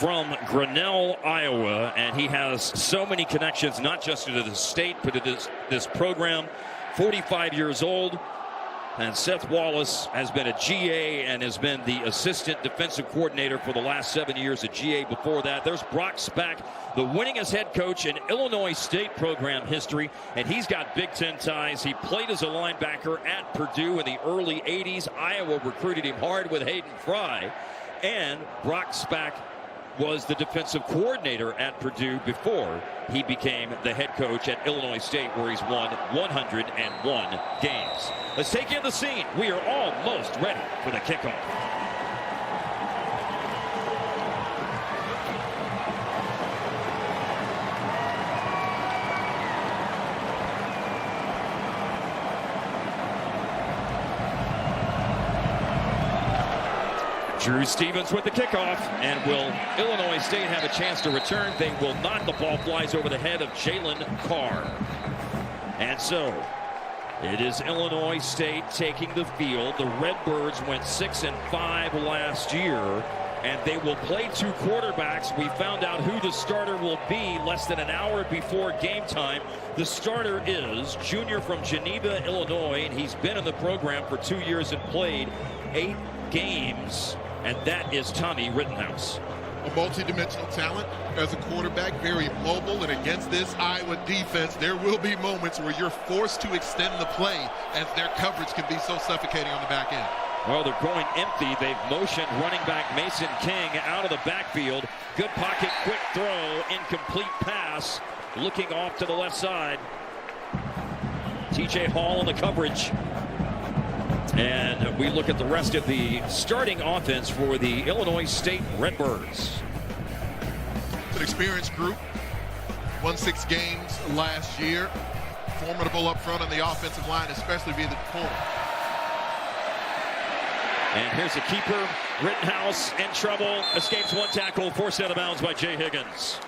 from Grinnell, Iowa, and he has so many connections, not just to the state, but to this program. 45 years old, and Seth Wallace has been a GA and has been the assistant defensive coordinator for the last 7 years at GA before that. There's Brock Spack, the winningest head coach in Illinois State program history, and he's got Big Ten ties. He played as a linebacker at Purdue in the early 80s. Iowa recruited him hard with Hayden Fry, and Brock Spack was the defensive coordinator at Purdue before he became the head coach at Illinois State, where he's won 101 games. Let's take in the scene. We are almost ready for the kickoff. Drew Stevens with the kickoff, and will Illinois State have a chance to return? They will not. The ball flies over the head of Jalen Carr. And so it is Illinois State taking the field. The Redbirds went 6-5 last year, and they will play two quarterbacks. We found out who the starter will be less than an hour before game time. The starter is junior from Geneva, Illinois, and he's been in the program for 2 years and played 8 games. And that is Tommy Rittenhouse. A multi-dimensional talent as a quarterback, very mobile, and against this Iowa defense, there will be moments where you're forced to extend the play as their coverage can be so suffocating on the back end. Well, they're going empty. They've motioned running back Mason King out of the backfield. Good pocket, quick throw, incomplete pass, looking off to the left side. TJ Hall in the coverage. And we look at the rest of the starting offense for the Illinois State Redbirds. It's an experienced group. Won 6 games last year. Formidable up front on the offensive line, especially via the corner. And here's the keeper. Rittenhouse in trouble. Escapes one tackle. Forced out of bounds by Jay Higgins.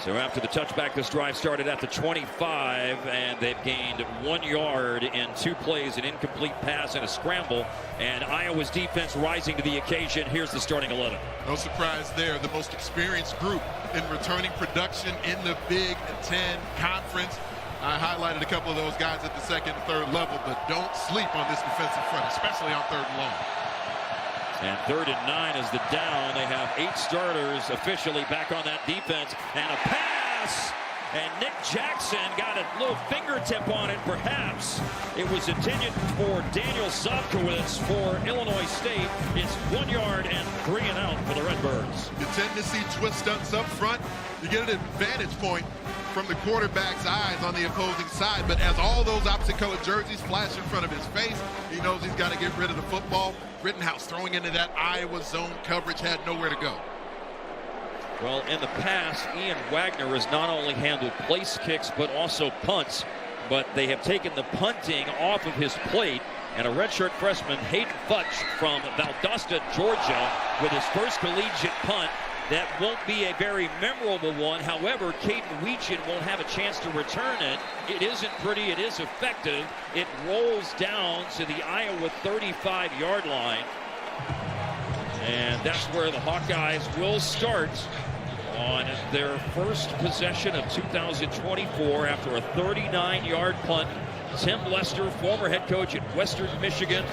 So after the touchback, this drive started at the 25, and they've gained 1 yard in 2 plays, an incomplete pass and a scramble. And Iowa's defense rising to the occasion. Here's the starting 11. No surprise there. The most experienced group in returning production in the Big Ten Conference. I highlighted a couple of those guys at the second and third level, but don't sleep on this defensive front, especially on 3rd and long. And 3rd and 9 is the down. They have 8 starters officially back on that defense. And a pass. And Nick Jackson got a little fingertip on it, perhaps. It was intended for Daniel Sobkowitz for Illinois State. It's 1 yard and 3 and out for the Redbirds. You tend to see twist stunts up front. You get an advantage point from the quarterback's eyes on the opposing side, but as all those opposite colored jerseys flash in front of his face, he knows he's got to get rid of the football. Rittenhouse throwing into that Iowa zone coverage, had nowhere to go. Well, in the past, Ian Wagner has not only handled place kicks but also punts, but they have taken the punting off of his plate, and a redshirt freshman, Hayden Futch from Valdosta, Georgia, with his first collegiate punt. That won't be a very memorable one. However, Caden Weechin won't have a chance to return it. It isn't pretty. It is effective. It rolls down to the Iowa 35-yard line. And that's where the Hawkeyes will start on their first possession of 2024 after a 39-yard punt. Tim Lester, former head coach at Western Michigan,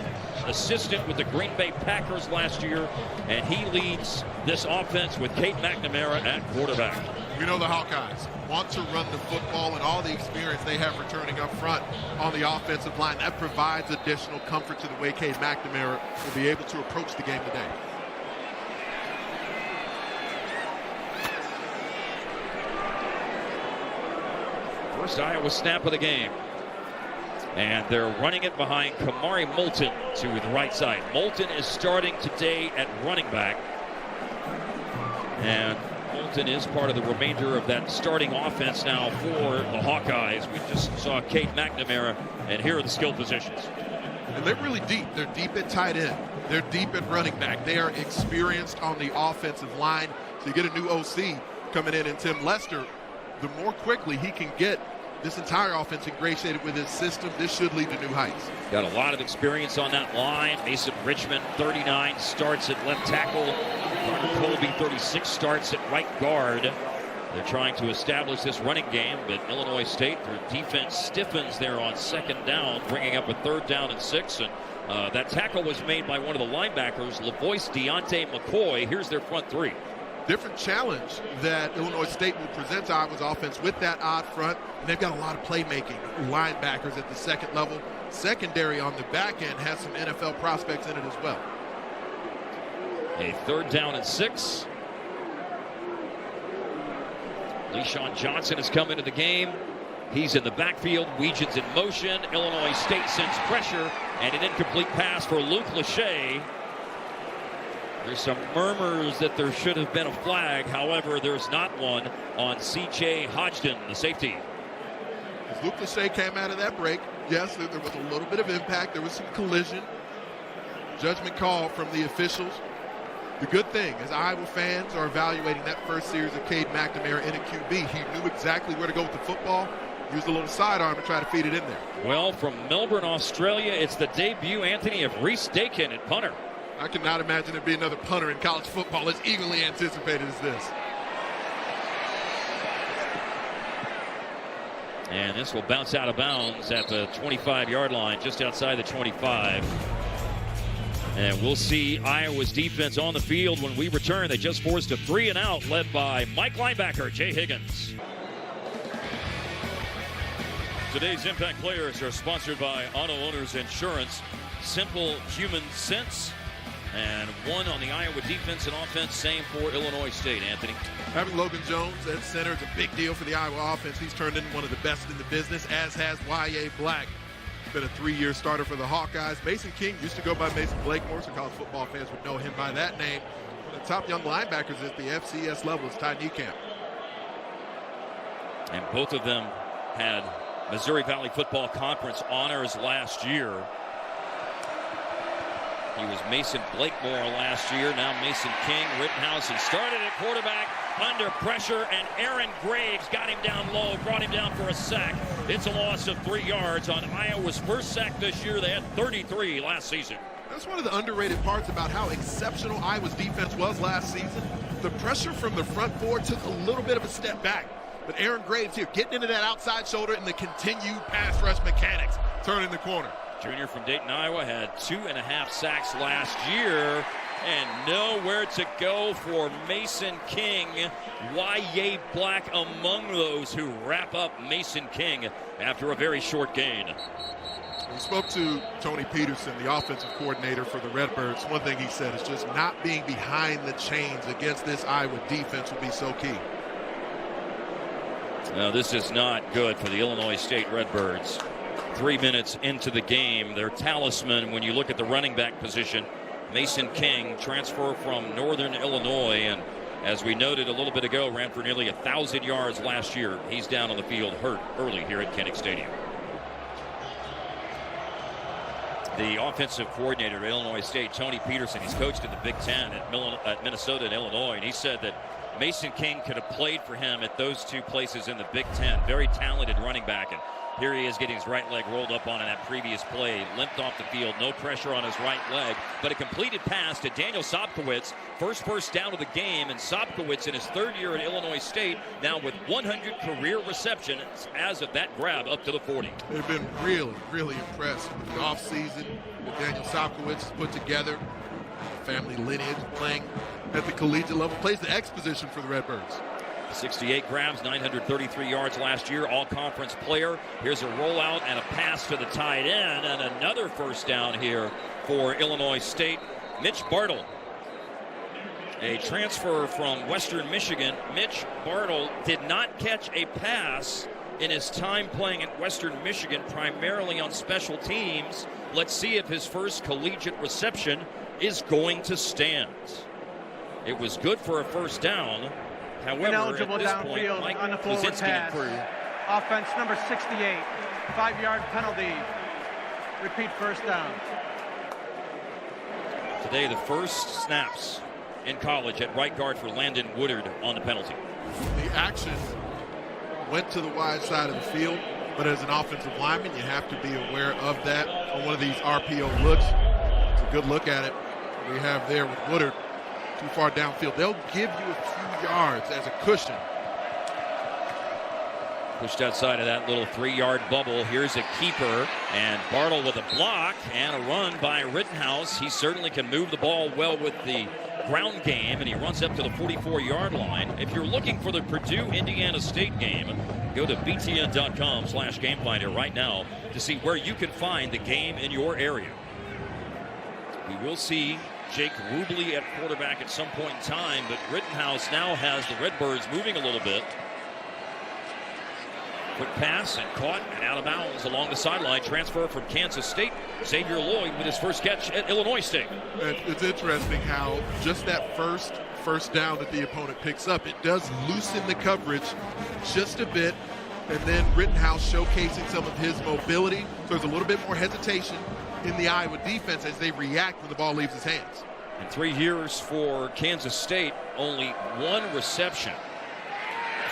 assistant with the Green Bay Packers last year, and he leads this offense with Kate McNamara at quarterback. We know the Hawkeyes want to run the football, and all the experience they have returning up front on the offensive line, that provides additional comfort to the way Kate McNamara will be able to approach the game today. First Iowa snap of the game. And they're running it behind Kamari Moulton to the right side. Moulton is starting today at running back. And Moulton is part of the remainder of that starting offense now for the Hawkeyes. We just saw Kate McNamara, and here are the skill positions. And they're really deep. They're deep at tight end. They're deep at running back. They are experienced on the offensive line. So you get a new OC coming in Tim Lester. The more quickly he can get this entire offense ingratiated with his system. This should lead to new heights. Got a lot of experience on that line. Mason Richmond, 39 starts at left tackle. Carter Colby, 36 starts at right guard. They're trying to establish this running game, but Illinois State, their defense stiffens there on second down, bringing up a 3rd down and 6. And that tackle was made by one of the linebackers, Lavois Deontay McCoy. Here's their front three. Different challenge that Illinois State will present to Iowa's offense with that odd front. And they've got a lot of playmaking linebackers at the second level. Secondary on the back end has some NFL prospects in it as well. A 3rd down and 6. LeSean Johnson has come into the game. He's in the backfield. Weegens in motion. Illinois State sends pressure, and an incomplete pass for Luke Lachey. There's some murmurs that there should have been a flag. However, there's not one on C.J. Hodgson, the safety. As Luke Lachey came out of that break, yes, there was a little bit of impact. There was some collision. Judgment call from the officials. The good thing is Iowa fans are evaluating that first series of Cade McNamara in a QB. He knew exactly where to go with the football. Used a little sidearm to try to feed it in there. Well, from Melbourne, Australia, it's the debut, Anthony, of Reese Dakin at punter. I cannot imagine there be another punter in college football as eagerly anticipated as this. And this will bounce out of bounds at the 25-yard line, just outside the 25. And we'll see Iowa's defense on the field when we return. They just forced a 3-and-out led by Mike linebacker Jay Higgins. Today's Impact Players are sponsored by Auto Owners Insurance. Simple human sense. And one on the Iowa defense and offense, same for Illinois State, Anthony. Having Logan Jones at center is a big deal for the Iowa offense. He's turned into one of the best in the business, as has Y.A. Black. Been a 3-year starter for the Hawkeyes. Mason King used to go by Mason Blakemore, so college football fans would know him by that name. One of the top young linebackers at the FCS level is Thate Niekamp. And both of them had Missouri Valley Football Conference honors last year. He was Mason Blakemore last year, now Mason King. Rittenhouse, he started at quarterback under pressure, and Aaron Graves got him down low, brought him down for a sack. It's a loss of 3 yards on Iowa's first sack this year. They had 33 last season. That's one of the underrated parts about how exceptional Iowa's defense was last season. The pressure from the front four took a little bit of a step back. But Aaron Graves here getting into that outside shoulder and the continued pass rush mechanics turning the corner. Junior from Dayton, Iowa, had 2.5 sacks last year, and nowhere to go for Mason King. Y.A. Black among those who wrap up Mason King after a very short gain. We spoke to Tony Peterson, the offensive coordinator for the Redbirds. One thing he said is just not being behind the chains against this Iowa defense will be so key. Now, this is not good for the Illinois State Redbirds. 3 minutes into the game, their talisman, when you look at the running back position, Mason King, transfer from Northern Illinois, and as we noted a little bit ago, ran for nearly 1,000 yards last year. He's down on the field hurt early here at Kinnick Stadium. The offensive coordinator at Illinois State, Tony Peterson, he's coached in the Big Ten at Minnesota and Illinois, and he said that Mason King could have played for him at those two places in the Big Ten. Very talented running back, and here he is getting his right leg rolled up on in that previous play. Limped off the field, no pressure on his right leg, but a completed pass to Daniel Sobkowitz. First down of the game, and Sobkowitz in his 3rd year at Illinois State, now with 100 career receptions as of that grab up to the 40. They've been really, really impressed with the offseason that Daniel Sobkowitz has put together. Family lineage, playing at the collegiate level, plays the X position for the Redbirds. 68 grabs, 933 yards last year, all-conference player. Here's a rollout and a pass to the tight end, and another first down here for Illinois State. Mitch Bartle, a transfer from Western Michigan. Mitch Bartle did not catch a pass in his time playing at Western Michigan, primarily on special teams. Let's see if his first collegiate reception is going to stand. It was good for a first down. However, ineligible at this point, downfield Mike on the forward Kozinski pass. improved. Offense number 68, 5-yard penalty. Repeat first down. Today, the first snaps in college at right guard for Landon Woodard on the penalty. The action went to the wide side of the field, but as an offensive lineman, you have to be aware of that on one of these RPO looks. It's a good look at it we have there with Woodard too far downfield. They'll give you a few yards as a cushion. Pushed outside of that little 3-yard bubble. Here's a keeper, and Bartle with a block and a run by Rittenhouse. He certainly can move the ball well with the ground game, and he runs up to the 44-yard line. If you're looking for the Purdue-Indiana State game, go to btn.com/gamefinder right now to see where you can find the game in your area. We will see Jake Rubley at quarterback at some point in time, but Rittenhouse now has the Redbirds moving a little bit. Quick pass and caught and out of bounds along the sideline. Transfer from Kansas State. Xavier Lloyd with his first catch at Illinois State. It's interesting how just that first down that the opponent picks up, it does loosen the coverage just a bit, and then Rittenhouse showcasing some of his mobility. So there's a little bit more hesitation in the Iowa defense as they react when the ball leaves his hands. In 3 years for Kansas State, only 1 reception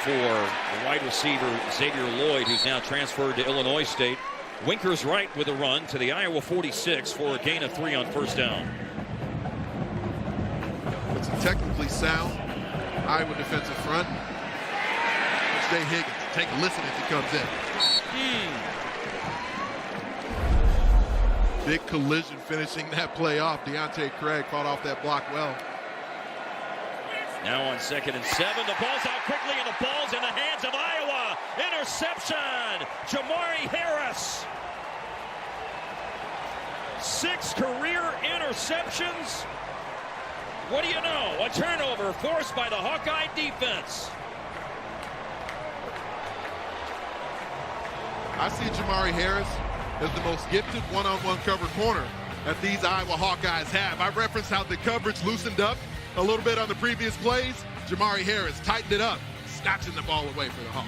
for the wide receiver Xavier Lloyd, who's now transferred to Illinois State. Winkers right with a run to the Iowa 46 for a gain of 3 on first down. It's a technically sound Iowa defensive front. It's Jay Higgins. Take a listen as he comes in. Big collision finishing that play off. Deontay Craig caught off that block well. Now on 2nd and 7, the ball's out quickly, and the ball's in the hands of Iowa. Interception, Jamari Harris. 6 career interceptions. What do you know? A turnover forced by the Hawkeye defense. I see Jamari Harris as the most gifted one-on-one cover corner that these Iowa Hawkeyes have. I referenced how the coverage loosened up a little bit on the previous plays. Jamari Harris tightened it up, snatching the ball away for the Hawks.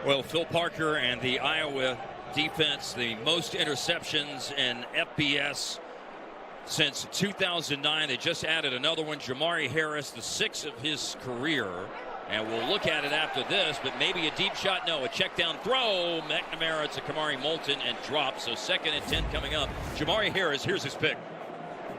Well, Phil Parker and the Iowa defense, the most interceptions in FBS since 2009. They just added another one. Jamari Harris, the 6th of his career. And we'll look at it after this, but maybe a deep shot. No, a check down throw. McNamara to Kamari Moulton and drops. So 2nd and 10 coming up. Jamari Harris, here's his pick.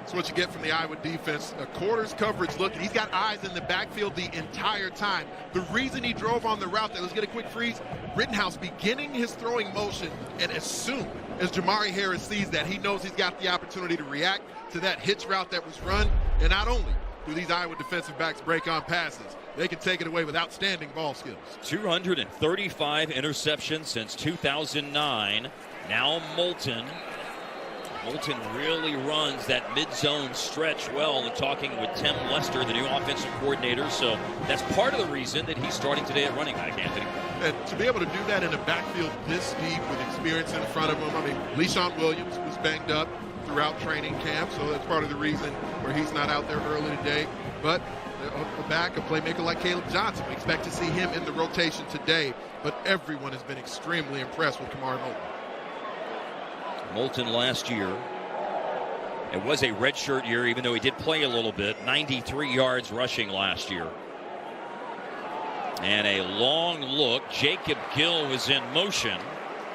That's what you get from the Iowa defense. A quarters coverage look, and he's got eyes in the backfield the entire time. The reason he drove on the route, let's get a quick freeze. Rittenhouse beginning his throwing motion, and as soon as Jamari Harris sees that, he knows he's got the opportunity to react to that hitch route that was run. And not only do these Iowa defensive backs break on passes, they can take it away with outstanding ball skills. 235 interceptions since 2009. Now Moulton. Moulton really runs that mid-zone stretch well, and talking with Tim Lester, the new offensive coordinator. So that's part of the reason that he's starting today at running back, Anthony. And to be able to do that in a backfield this deep with experience in front of him, I mean, LeSean Williams was banged up throughout training camp, so that's part of the reason where he's not out there early today. But a back, a playmaker like Caleb Johnson, we expect to see him in the rotation today. But everyone has been extremely impressed with Kamari Moulton. Moulton last year, it was a redshirt year, even though he did play a little bit. 93 yards rushing last year. And a long look. Jacob Gill was in motion.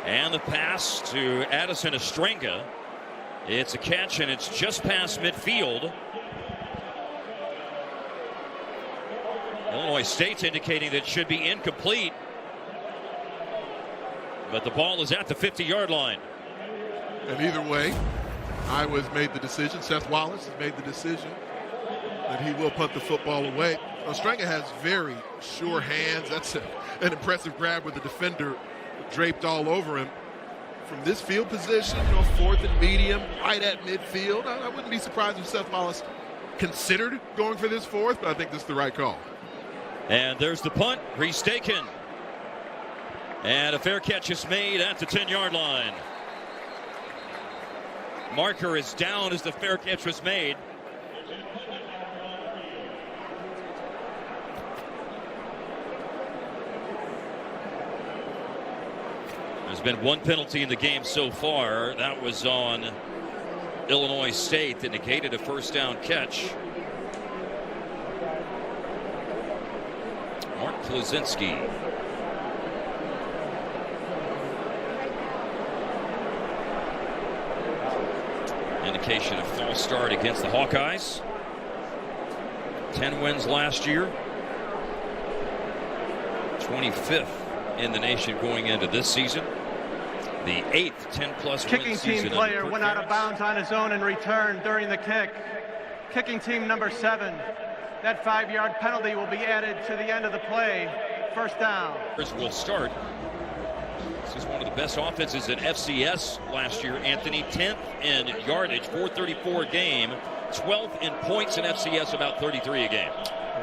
And the pass to Addison Estrenga. It's a catch, and it's just past midfield. Illinois State's indicating that it should be incomplete. But the ball is at the 50-yard line. And either way, Iowa's made the decision. Seth Wallace has made the decision that he will punt the football away. Estrenga has very sure hands. That's an impressive grab with the defender draped all over him. From this field position, 4th and medium, right at midfield, I wouldn't be surprised if Seth Wallace considered going for this 4th, but I think this is the right call. And there's the punt, restaken. And a fair catch is made at the 10-yard line. Marker is down as the fair catch was made. There's been 1 penalty in the game so far. That was on Illinois State that negated a first down catch. Mark Klozinski. Indication of false start against the Hawkeyes. 10 wins last year. 25th in the nation going into this season. The 8th 10-plus kicking team player went out of bounds on his own and returned during the kick. Kicking team number 7. That 5-yard penalty will be added to the end of the play. First down. Will start. This is one of the best offenses in FCS last year, Anthony. 10th in yardage, 434 a game. 12th in points in FCS, about 33 a game.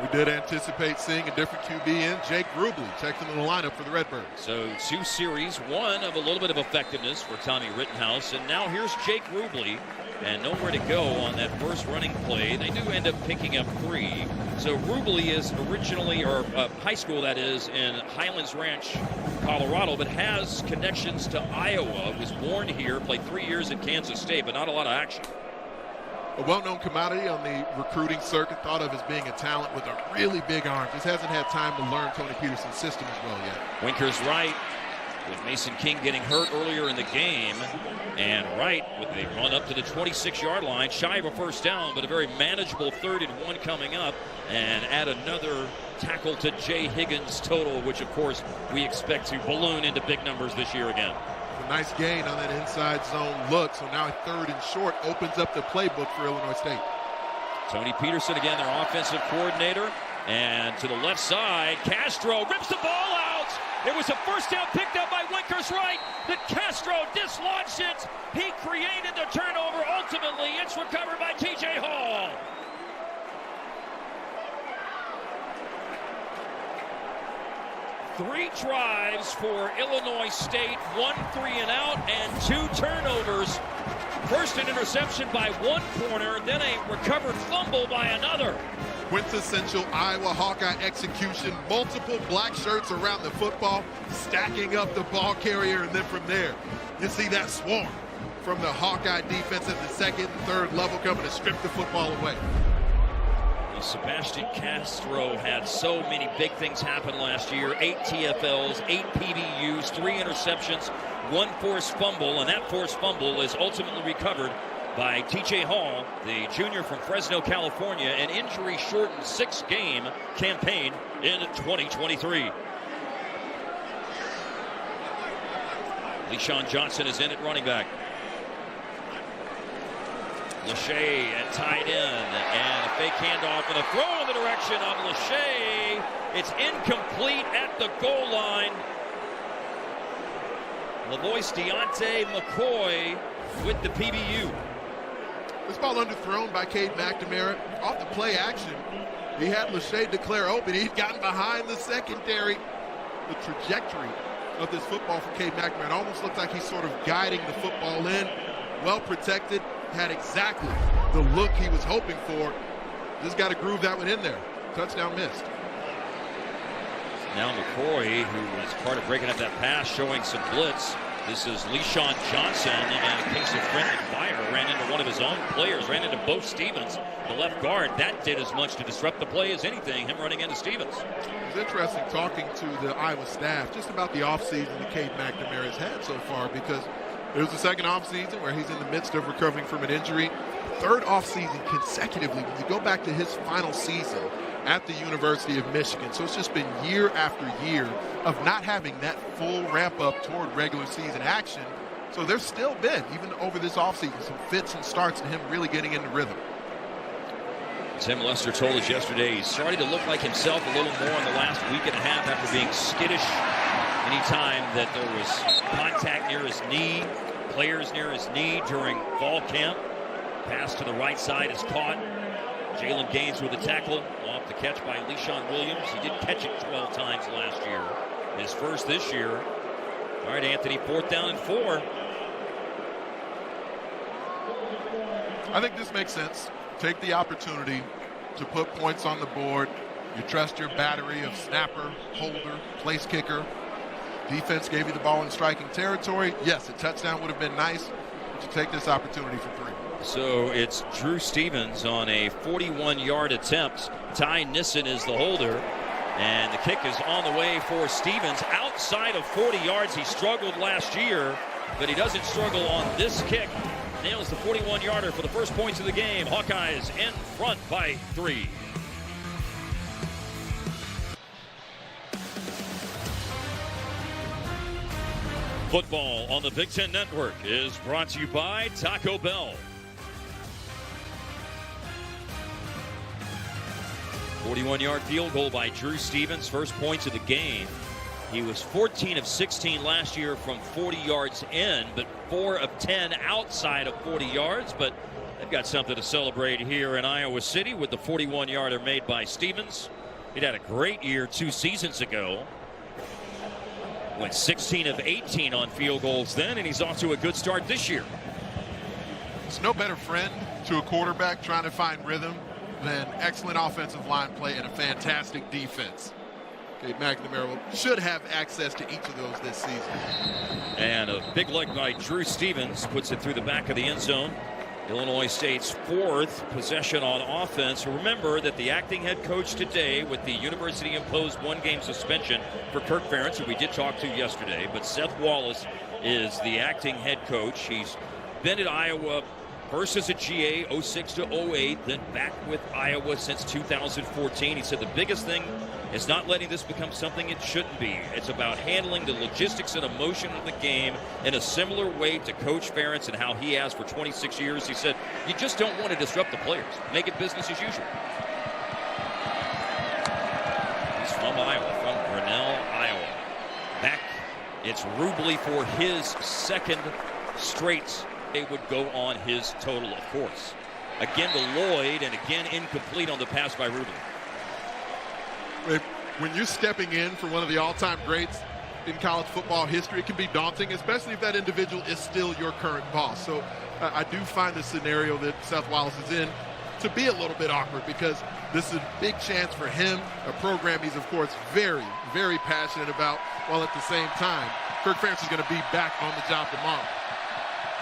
We did anticipate seeing a different QB in. Jake Rubley checked into the lineup for the Redbirds. So 2 series, one of a little bit of effectiveness for Tommy Rittenhouse. And now here's Jake Rubley, and nowhere to go on that first running play. They do end up picking up 3. So Rubley is originally, or high school that is, in Highlands Ranch, Colorado, but has connections to Iowa. Was born here, played 3 years at Kansas State, but not a lot of action. A well-known commodity on the recruiting circuit, thought of as being a talent with a really big arm. Just hasn't had time to learn Tony Peterson's system as well yet. Winkers right, with Mason King getting hurt earlier in the game. And Wright with a run up to the 26-yard line, shy of a first down, but a very manageable 3rd and 1 coming up. And add another tackle to Jay Higgins' total, which, of course, we expect to balloon into big numbers this year again. A nice gain on that inside zone look. So now a 3rd and short opens up the playbook for Illinois State. Tony Peterson, again, their offensive coordinator. And to the left side, Castro rips the ball out. It was a first down picked up by Winkers Wright. Then Castro dislodged it. He created the turnover. Ultimately, it's recovered by T.J. Hall. Three drives for Illinois State, 1 3-and-out, and 2 turnovers. First an interception by one corner, then a recovered fumble by another. Quintessential Iowa Hawkeye execution, multiple black shirts around the football, stacking up the ball carrier, and then from there, you see that swarm from the Hawkeye defense at the 2nd and 3rd level coming to strip the football away. Sebastian Castro had so many big things happen last year. 8 TFLs, 8 PBUs, 3 interceptions, 1 forced fumble, and that forced fumble is ultimately recovered by T.J. Hall, the junior from Fresno, California, an injury-shortened 6-game campaign in 2023. LeSean Johnson is in at running back. Lachey at tight end, and a fake handoff and a throw in the direction of Lachey. It's incomplete at the goal line. Lavois Deontay McCoy with the PBU. This ball underthrown by Cade McNamara. Off the play action, he had Lachey declare open. He'd gotten behind the secondary. The trajectory of this football for Cade McNamara, it almost looked like he's sort of guiding the football in. Well protected, had exactly the look he was hoping for. Just got to groove that one in there. Touchdown missed. Now McCoy, who was part of breaking up that pass, showing some blitz. This is LeSean Johnson, and a case of friendly fire. Ran into one of his own players, ran into Bo Stevens, the left guard. That did as much to disrupt the play as anything, him running into Stevens. It was interesting talking to the Iowa staff just about the offseason that Cade McNamara has had so far, because it was the 2nd offseason where he's in the midst of recovering from an injury. 3rd offseason consecutively when you go back to his final season at the University of Michigan. So it's just been year after year of not having that full ramp up toward regular season action. So there's still been, even over this offseason, some fits and starts and him really getting into rhythm. Tim Lester told us yesterday he's starting to look like himself a little more in the last week and a half after being skittish anytime that there was contact near his knee, players near his knee during fall camp. Pass to the right side is caught. Jalen Gaines with a tackle, off the catch by LeSean Williams. He did catch it 12 times last year. His first this year. All right, Anthony, 4th down and 4. I think this makes sense. Take the opportunity to put points on the board. You trust your battery of snapper, holder, place kicker. Defense gave you the ball in striking territory. Yes, a touchdown would have been nice, but you take this opportunity for 3. So it's Drew Stevens on a 41-yard attempt. Ty Nissen is the holder. And the kick is on the way for Stevens outside of 40 yards. He struggled last year, but he doesn't struggle on this kick. Nails the 41-yarder for the first points of the game. Hawkeyes in front by 3. Football on the Big Ten Network is brought to you by Taco Bell. 41-yard field goal by Drew Stevens, first points of the game. He was 14 of 16 last year from 40 yards in, but 4 of 10 outside of 40 yards. But they've got something to celebrate here in Iowa City with the 41-yarder made by Stevens. He'd had a great year 2 seasons ago. Went 16 of 18 on field goals then, and he's off to a good start this year. It's no better friend to a quarterback trying to find rhythm than excellent offensive line play and a fantastic defense. Okay, McNamara should have access to each of those this season. And a big leg by Drew Stevens puts it through the back of the end zone. Illinois State's 4th possession on offense. Remember that the acting head coach today with the university-imposed 1-game suspension for Kirk Ferentz, who we did talk to yesterday, but Seth Wallace is the acting head coach. He's been at Iowa first as a GA 06 to 08, then back with Iowa since 2014. He said the biggest thing is not letting this become something it shouldn't be. It's about handling the logistics and emotion of the game in a similar way to Coach Ferentz and how he has for 26 years. He said, you just don't want to disrupt the players. Make it business as usual. He's from Iowa, from Grinnell, Iowa. Back, it's Rubley for his 2nd straight. They would go on his total, of course. Again to Lloyd, and again incomplete on the pass by Rubley. When you're stepping in for one of the all-time greats in college football history, it can be daunting, especially if that individual is still your current boss. So I do find the scenario that Seth Wallace is in to be a little bit awkward because this is a big chance for him, a program he's, of course, very, very passionate about, while at the same time, Kirk Ferentz is going to be back on the job tomorrow.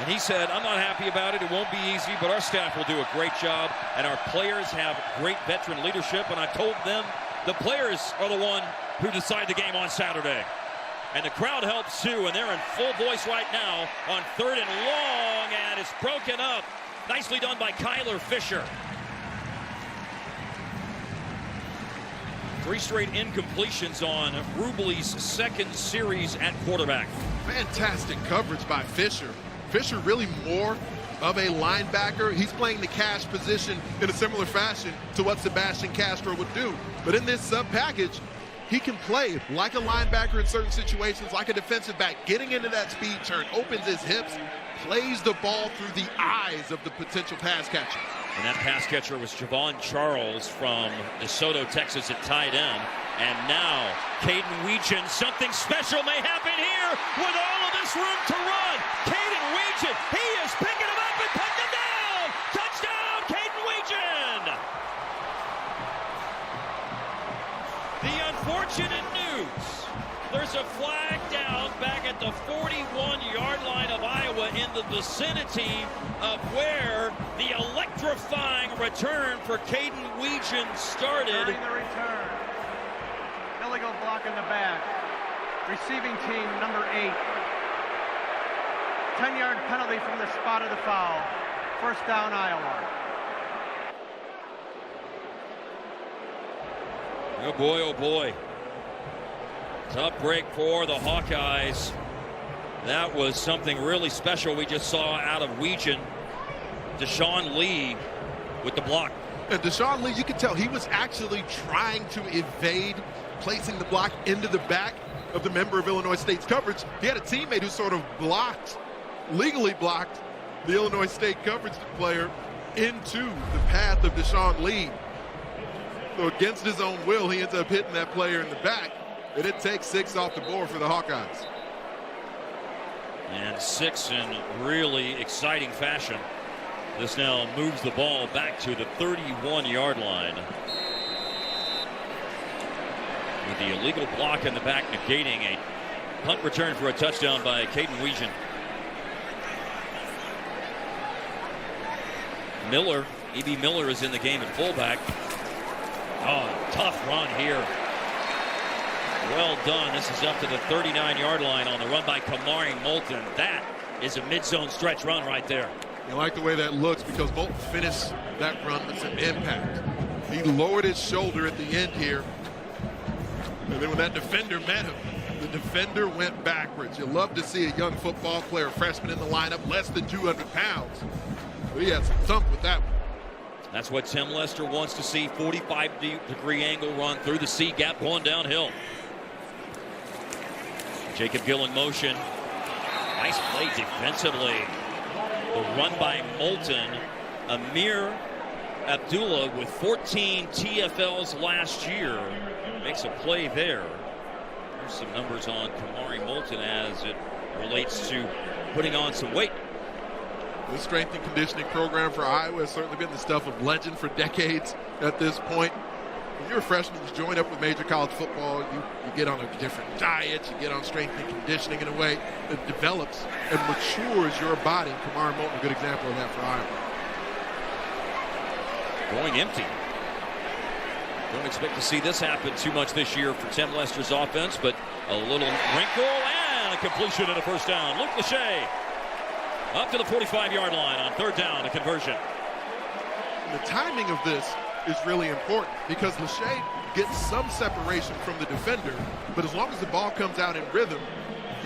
And he said, I'm not happy about it. It won't be easy, but our staff will do a great job, and our players have great veteran leadership, and I told them the players are the one who decide the game on Saturday. And the crowd helps too, and they're in full voice right now on 3rd and long, and it's broken up. Nicely done by Kyler Fisher. 3 straight incompletions on Rubley's 2nd series at quarterback. Fantastic coverage by Fisher. Fisher really more of a linebacker. He's playing the cash position in a similar fashion to what Sebastian Castro would do. But in this sub package, he can play like a linebacker in certain situations, like a defensive back, getting into that speed turn, opens his hips, plays the ball through the eyes of the potential pass catcher. And that pass catcher was Javon Charles from DeSoto, Texas at tight end. And now Caden Weegan, something special may happen here with all of this room to run. Caden Weegan, he is picking him up and putting him down. Touchdown, Caden Weegan. The unfortunate news. There's a flag down back at the 41-yard line of Iowa in the vicinity of where the electrifying return for Caden Weegan started. During the return. Illegal block in the back. Receiving team number 8. 10-yard penalty from the spot of the foul. First down, Iowa. Oh boy, oh boy. Tough break for the Hawkeyes. That was something really special we just saw out of Weegan. Deshaun Lee with the block. And Deshaun Lee, you could tell he was actually trying to evade placing the block into the back of the member of Illinois State's coverage. He had a teammate who sort of legally blocked the Illinois State coverage player into the path of Deshaun Lee. So against his own will, he ends up hitting that player in the back, and it takes 6 off the board for the Hawkeyes. And 6 in really exciting fashion. This now moves the ball back to the 31-yard line. With the illegal block in the back negating a punt return for a touchdown by Caden Weegan. E.B. Miller is in the game at fullback. Oh, tough run here Well done. This is up to the 39-yard line on the run by Kamari Moulton. That is a mid-zone stretch run right there. You like the way that looks because Moulton finished that run with some impact. He lowered his shoulder at the end here. And then when that defender met him, the defender went backwards. You love to see a young football player, freshman in the lineup, less than 200 pounds. But he had some thump with that one. That's what Tim Lester wants to see. 45-degree angle run through the C gap going downhill. Jacob Gill in motion. Nice play defensively. The run by Moulton. Amir Abdullah with 14 TFLs last year makes a play there. There's some numbers on Kamari Moulton as it relates to putting on some weight. The strength and conditioning program for Iowa has certainly been the stuff of legend for decades at this point. When you're a freshman, you join up with major college football, you get on a different diet, you get on strength and conditioning in a way that develops and matures your body. Kamari Moulton, a good example of that for Iowa. Going empty. Don't expect to see this happen too much this year for Tim Lester's offense, but a little wrinkle and a completion and a first down. Luke Lachey up to the 45-yard line on third down, a conversion. The timing of this is really important because Lachey gets some separation from the defender, but as long as the ball comes out in rhythm,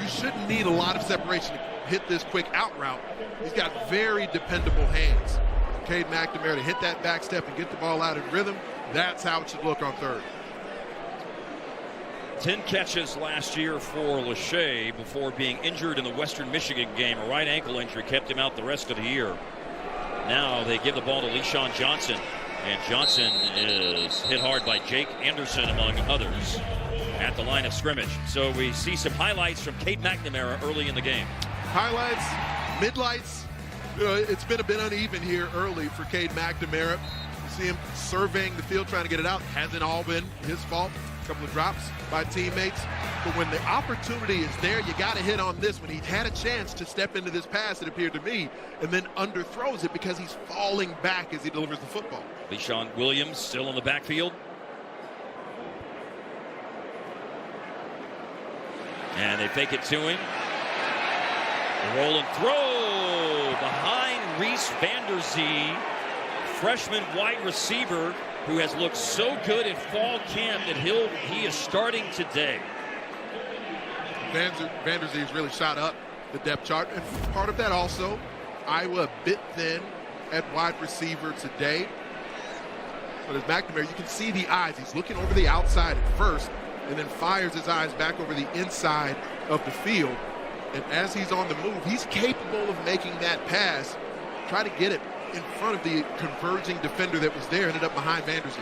you shouldn't need a lot of separation to hit this quick out route. He's got very dependable hands. Cade McNamara to hit that back step and get the ball out in rhythm, that's how it should look on third. 10 catches last year for Lachey before being injured in the Western Michigan game. A right ankle injury kept him out the rest of the year. Now they give the ball to LeSean Johnson, and Johnson is hit hard by Jake Anderson, among others, at the line of scrimmage. So we see some highlights from Cade McNamara early in the game. Highlights, midlights. It's been a bit uneven here early for Cade McNamara. You see him surveying the field, trying to get it out. Hasn't all been his fault. A couple of drops by teammates. But when the opportunity is there, you got to hit on this. When he had a chance to step into this pass, it appeared to me, and then underthrows it because he's falling back as he delivers the football. LeSean Williams still in the backfield. And they fake it to him. Roll and throw behind Reese Vanderzee, freshman wide receiver who has looked so good in fall camp that he is starting today. Vanderzee's really shot up the depth chart, and part of that also, Iowa a bit thin at wide receiver today. But as McNamara, you can see the eyes. He's looking over the outside at first, and then fires his eyes back over the inside of the field. And as he's on the move, he's capable of making that pass, try to get it in front of the converging defender that was there, ended up behind Vanderzee.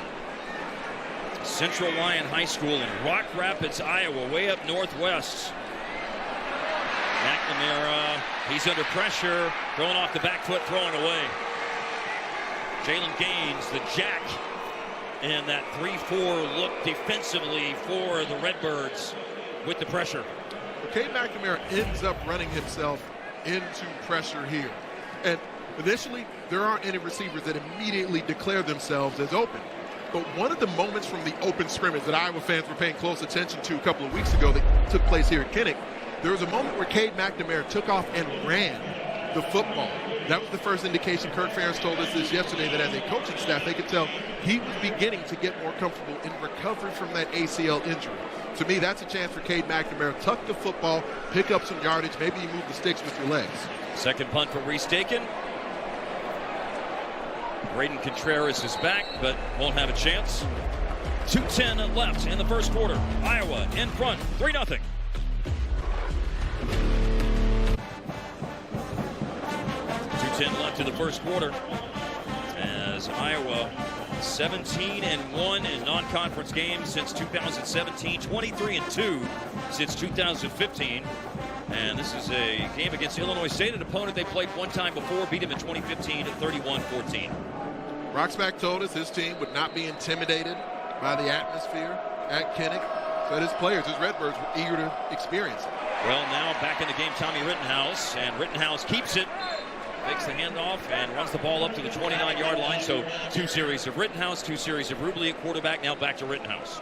Central Lyon High School in Rock Rapids, Iowa, way up northwest. McNamara, he's under pressure, throwing off the back foot, throwing away. Jalen Gaines, the jack, and that 3-4 look defensively for the Redbirds with the pressure. Cade McNamara ends up running himself into pressure here. And initially, there aren't any receivers that immediately declare themselves as open. But one of the moments from the open scrimmage that Iowa fans were paying close attention to a couple of weeks ago that took place here at Kinnick, there was a moment where Cade McNamara took off and ran the football. That was the first indication. Kirk Ferentz told us this yesterday, that as a coaching staff, they could tell he was beginning to get more comfortable in recovery from that ACL injury. To me, that's a chance for Cade McNamara. Tuck the football, pick up some yardage. Maybe you move the sticks with your legs. Second punt for Reese Dakin. Braden Contreras is back, but won't have a chance. 2:10 left in the first quarter. Iowa in front, 3-0. Left in the first quarter as Iowa 17-1 in non-conference games since 2017, 23-2 since 2015, and this is a game against Illinois State, an opponent they played one time before, beat him in 2015 at 31-14. Roxback told us his team would not be intimidated by the atmosphere at Kinnick, but his players, his Redbirds, were eager to experience it. Well, now back in the game, Tommy Rittenhouse, and Rittenhouse keeps it. Makes the handoff and runs the ball up to the 29-yard line. So 2 series of Rittenhouse, 2 series of Rubley at quarterback. Now back to Rittenhouse.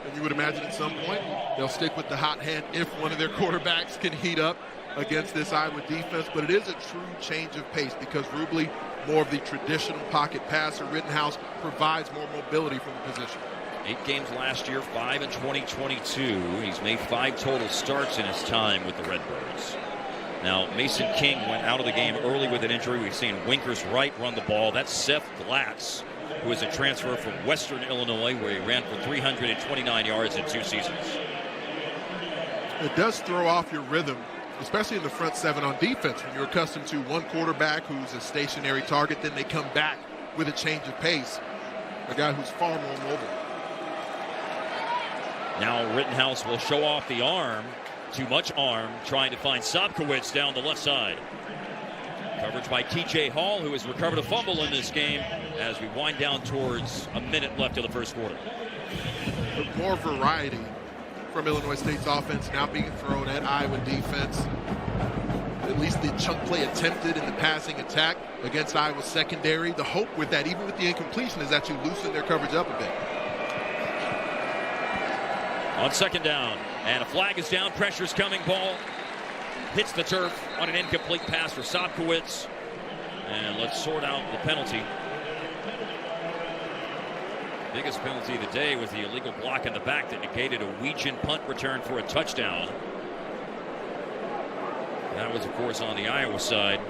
And you would imagine at some point they'll stick with the hot hand if one of their quarterbacks can heat up against this Iowa defense. But it is a true change of pace because Rubley, more of the traditional pocket passer. Rittenhouse provides more mobility from the position. 8 games last year, 5 in 2022. He's made 5 total starts in his time with the Redbirds. Now, Mason King went out of the game early with an injury. We've seen Winkers Wright run the ball. That's Seth Glatz, who is a transfer from Western Illinois, where he ran for 329 yards in 2 seasons. It does throw off your rhythm, especially in the front 7 on defense, when you're accustomed to one quarterback who's a stationary target, then they come back with a change of pace. A guy who's far more mobile. Now Rittenhouse will show off the arm. Too much arm, trying to find Sobkowitz down the left side. Coverage by TJ Hall, who has recovered a fumble in this game as we wind down towards a minute left of the first quarter. But more variety from Illinois State's offense now being thrown at Iowa defense. At least the chunk play attempted in the passing attack against Iowa's secondary. The hope with that, even with the incompletion, is that you loosen their coverage up a bit. On second down, and a flag is down, pressure's coming, ball hits the turf on an incomplete pass for Sobkowitz. And let's sort out the penalty. Biggest penalty of the day was the illegal block in the back that negated a Weechen punt return for a touchdown. That was, of course, on the Iowa side.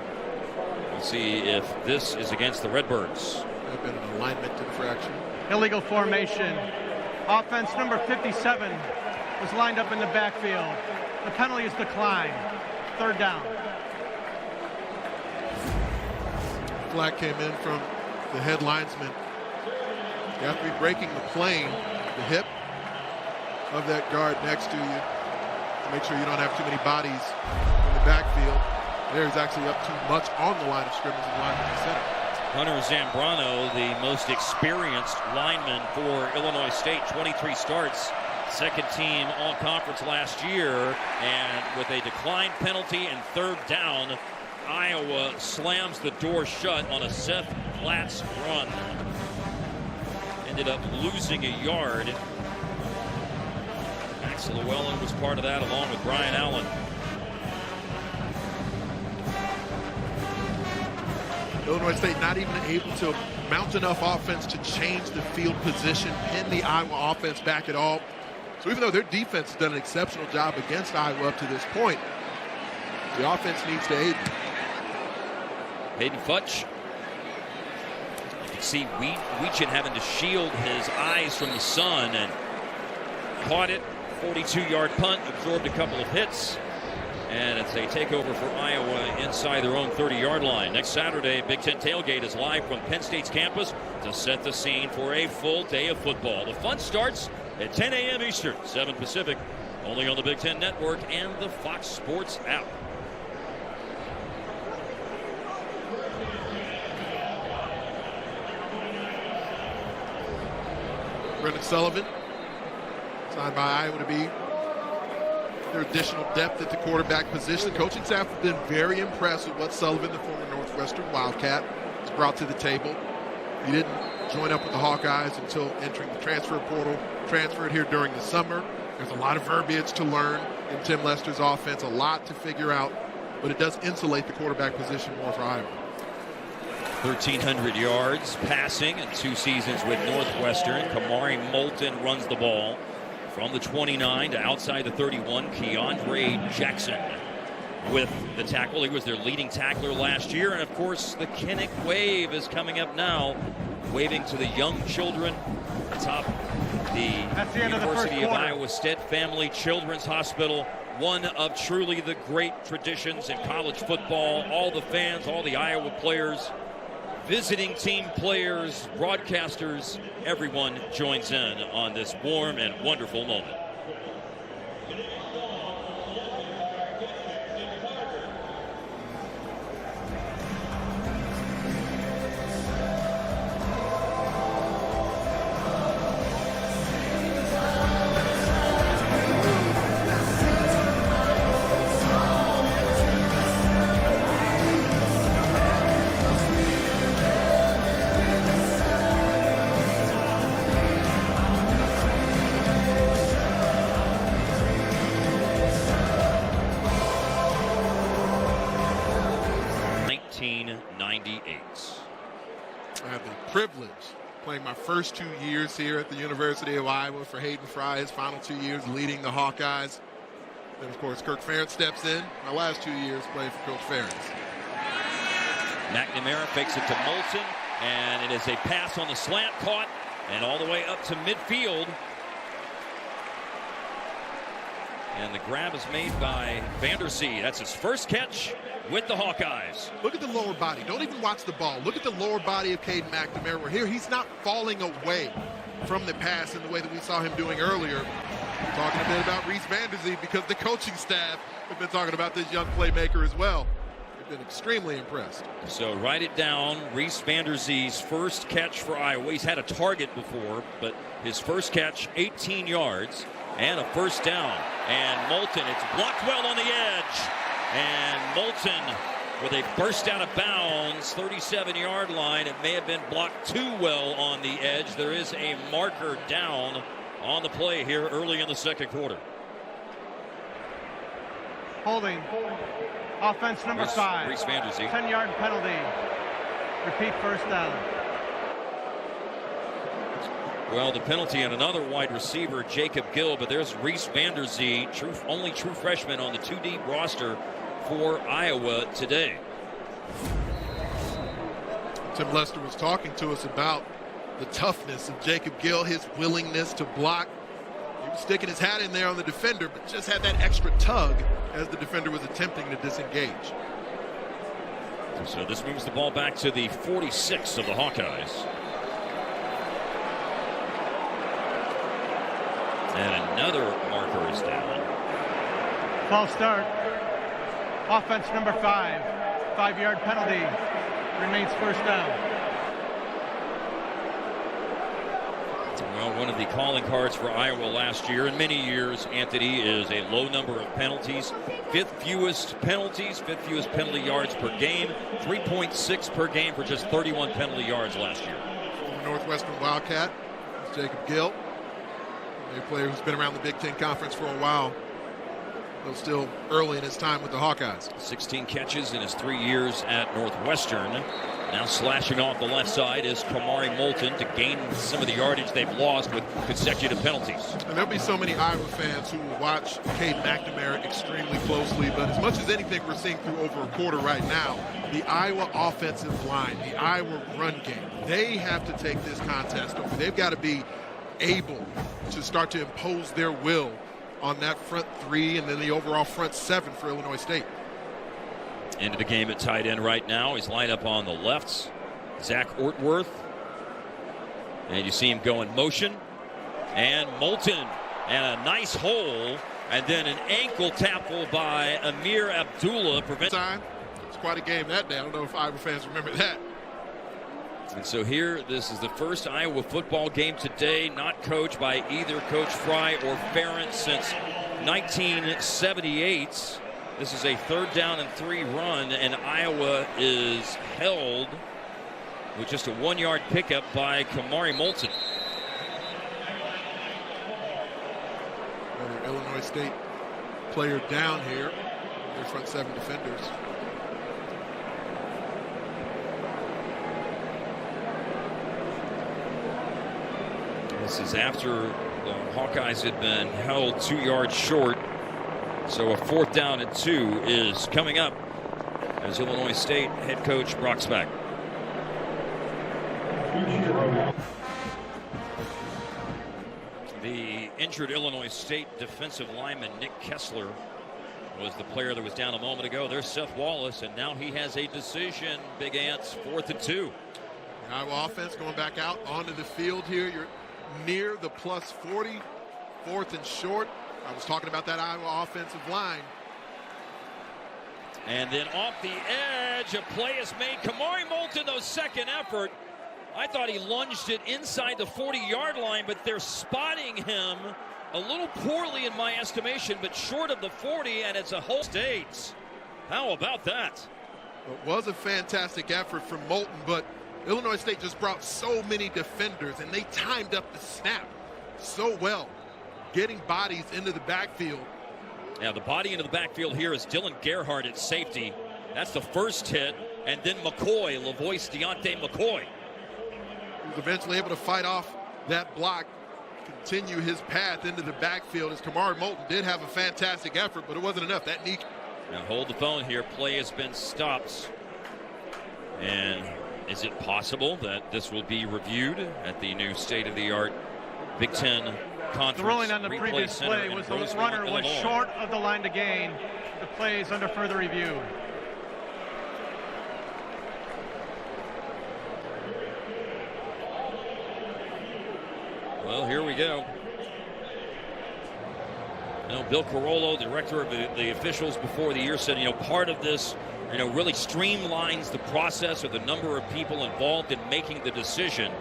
We'll see if this is against the Redbirds. There's been an alignment infraction. Illegal formation. Offense number 57 was lined up in the backfield. The penalty is declined. Third down. Flag came in from the head linesman. You have to be breaking the plane, the hip of that guard next to you to make sure you don't have too many bodies in the backfield. There's actually up too much on the line of scrimmage and line of the center. Hunter Zambrano, the most experienced lineman for Illinois State, 23 starts, second team all-conference last year, and with a declined penalty and third down, Iowa slams the door shut on a Seth Glatz run. Ended up losing a yard. Max Llewellyn was part of that along with Brian Allen. Illinois State not even able to mount enough offense to change the field position, pin the Iowa offense back at all. So even though their defense has done an exceptional job against Iowa up to this point, the offense needs to aid. Hayden Futch. You can see Weechen having to shield his eyes from the sun and caught it. 42-yard punt, absorbed a couple of hits. And it's a takeover for Iowa inside their own 30-yard line. Next Saturday, Big Ten Tailgate is live from Penn State's campus to set the scene for a full day of football. The fun starts at 10 a.m. Eastern, 7 Pacific, only on the Big Ten Network and the Fox Sports app. Brendan Sullivan, signed by Iowa to be their additional depth at the quarterback position. The coaching staff have been very impressed with what Sullivan, the former Northwestern Wildcat, has brought to the table. He didn't join up with the Hawkeyes until entering the transfer portal, transferred here during the summer. There's a lot of verbiage to learn in Tim Lester's offense, a lot to figure out, but it does insulate the quarterback position more for Iowa. 1,300 yards passing in 2 seasons with Northwestern. Kamari Moulton runs the ball from the 29 to outside the 31. Keandre Jackson with the tackle. He was their leading tackler last year. And, of course, the Kinnick Wave is coming up now, waving to the young children atop the University of Iowa Stead Family Children's Hospital. One of truly the great traditions in college football. All the fans, all the Iowa players, visiting team players, broadcasters, everyone joins in on this warm and wonderful moment. 98. I have the privilege playing my first 2 years here at the University of Iowa for Hayden Fry, his final 2 years leading the Hawkeyes. Then, of course, Kirk Ferentz steps in. My last 2 years playing for Coach Ferentz. McNamara fakes it to Moulton, and it is a pass on the slant caught, and all the way up to midfield. And the grab is made by Vanderzee. That's his first catch with the Hawkeyes. Look at the lower body. Don't even watch the ball. Look at the lower body of Caden McNamara. We're here. He's not falling away from the pass in the way that we saw him doing earlier. We're talking a bit about Reese Vanderzee because the coaching staff have been talking about this young playmaker as well. They've been extremely impressed. So write it down. Reese Vanderzee's first catch for Iowa. He's had a target before, but his first catch, 18 yards and a first down. And Moulton, it's blocked well on the edge. And Moulton with a burst out of bounds, 37-yard line. It may have been blocked too well on the edge. There is a marker down on the play here early in the second quarter. Holding. Offense number 5. Reese Vanderzee. 10-yard penalty. Repeat first down. Well, the penalty on another wide receiver, Jacob Gill, but there's Reese Vanderzee, only true freshman on the 2-deep roster for Iowa today. Tim Lester was talking to us about the toughness of Jacob Gill, his willingness to block. He was sticking his hat in there on the defender, but just had that extra tug as the defender was attempting to disengage. So this moves the ball back to the 46 of the Hawkeyes. And another marker is down. False start. Offense number 5. 5-yard penalty. Remains first down. Well, one of the calling cards for Iowa last year, in many years, Anthony, is a low number of penalties. Fifth fewest penalty yards per game. 3.6 per game for just 31 penalty yards last year. Former Northwestern Wildcat is Jacob Gill. A player who's been around the Big Ten Conference for a while, though still early in his time with the Hawkeyes. 16 catches in his 3 years at Northwestern. Now slashing off the left side is Kamari Moulton to gain some of the yardage they've lost with consecutive penalties. And there'll be so many Iowa fans who will watch Caden McNamara extremely closely, but as much as anything we're seeing through over a quarter right now, the Iowa offensive line, the Iowa run game, they have to take this contest over. They've got to be able to start to impose their will on that front 3 and then the overall front 7 for Illinois State. Into the game at tight end right now. He's lined up on the left. Zach Ortworth. And you see him go in motion. And Moulton. And a nice hole. And then an ankle tackle by Amir Abdullah. It's quite a game that day. I don't know if Iowa fans remember that. And so here, this is the first Iowa football game today not coached by either Coach Fry or Ferentz since 1978. This is a 3rd down and 3 run, and Iowa is held with just a 1-yard pickup by Kamari Moulton. Another Illinois State player down here. Their front 7 defenders. This is after the Hawkeyes had been held 2 yards short. So a 4th down and 2 is coming up as Illinois State head coach Brock Spack. The injured Illinois State defensive lineman Nick Kessler was the player that was down a moment ago. There's Seth Wallace, and now he has a decision. Big Ants, 4th and 2. The Iowa offense going back out onto the field here. You're near the plus 40, 4th and short. I was talking about that Iowa offensive line. And then off the edge, a play is made. Kamari Moulton, though, second effort. I thought he lunged it inside the 40-yard line, but they're spotting him a little poorly in my estimation, but short of the 40, and it's a whole States. How about that? It was a fantastic effort from Moulton, but Illinois State just brought so many defenders, and they timed up the snap so well, getting bodies into the backfield. Now the body into the backfield here is Dylan Gerhardt at safety. That's the first hit. and then McCoy, LaVoice Deontay McCoy. He was eventually able to fight off that block, continue his path into the backfield, as Kamari Moulton did have a fantastic effort, but it wasn't enough. That knee. Now hold the phone here. Play has been stopped. And is it possible that this will be reviewed at the new state-of-the-art Big Ten Conference? The ruling on the Replay previous Center play in was the Roseville, runner was Illinois. short of the line to gain. The play is under further review. Well, here we go. You know, Bill Carollo, director of the officials before the year, said, you know, part of this, you know, really streamlines the process or the number of people involved in making the decision.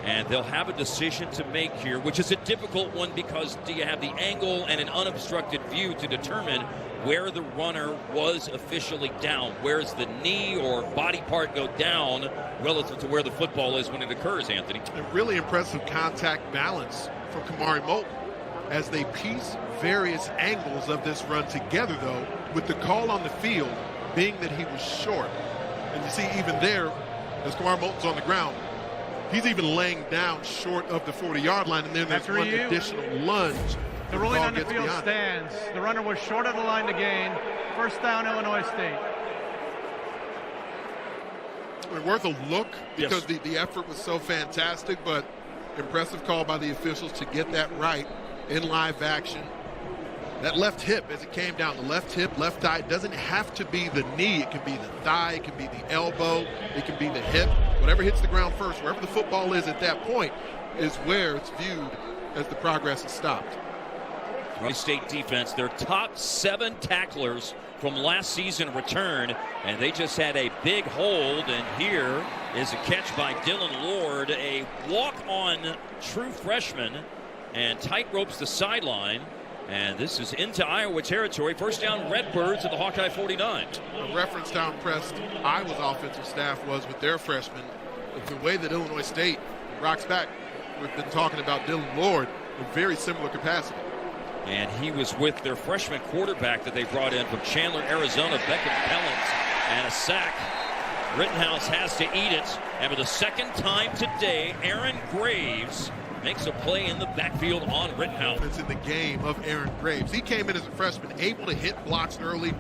And they'll have a decision to make here, which is a difficult one because do you have the angle and an unobstructed view to determine where the runner was officially down? Where's the knee or body part go down relative to where the football is when it occurs, Anthony? A really impressive contact balance from Kamari Moulton as they piece various angles of this run together, though, with the call on the field being that he was short. And you see even there, as Kamari Moulton's on the ground, he's even laying down short of the 40-yard line, and then there's one additional lunge. The ruling on the field stands. The runner was short of the line to gain. First down, Illinois State. Worth a look because the effort was so fantastic, but impressive call by the officials to get that right in live action. That left hip as it came down, the left hip, left thigh, doesn't have to be the knee. It can be the thigh, it can be the elbow, it can be the hip. Whatever hits the ground first, wherever the football is at that point, is where it's viewed as the progress is stopped. Illinois State defense, their top 7 tacklers from last season return, and they just had a big hold, and here is a catch by Dylan Lord, a walk-on true freshman, and tight ropes the sideline, and this is into Iowa territory. First down, Redbirds at the Hawkeye 49. A reference to how impressed Iowa's offensive staff was with their freshmen, with the way that Illinois State rocks back. We've been talking about Dylan Lord in very similar capacity. And he was with their freshman quarterback that they brought in from Chandler, Arizona, Beckham Pellins, and a sack. Rittenhouse has to eat it. And for the second time today, Aaron Graves makes a play in the backfield on Rittenhouse. It's in the game of Aaron Graves. He came in as a freshman, able to hit blocks early,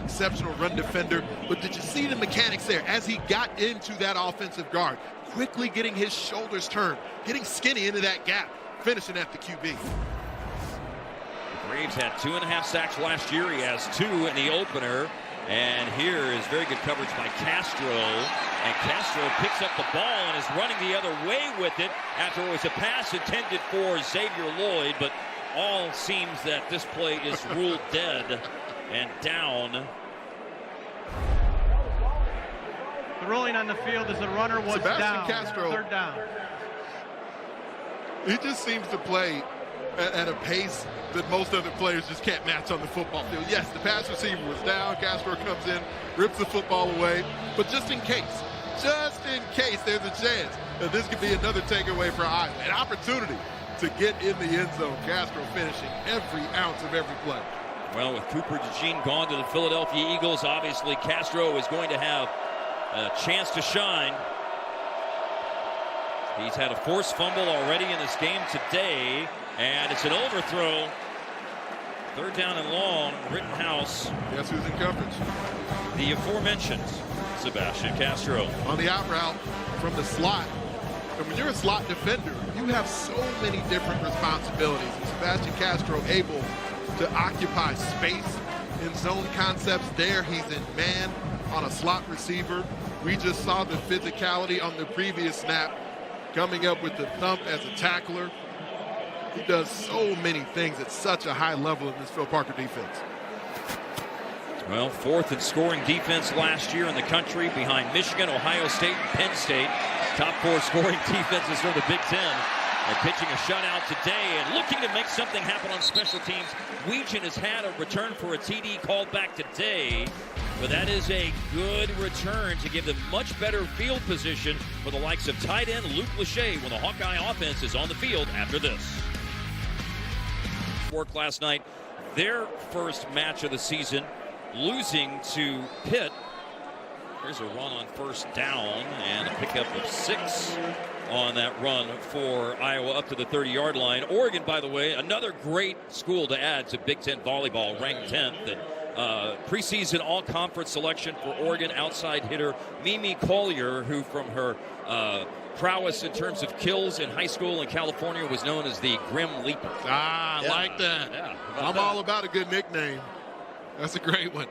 exceptional run defender. But did you see the mechanics there as he got into that offensive guard? Quickly getting his shoulders turned, getting skinny into that gap, finishing at the QB. Graves had 2.5 sacks last year. He has 2 in the opener. And here is very good coverage by Castro. And Castro picks up the ball and is running the other way with it after it was a pass intended for Xavier Lloyd. But all seems that this play is ruled dead and down. The ruling on the field is the runner was down. Castro, third down. He just seems to play at a pace that most other players just can't match on the football field. Yes, the pass receiver was down. Castro comes in, rips the football away. But just in case there's a chance that this could be another takeaway for Iowa. An opportunity to get in the end zone. Castro finishing every ounce of every play. Well, with Cooper DeJean gone to the Philadelphia Eagles, obviously Castro is going to have a chance to shine. He's had a forced fumble already in this game today, and it's an overthrow. Third down and long, Rittenhouse. Guess who's in coverage? The aforementioned Sebastian Castro. On the out route from the slot. And when you're a slot defender, you have so many different responsibilities. And Sebastian Castro able to occupy space in zone concepts there. He's in man on a slot receiver. We just saw the physicality on the previous snap, coming up with the thump as a tackler. He does so many things at such a high level in this Phil Parker defense. Well, 4th in scoring defense last year in the country behind Michigan, Ohio State, and Penn State. Top 4 scoring defenses for the Big Ten. And pitching a shutout today and looking to make something happen on special teams. Weegan has had a return for a TD called back today. But that is a good return to give them much better field position for the likes of tight end Luke Lachey when the Hawkeye offense is on the field after this. Work last night, their first match of the season, losing to Pitt There's a run on first down and a pickup of 6 on that run for Iowa up to the 30-yard line. Oregon, by the way, another great school to add to Big Ten volleyball, ranked 10th. Preseason all-conference selection for Oregon outside hitter Mimi Collier, who from her prowess in terms of kills in high school in California was known as the Grim Leaper. I like that. Yeah, I'm all about a good nickname. That's a great one.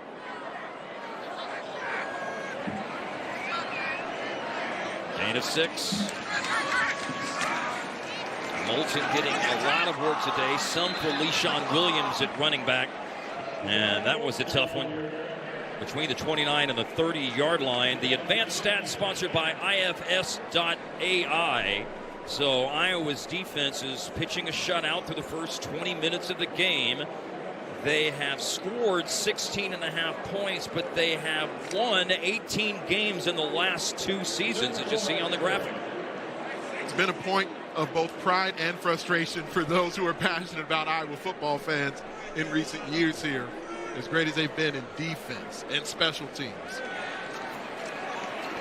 Gain of 6. Moulton getting a lot of work today. Some for LeSean Williams at running back. And that was a tough one. Between the 29 and the 30-yard line. The advanced stats sponsored by IFS.AI. So Iowa's defense is pitching a shutout through the first 20 minutes of the game. They have scored 16.5 points, but they have won 18 games in the last 2 seasons, as you see on the graphic. It's been a point of both pride and frustration for those who are passionate about Iowa football fans in recent years here, as great as they've been in defense and special teams.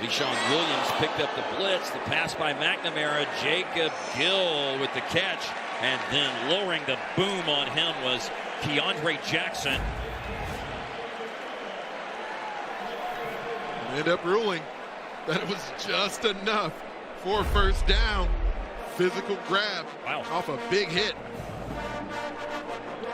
LeSean Williams picked up the blitz. The pass by McNamara. Jacob Gill with the catch. And then lowering the boom on him was Keandre Jackson. They end up ruling that it was just enough for first down. Physical grab off a big hit.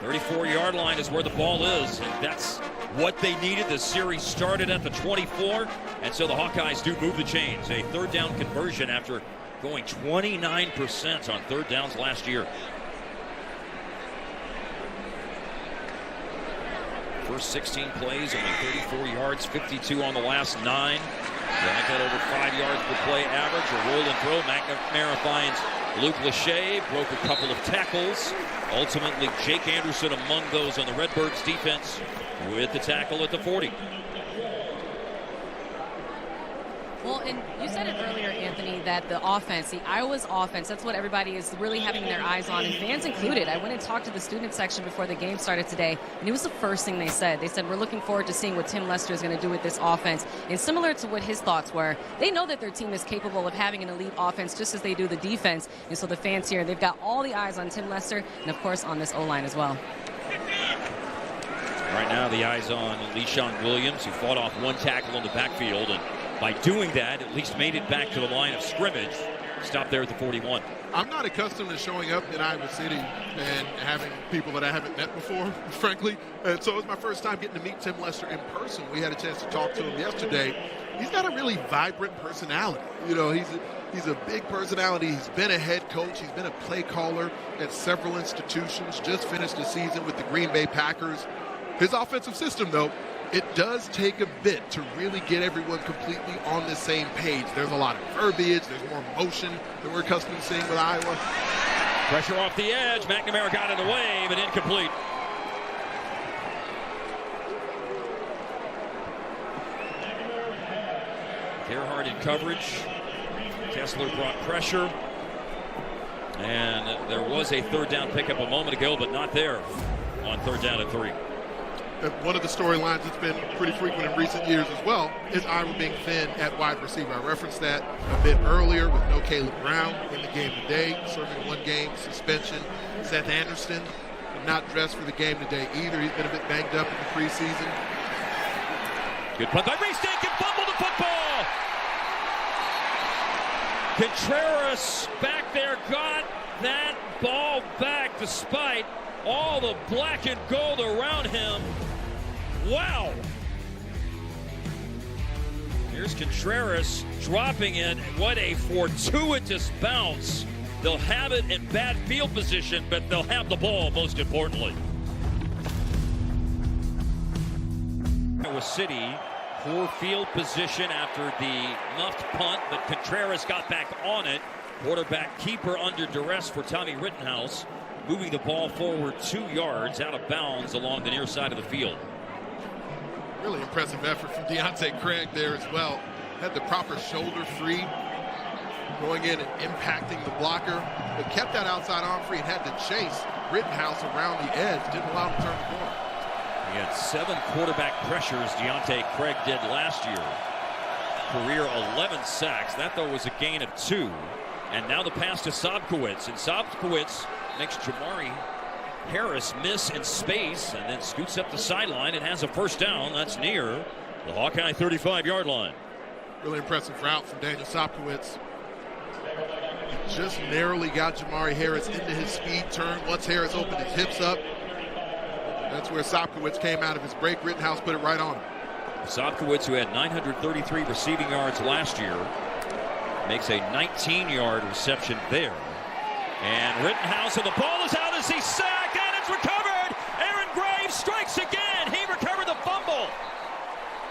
34-yard line is where the ball is, and that's what they needed. The series started at the 24, and so the Hawkeyes do move the chains. A third down conversion after going 29% on third downs last year. First 16 plays, only 34 yards, 52 on the last 9. That got over 5 yards per play average. A roll and throw. McNamara finds Luke Lachey, broke a couple of tackles. Ultimately, Jake Anderson among those on the Redbirds defense with the tackle at the 40. Well, and you said it earlier, Anthony, that the offense, the Iowa's offense, that's what everybody is really having their eyes on, and fans included. I went and talked to the student section before the game started today, and it was the first thing they said. They said, we're looking forward to seeing what Tim Lester is going to do with this offense. And similar to what his thoughts were, they know that their team is capable of having an elite offense just as they do the defense. And so the fans here, they've got all the eyes on Tim Lester and, of course, on this O-line as well. Right now, the eyes on LeSean Williams, who fought off 1 tackle in the backfield, and by doing that, at least made it back to the line of scrimmage. Stopped there at the 41. I'm not accustomed to showing up in Iowa City and having people that I haven't met before, frankly. And so it was my first time getting to meet Tim Lester in person. We had a chance to talk to him yesterday. He's got a really vibrant personality. You know, he's a big personality. He's been a head coach. He's been a play caller at several institutions. Just finished the season with the Green Bay Packers. His offensive system, though, it does take a bit to really get everyone completely on the same page. There's a lot of verbiage. There's more motion than we're accustomed to seeing with Iowa. Pressure off the edge. McNamara got it away, but incomplete. Gerhardt in coverage. Kessler brought pressure. And there was a third down pickup a moment ago, but not there on third down at 3. One of the storylines that's been pretty frequent in recent years as well is Iowa being thin at wide receiver. I referenced that a bit earlier with no Caleb Brown in the game today, serving a 1-game suspension. Seth Anderson not dressed for the game today either. He's been a bit banged up in the preseason. Good punt by Reestink and fumbled the football. Contreras back there got that ball back despite all the black and gold around him. Wow. Here's Contreras dropping it. What a fortuitous bounce. They'll have it in bad field position, but they'll have the ball most importantly. Iowa City, poor field position after the muffed punt, but Contreras got back on it. Quarterback keeper under duress for Tommy Rittenhouse, moving the ball forward 2 yards out of bounds along the near side of the field. Really impressive effort from Deontay Craig there as well. Had the proper shoulder free, going in and impacting the blocker, but kept that outside arm free and had to chase Rittenhouse around the edge. Didn't allow him to turn the corner. He had 7 quarterback pressures, Deontay Craig did last year. career 11 sacks. That, though, was a gain of 2. And now the pass to Sobkowitz. And Sobkowitz makes Jamari Harris miss in space and then scoots up the sideline and has a first down. That's near the Hawkeye 35-yard line. Really impressive route from Daniel Sobkowitz. He just narrowly got Jamari Harris into his speed turn. Once Harris opened his hips up, that's where Sobkowitz came out of his break. Rittenhouse put it right on him. Sobkowitz, who had 933 receiving yards last year, makes a 19-yard reception there. And Rittenhouse, and the ball is out as he's sacked, and it's recovered. Aaron Graves strikes again. He recovered the fumble.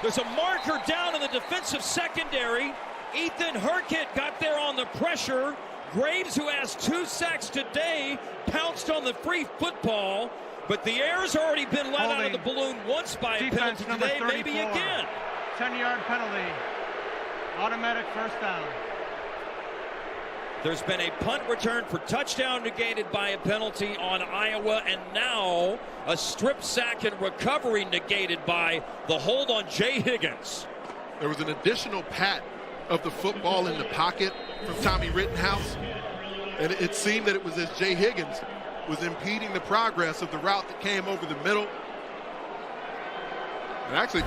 There's a marker down in the defensive secondary. Ethan Hurkett got there on the pressure. Graves, who has 2 sacks today, pounced on the free football. But the air's already been let out of the balloon once by a penalty today, maybe again. 10-yard penalty. Automatic first down. There's been a punt return for touchdown negated by a penalty on Iowa, and now a strip sack and recovery negated by the hold on Jay Higgins. There was an additional pat of the football in the pocket from Tommy Rittenhouse, and it seemed that it was as Jay Higgins was impeding the progress of the route that came over the middle. It actually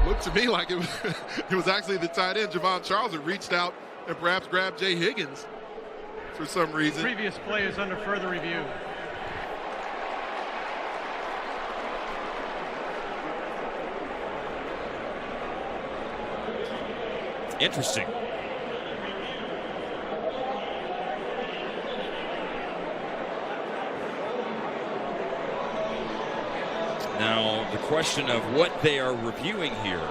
looked to me like it was actually the tight end, Javon Charles, that reached out and perhaps grabbed Jay Higgins for some reason. Previous play is under further review. Interesting. Now, the question of what they are reviewing here.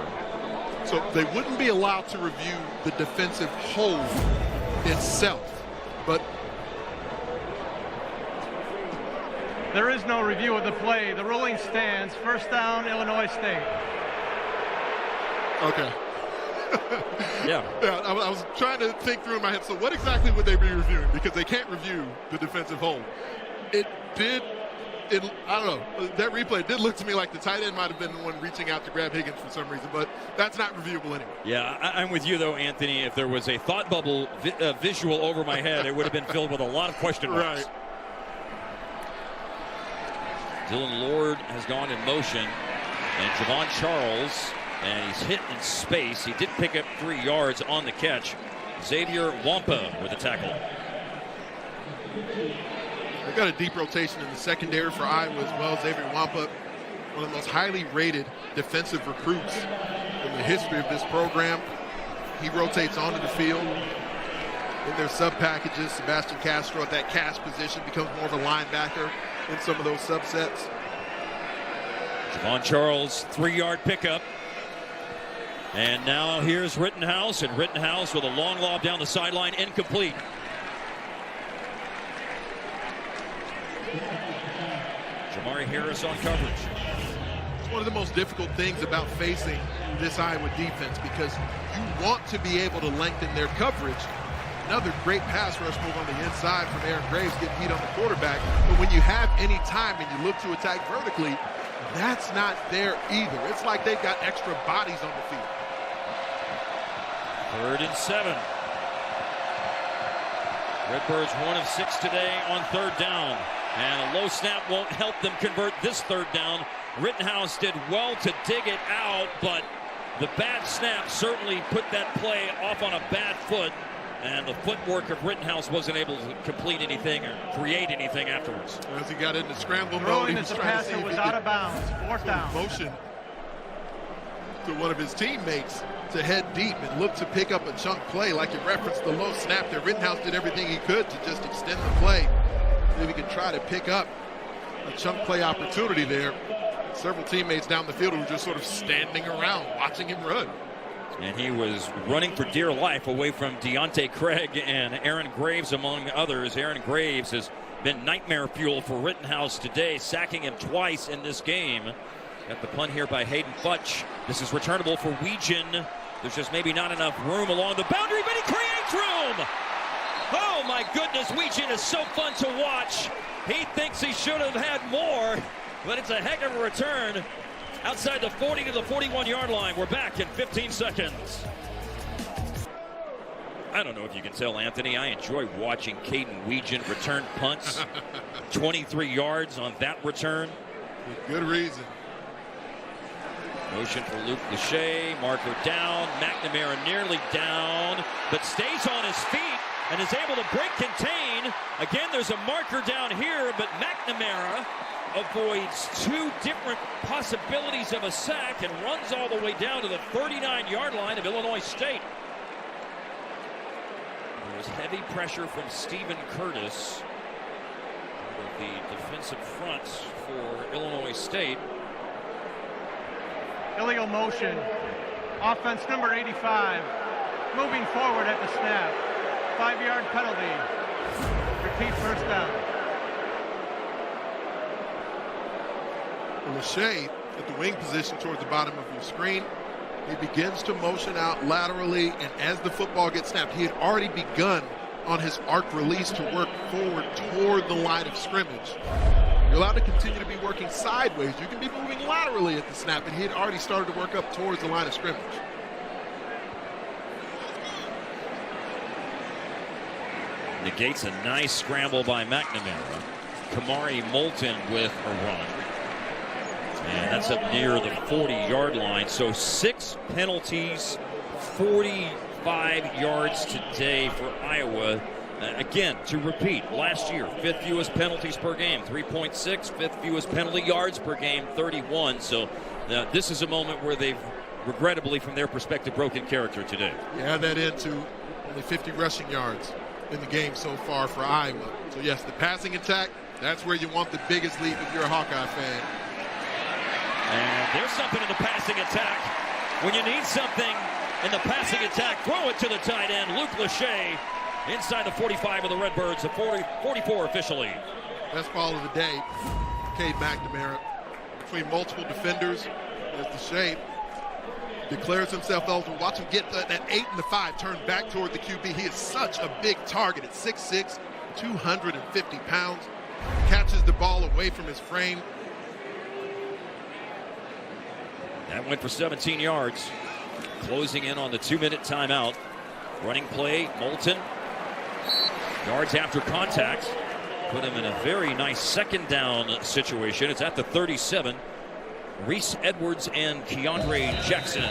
So they wouldn't be allowed to review the defensive hold itself, but there is no review of the play. The ruling stands. First down, Illinois State. Okay. Yeah. I was trying to think through in my head, so what exactly would they be reviewing? Because they can't review the defensive hold. I don't know. That replay did look to me like the tight end might have been the one reaching out to grab Higgins for some reason, but that's not reviewable anyway. Yeah, I'm with you, though, Anthony. If there was a thought bubble visual over my head, it would have been filled with a lot of question marks. Right. Dylan Lord has gone in motion, and Javon Charles, and he's hit in space. He did pick up 3 yards on the catch. Xavier Wampa with a tackle. They've got a deep rotation in the secondary for Iowa as well. Xavier Wampa, one of the most highly rated defensive recruits in the history of this program. He rotates onto the field. In their sub packages, Sebastian Castro at that cash position becomes more of a linebacker in some of those subsets. Javon Charles, 3-yard pickup. And now here's Rittenhouse, and Rittenhouse with a long lob down the sideline, incomplete. Jamari Harris on coverage. It's one of the most difficult things about facing this Iowa defense, because you want to be able to lengthen their coverage. Another great pass rush move on the inside from Aaron Graves, getting beat on the quarterback. But when you have any time and you look to attack vertically, that's not there either. It's like they've got extra bodies on the field. 3rd and 7. Redbirds 1 of 6 today on 3rd down. And a low snap won't help them convert this 3rd down. Rittenhouse did well to dig it out, but the bad snap certainly put that play off on a bad foot. And the footwork of Rittenhouse wasn't able to complete anything or create anything afterwards. As he got into scramble mode, Throwing he as was the trying to passer see if was he out could of bounds. 4th down. motion to one of his teammates to head deep and look to pick up a chunk play. Like you referenced the low snap there, Rittenhouse did everything he could to just extend the play. Maybe he could try to pick up a chunk play opportunity there. Several teammates down the field who were just sort of standing around watching him run. And he was running for dear life away from Deontay Craig and Aaron Graves, among others. Aaron Graves has been nightmare fuel for Rittenhouse today, sacking him twice in this game. Got the punt here by Hayden Futch. This is returnable for Weegan. There's just maybe not enough room along the boundary, but he creates room. Oh my goodness, Weegan is so fun to watch. He thinks he should have had more, but it's a heck of a return outside the 40 to the 41-yard line. We're back in 15 seconds. I don't know if you can tell, Anthony, I enjoy watching Caden Weegan return punts. 23 yards on that return. With good reason. Motion for Luke Lachey, marker down. McNamara nearly down, but stays on his feet and is able to break contain. Again, there's a marker down here, but McNamara avoids two different possibilities of a sack and runs all the way down to the 39-yard line of Illinois State. There was heavy pressure from Stephen Curtis, the defensive front for Illinois State. Illegal motion. Offense number 85. Moving forward at the snap. 5-yard penalty. Repeat first down. Lachey at the wing position towards the bottom of your screen. He begins to motion out laterally, and as the football gets snapped, he had already begun on his arc release to work forward toward the line of scrimmage. You're allowed to continue to be working sideways. You can be moving laterally at the snap, and he had already started to work up towards the line of scrimmage. Negates a nice scramble by McNamara. Kamari Moulton with a run. And that's up near the 40-yard line. So 6 penalties, 45 yards today for Iowa. Again, to repeat, last year, 5th fewest penalties per game, 3.6, 5th fewest penalty yards per game, 31. So this is a moment where they've regrettably, from their perspective, broken character today. You add that into only 50 rushing yards in the game so far for Iowa. So yes, the passing attack, that's where you want the biggest lead if you're a Hawkeye fan. And there's something in the passing attack. When you need something in the passing attack, throw it to the tight end, Luke Lachey, inside the 45 of the Redbirds, the 44 officially. Best ball of the day, Cade McNamara. Between multiple defenders, as Lachey declares himself eligible. Watch him get that 8 and the 5 turned back toward the QB. He is such a big target at 6'6", 250 pounds. Catches the ball away from his frame. That went for 17 yards. Closing in on the 2-minute timeout. Running play, Moulton. Yards after contact. Put him in a very nice second down situation. It's at the 37. Reese Edwards and Keandre Jackson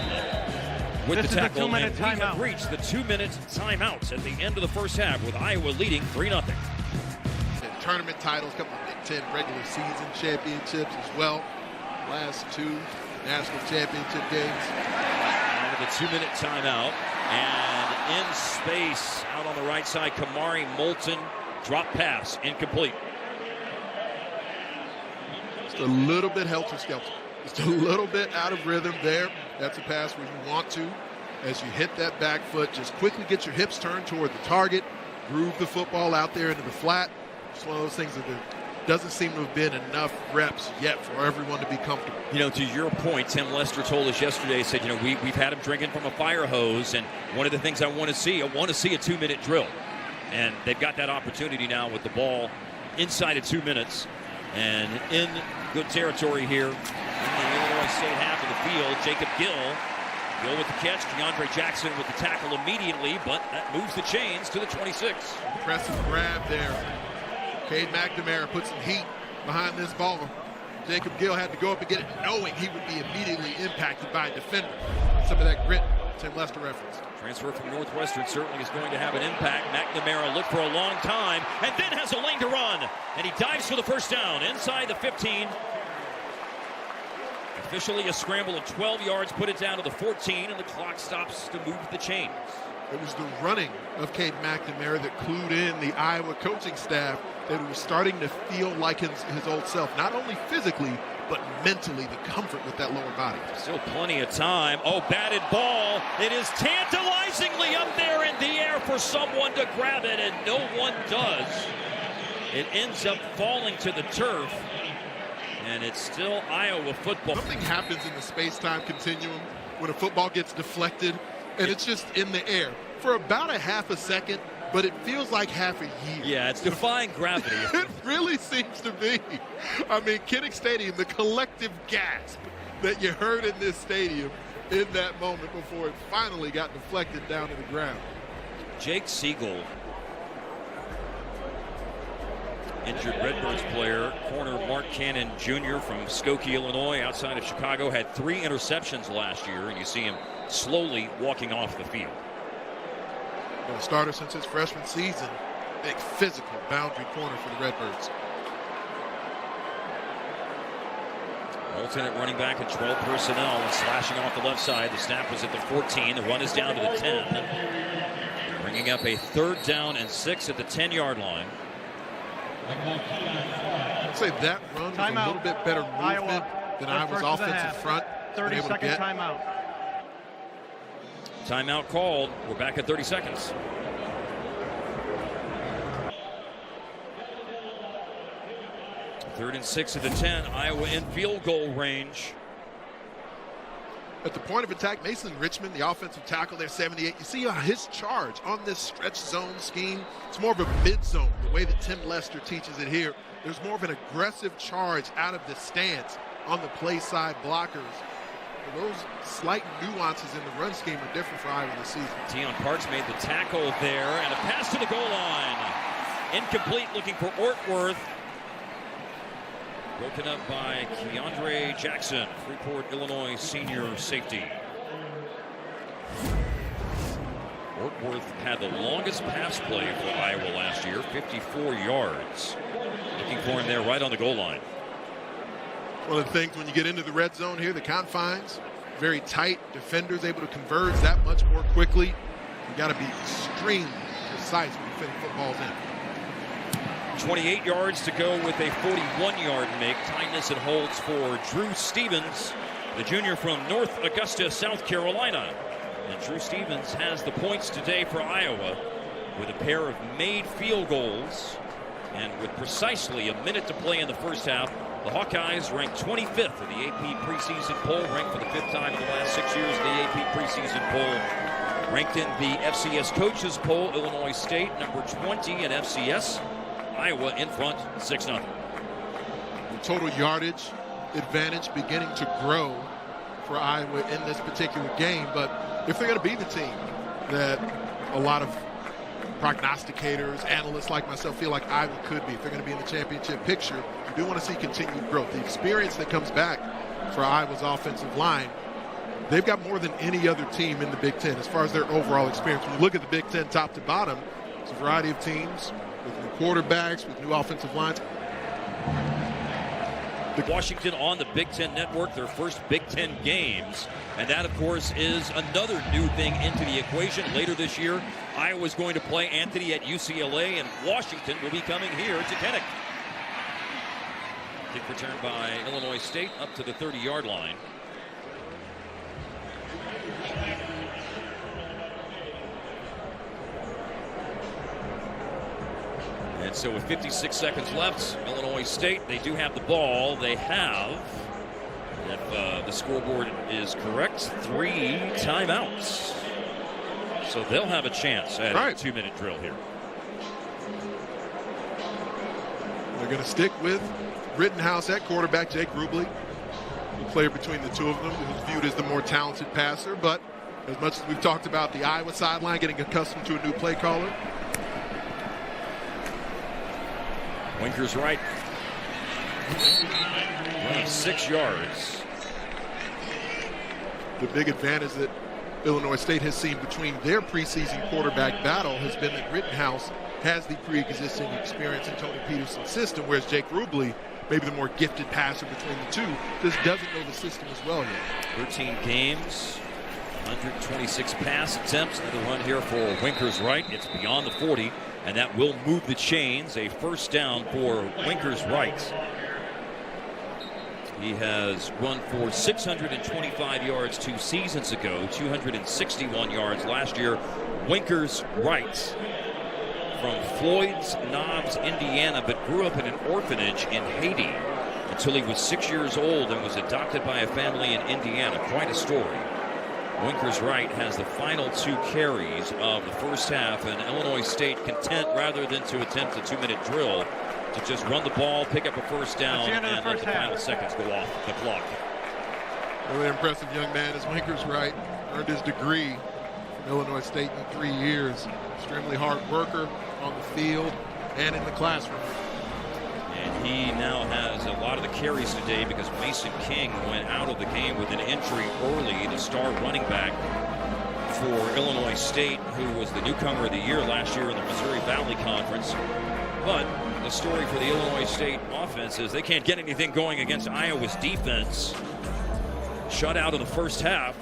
with the tackle. And we have reached the 2-minute timeout at the end of the first half with Iowa leading 3-0. Tournament titles, a couple of Big Ten regular season championships as well. Last 2 national championship games. Out of the 2-minute timeout. And in space, out on the right side, Kamari Moulton. Drop pass, incomplete. Just a little bit helter-skelter. Just a little bit out of rhythm there. That's a pass where you want to, as you hit that back foot, just quickly get your hips turned toward the target, groove the football out there into the flat. It's one of those things that doesn't seem to have been enough reps yet for everyone to be comfortable. You know, to your point, Tim Lester told us yesterday, said, you know, we've had him drinking from a fire hose, and one of the things I want to see a 2-minute drill. And they've got that opportunity now with the ball inside of 2 minutes and in good territory here in the Illinois State half of the field. Jacob Gill with the catch. Keandre Jackson with the tackle immediately, but that moves the chains to the 26. Impressive grab there. Cade McNamara put some heat behind this ball. Jacob Gill had to go up and get it, knowing he would be immediately impacted by a defender. Some of that grit Tim Lester referenced. Transfer from Northwestern certainly is going to have an impact. McNamara looked for a long time and then has a lane to run. And he dives for the first down inside the 15. Officially a scramble of 12 yards, put it down to the 14, and the clock stops to move the chains. It was the running of Cade McNamara that clued in the Iowa coaching staff that he was starting to feel like his old self, not only physically, but mentally, the comfort with that lower body. Still plenty of time. Oh, batted ball. It is tantalizingly up there in the air for someone to grab it, and no one does. It ends up falling to the turf, and it's still Iowa football. Something happens in the space-time continuum when a football gets deflected, and it's just in the air for about a half a second, but it feels like half a year. Yeah, it's defying gravity. It really seems to be. I mean, Kinnick Stadium, the collective gasp that you heard in this stadium in that moment before it finally got deflected down to the ground. Jake Siegel, injured Redbirds player, corner Mark Cannon Jr. from Skokie, Illinois, outside of Chicago, had 3 interceptions last year, and you see him slowly walking off the field. Been a starter since his freshman season. Big physical boundary corner for the Redbirds. Alternate running back at 12 personnel and slashing off the left side. The snap was at the 14. The run is down to the 10. Bringing up a 3rd down and 6 at the 10-yard line. I'd say that run was a little bit better movement than Iowa's offensive front. 30-second timeout. Timeout called. We're back at 30 seconds. Third and 6 at the 10. Iowa in field goal range. At the point of attack, Mason Richmond, the offensive tackle there, 78. You see his charge on this stretch zone scheme. It's more of a mid-zone, the way that Tim Lester teaches it here. There's more of an aggressive charge out of the stance on the play side blockers. Those slight nuances in the run scheme are different for Iowa this season. Deion Parks made the tackle there, and a pass to the goal line. Incomplete, looking for Ortworth. Broken up by Keandre Jackson, Freeport, Illinois senior safety. Ortworth had the longest pass play for Iowa last year, 54 yards. Looking for him there right on the goal line. One of the things when you get into the red zone here, the confines, very tight, defenders able to converge that much more quickly. You got to be extremely precise when you're fitting footballs in. 28 yards to go with a 41-yard make. Tightness it holds for Drew Stevens, the junior from North Augusta, South Carolina. And Drew Stevens has the points today for Iowa with a pair of made field goals. And with precisely a minute to play in the first half, the Hawkeyes ranked 25th in the AP preseason poll, ranked for the 5th time in the last 6 years in the AP preseason poll. Ranked in the FCS coaches poll, Illinois State, number 20 in FCS. Iowa in front, 6-0. The total yardage advantage beginning to grow for Iowa in this particular game. But if they're going to be the team that a lot of prognosticators, analysts like myself feel like Iowa could be, if they're going to be in the championship picture, you do want to see continued growth. The experience that comes back for Iowa's offensive line, they've got more than any other team in the Big Ten as far as their overall experience. When you look at the Big Ten top to bottom, it's a variety of teams with new quarterbacks, with new offensive lines. Washington on the Big Ten Network, their first Big Ten games. And that, of course, is another new thing into the equation. Later this year, Iowa's going to play Anthony at UCLA, and Washington will be coming here to Kinnick. Kick return by Illinois State up to the 30-yard line. And so with 56 seconds left, Illinois State, they do have the ball. They have, if the scoreboard is correct, 3 timeouts. So they'll have a chance at a 2-minute drill here. They're going to stick with Rittenhouse at quarterback, Jake Rubley, the player between the two of them, who's viewed as the more talented passer. But as much as we've talked about the Iowa sideline, getting accustomed to a new play caller, Winker's right. Run of 6 yards. The big advantage that Illinois State has seen between their preseason quarterback battle has been that Rittenhouse has the pre-existing experience in Tony Peterson's system, whereas Jake Rubley, maybe the more gifted passer between the two, just doesn't know the system as well yet. 13 games, 126 pass attempts. Another run here for Winker's right. It's beyond the 40. And that will move the chains. A first down for Winker's right. He has run for 625 yards 2 seasons ago, 261 yards last year. Winker's right, from Floyd's Knobs, Indiana, but grew up in an orphanage in Haiti until he was 6 years old and was adopted by a family in Indiana. Quite a story. Winker's right has the final 2 carries of the first half, and Illinois State content, rather than to attempt a 2-minute drill, to just run the ball, pick up a first down, and let the final seconds go off the clock. Really impressive young man, as Winker's right. Earned his degree from Illinois State in 3 years. Extremely hard worker on the field and in the classroom. And he now has a lot of the carries today because Mason King went out of the game with an injury early, the star running back for Illinois State, who was the newcomer of the year last year in the Missouri Valley Conference. But the story for the Illinois State offense is they can't get anything going against Iowa's defense. Shut out in the first half,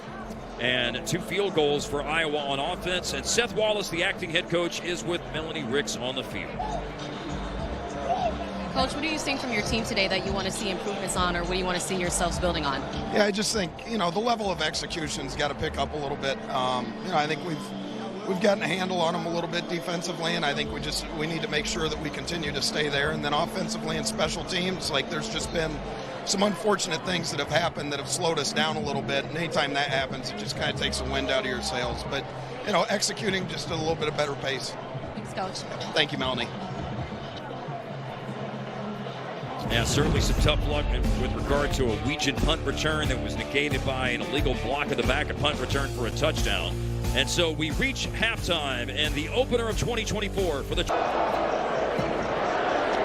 and 2 field goals for Iowa on offense. And Seth Wallace, the acting head coach, is with Melanie Ricks on the field. Coach, what are you seeing from your team today that you want to see improvements on, or what do you want to see yourselves building on? Yeah, I just think, the level of execution's got to pick up a little bit. I think we've gotten a handle on them a little bit defensively, and I think we need to make sure that we continue to stay there. And then offensively and special teams, there's just been some unfortunate things that have happened that have slowed us down a little bit. And anytime that happens, it just kind of takes the wind out of your sails. But, executing just at a little bit of better pace. Thanks, Coach. Thank you, Melanie. Yeah, certainly some tough luck with regard to a Weegan punt return that was negated by an illegal block at the back, a punt return for a touchdown. And so we reach halftime and the opener of 2024 for the...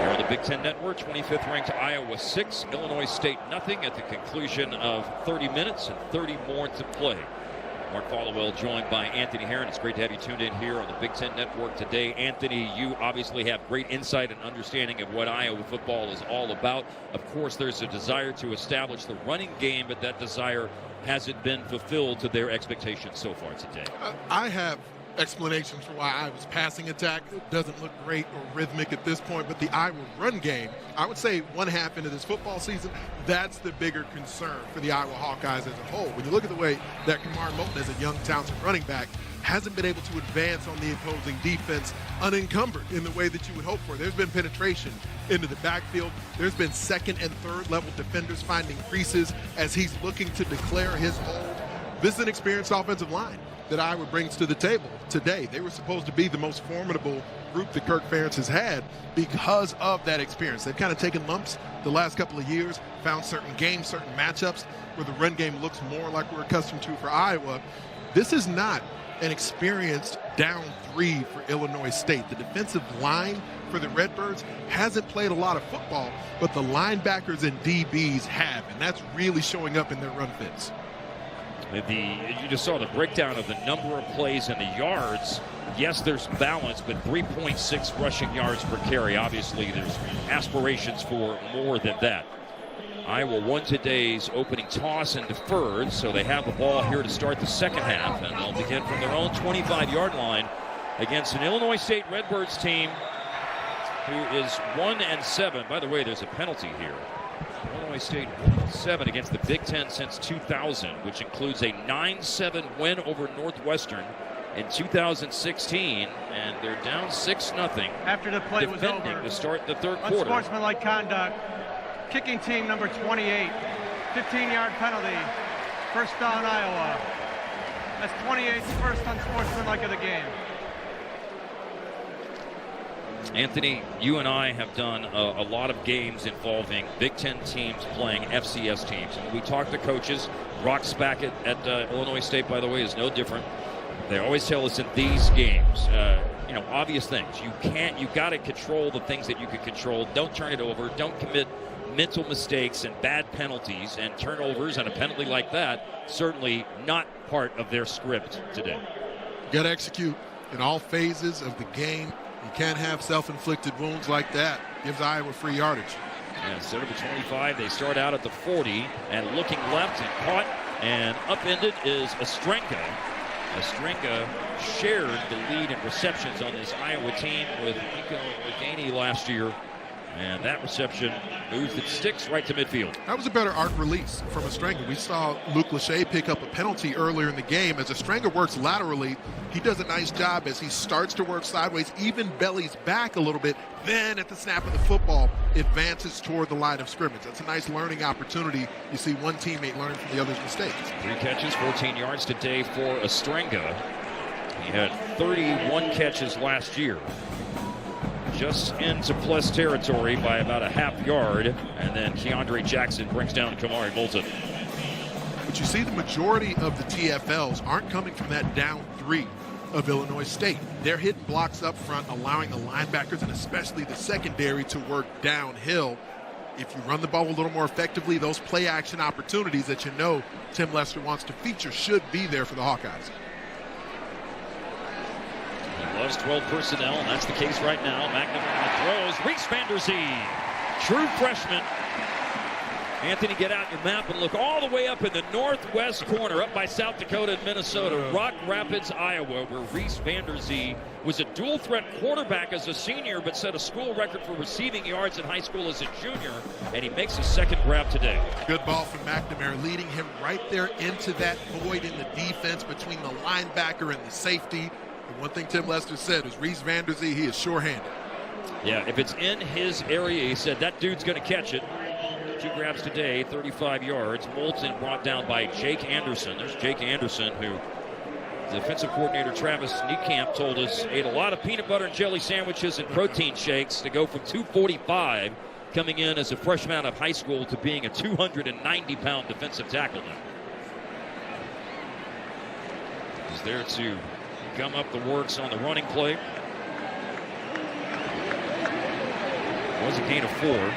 Here on the Big Ten Network, 25th ranked Iowa 6, Illinois State nothing at the conclusion of 30 minutes and 30 more to play. Mark Followell joined by Anthony Herron. It's great to have you tuned in here on the Big Ten Network today. Anthony, you obviously have great insight and understanding of what Iowa football is all about. Of course, there's a desire to establish the running game, but that desire hasn't been fulfilled to their expectations so far today. I have explanations for why Iowa's passing attack doesn't look great or rhythmic at this point, but the Iowa run game, I would say one half into this football season, that's the bigger concern for the Iowa Hawkeyes as a whole. When you look at the way that Kamar Moulton, as a young, talented running back, hasn't been able to advance on the opposing defense unencumbered in the way that you would hope for. There's been penetration into the backfield. There's been second and third level defenders finding creases as he's looking to declare his hold. This is an experienced offensive line that Iowa brings to the table today. They were supposed to be the most formidable group that Kirk Ferentz has had because of that experience. They've kind of taken lumps the last couple of years, found certain games, certain matchups where the run game looks more like we're accustomed to for Iowa. This is not an experienced down 3 for Illinois State. The defensive line for the Redbirds hasn't played a lot of football, but the linebackers and DBs have, and that's really showing up in their run fits. You just saw the breakdown of the number of plays and the yards. Yes, there's balance, but 3.6 rushing yards per carry. Obviously, there's aspirations for more than that. Iowa won today's opening toss and deferred, so they have the ball here to start the second half, and they'll begin from their own 25-yard line against an Illinois State Redbirds team who is 1-7. By the way, there's a penalty here. Illinois State 1-7 against the Big Ten since 2000, which includes a 9-7 win over Northwestern in 2016, and they're down 6-0 after the play was over to start the third quarter. Unsportsmanlike conduct. Kicking team number 28, 15-yard penalty. First down, Iowa. That's 28's first unsportsmanlike of the game. Anthony, you and I have done a lot of games involving Big Ten teams playing FCS teams. And when we talk to coaches, Brock Spackett at Illinois State, by the way, is no different. They always tell us in these games, obvious things. You got to control the things that you can control. Don't turn it over. Don't commit mental mistakes and bad penalties and turnovers, and a penalty like that certainly not part of their script today. You got to execute in all phases of the game. You can't have self-inflicted wounds like that. Gives Iowa free yardage. And instead of the 25, they start out at the 40 and looking left and caught and upended is Ostrenga. Ostrenga shared the lead in receptions on this Iowa team with Nico Reganey last year. And that reception moves its sticks right to midfield. That was a better arc release from Ostrenga. We saw Luke Lachey pick up a penalty earlier in the game. As Ostrenga works laterally, he does a nice job as he starts to work sideways, even bellies back a little bit. Then at the snap of the football, advances toward the line of scrimmage. That's a nice learning opportunity. You see one teammate learning from the other's mistakes. 3 catches, 14 yards today for Ostrenga. He had 31 catches last year. Just into plus territory by about a half yard, and then Keandre Jackson brings down Kamari Moulton. But you see the majority of the TFLs aren't coming from that down 3 of Illinois State. They're hitting blocks up front, allowing the linebackers and especially the secondary to work downhill. If you run the ball a little more effectively, those play action opportunities that you know Tim Lester wants to feature should be there for the Hawkeyes. He loves 12 personnel, and that's the case right now. McNamara throws. Reese Vanderzee, true freshman. Anthony, get out your map and look all the way up in the northwest corner, up by South Dakota and Minnesota, Rock Rapids, Iowa, where Reese Vanderzee was a dual-threat quarterback as a senior, but set a school record for receiving yards in high school as a junior, and he makes his second grab today. Good ball from McNamara, leading him right there into that void in the defense between the linebacker and the safety. And one thing Tim Lester said is Reese Vanderzee, he is sure-handed. Yeah, if it's in his area, he said that dude's going to catch it. 2 grabs today, 35 yards. Moulton brought down by Jake Anderson. There's Jake Anderson, who defensive coordinator Travis Niekamp told us ate a lot of peanut butter and jelly sandwiches and protein shakes to go from 245 coming in as a freshman out of high school to being a 290-pound defensive tackle now. He's there to gum up the works on the running play. Was a gain of 4.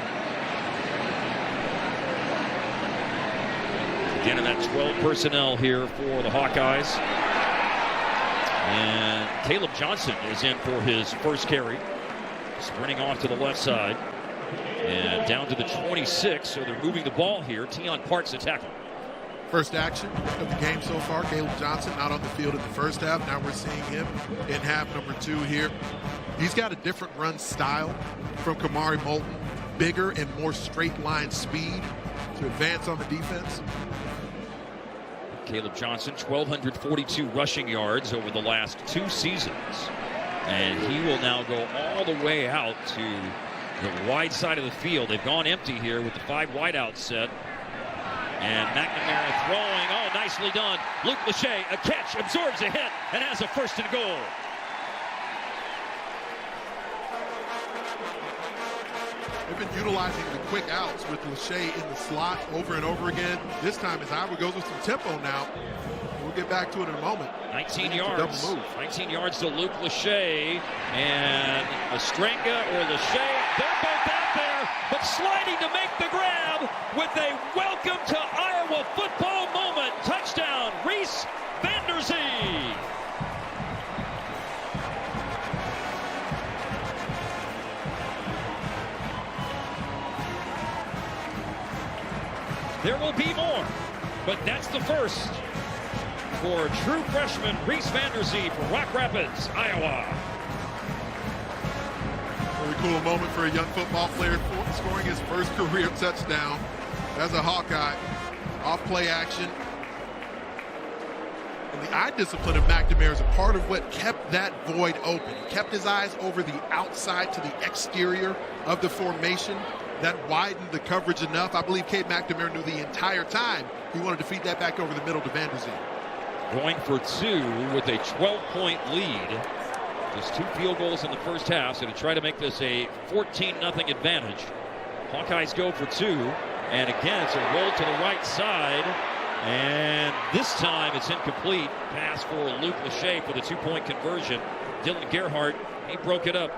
Again in that 12 personnel here for the Hawkeyes. And Caleb Johnson is in for his first carry. Sprinting off to the left side. And down to the 26, so they're moving the ball here. Tion Park's the tackle. First action of the game so far, Caleb Johnson not on the field in the first half. Now we're seeing him in half number 2 here. He's got a different run style from Kamari Moulton. Bigger and more straight line speed to advance on the defense. Caleb Johnson, 1,242 rushing yards over the last 2 seasons. And he will now go all the way out to the wide side of the field. They've gone empty here with the 5 wideout set. And McNamara throwing. Oh, nicely done. Luke Lachey, a catch, absorbs a hit, and has a first and goal. They've been utilizing the quick outs with Lachey in the slot over and over again. This time as Iowa goes with some tempo now. We'll get back to it in a moment. 19 yards. 19 yards to Luke Lachey. And Ostrenga or Lachey, they're both out there, but sliding to make the grab with a welcome to Iowa football moment. Touchdown, Reese Vanderzee. There will be more, but that's the first for true freshman Reese Vanderzee from Rock Rapids, Iowa. Very cool moment for a young football player scoring his first career touchdown as a Hawkeye. Off play action. And the eye discipline of McNamara is a part of what kept that void open. He kept his eyes over the outside to the exterior of the formation. That widened the coverage enough. I believe Cade McNamara knew the entire time he wanted to feed that back over the middle to Vanderzee. Going for 2 with a 12-point lead. Just 2 field goals in the first half, so to try to make this a 14-0 advantage. Hawkeyes go for 2, and again it's a roll to the right side, and this time it's incomplete. Pass for Luke Lachey for the 2-point conversion. Dylan Gerhardt, he broke it up.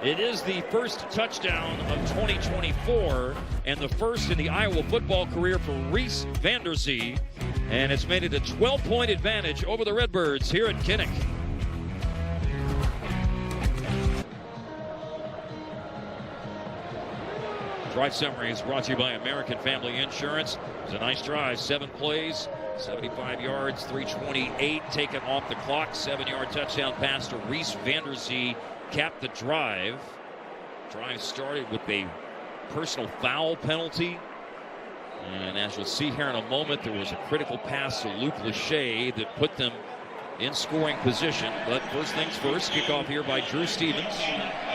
It is the first touchdown of 2024 and the first in the Iowa football career for Reese Vanderzee, and it's made it a 12-point advantage over the Redbirds here at Kinnick. Drive summary is brought to you by American Family Insurance. It was a nice drive, 7 plays, 75 yards, 3:28 taken off the clock, 7-yard touchdown pass to Reese Vanderzee. Capped the drive. Drive started with a personal foul penalty. And as you'll see here in a moment, there was a critical pass to Luke Lachey that put them in scoring position. But first things first, kickoff here by Drew Stevens.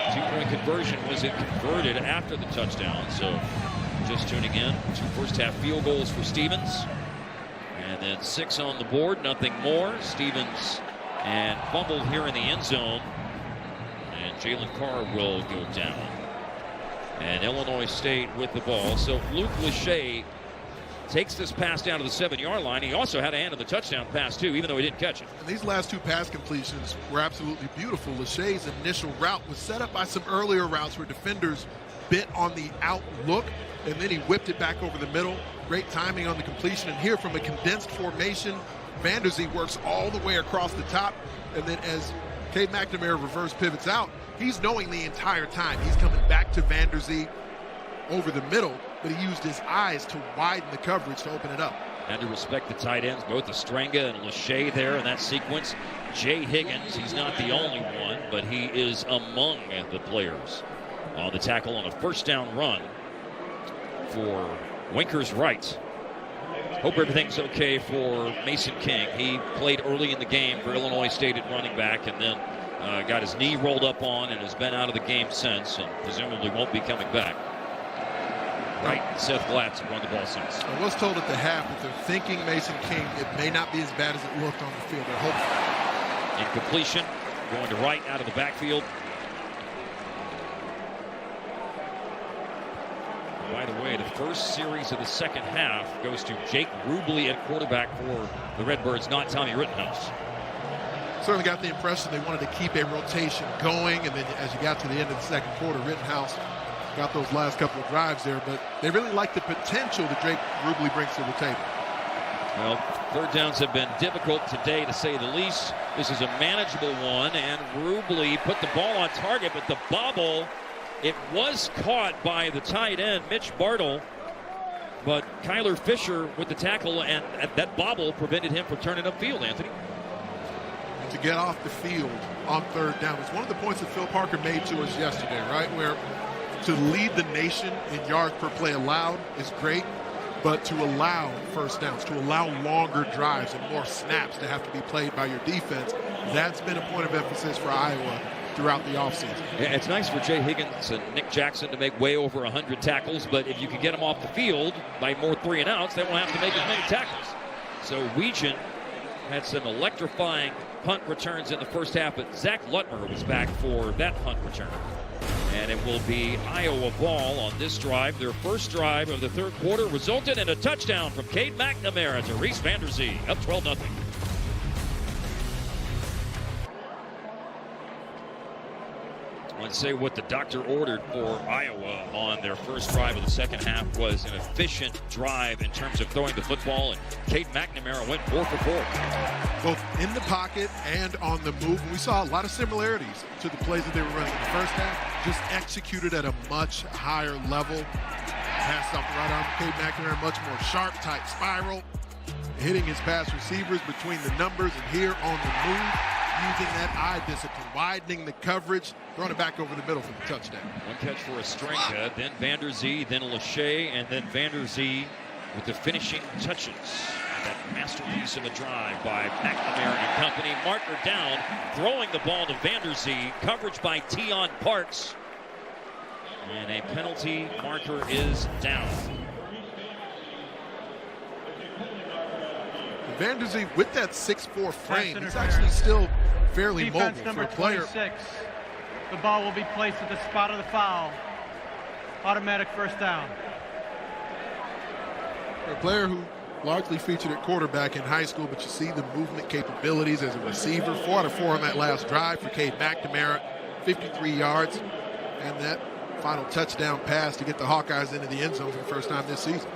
2-point conversion was converted after the touchdown. So just tuning in, 2 first-half field goals for Stevens. And then 6 on the board, nothing more. Stevens and fumbled here in the end zone. And Jalen Carr will go down. And Illinois State with the ball. So Luke Lachey takes this pass down to the 7-yard line. He also had a hand on the touchdown pass, too, even though he didn't catch it. And these last two pass completions were absolutely beautiful. Lachey's initial route was set up by some earlier routes where defenders bit on the outlook, and then he whipped it back over the middle. Great timing on the completion. And here from a condensed formation, Vanderzee works all the way across the top. And then as Cade McNamara reverse pivots out, he's knowing the entire time he's coming back to Vanderzee over the middle, but he used his eyes to widen the coverage to open it up. And to respect the tight ends, both Estrenga and Lachey there in that sequence. Jay Higgins, he's not the only one, but he is among the players on the tackle on a first down run for Winkers right. Hope everything's okay for Mason King. He played early in the game for Illinois State at running back and then got his knee rolled up on and has been out of the game since and presumably won't be coming back. Right, Seth Glatz have run the ball since. I was told at the half that they're thinking Mason King, it may not be as bad as it looked on the field. They're hopeful. Incompletion, going to right out of the backfield. By the way, the first series of the second half goes to Jake Rubley at quarterback for the Redbirds, not Tommy Rittenhouse. Certainly got the impression they wanted to keep a rotation going, and then as you got to the end of the second quarter, Rittenhouse got those last couple of drives there, but they really like the potential that Jake Rubley brings to the table. Well, third downs have been difficult today, to say the least. This is a manageable one, and Rubley put the ball on target, but the bobble, it was caught by the tight end, Mitch Bartle, but Kyler Fisher with the tackle, and that bobble prevented him from turning upfield, Anthony. To get off the field on third down. It's one of the points that Phil Parker made to us yesterday, right? Where to lead the nation in yards per play allowed is great, but to allow first downs, to allow longer drives and more snaps to have to be played by your defense, that's been a point of emphasis for Iowa throughout the offseason. Yeah, it's nice for Jay Higgins and Nick Jackson to make way over 100 tackles, but if you can get them off the field by more 3 and outs, they won't have to make as many tackles. So Weegan had some electrifying punt returns in the first half, but Zach Lutmer was back for that punt return. And it will be Iowa ball on this drive. Their first drive of the third quarter resulted in a touchdown from Cade McNamara to Reese Vanderzee, up 12-0. I want to say what the doctor ordered for Iowa on their first drive of the second half was an efficient drive in terms of throwing the football, and Cade McNamara went 4 for 4. Both in the pocket and on the move. And we saw a lot of similarities to the plays that they were running in the first half, just executed at a much higher level. Pass off the right arm, Cade McNamara, much more sharp, tight spiral, hitting his pass receivers between the numbers and here on the move, using that eye discipline, widening the coverage, throwing it back over the middle for the touchdown. One catch for Estrenga, then Vanderzee, then Lachey, and then Vanderzee with the finishing touches. That masterpiece of a drive by McNamara and company. Marker down, throwing the ball to Vanderzee. Coverage by Tion Parks. And a penalty marker is down. Vanderzee with that 6'4" frame, he's actually still fairly Defense mobile number for a player. 26. The ball will be placed at the spot of the foul. Automatic first down. For a player who largely featured at quarterback in high school, but you see the movement capabilities as a receiver. 4 out of 4 on that last drive for Cade McNamara, 53 yards, and that final touchdown pass to get the Hawkeyes into the end zone for the first time this season.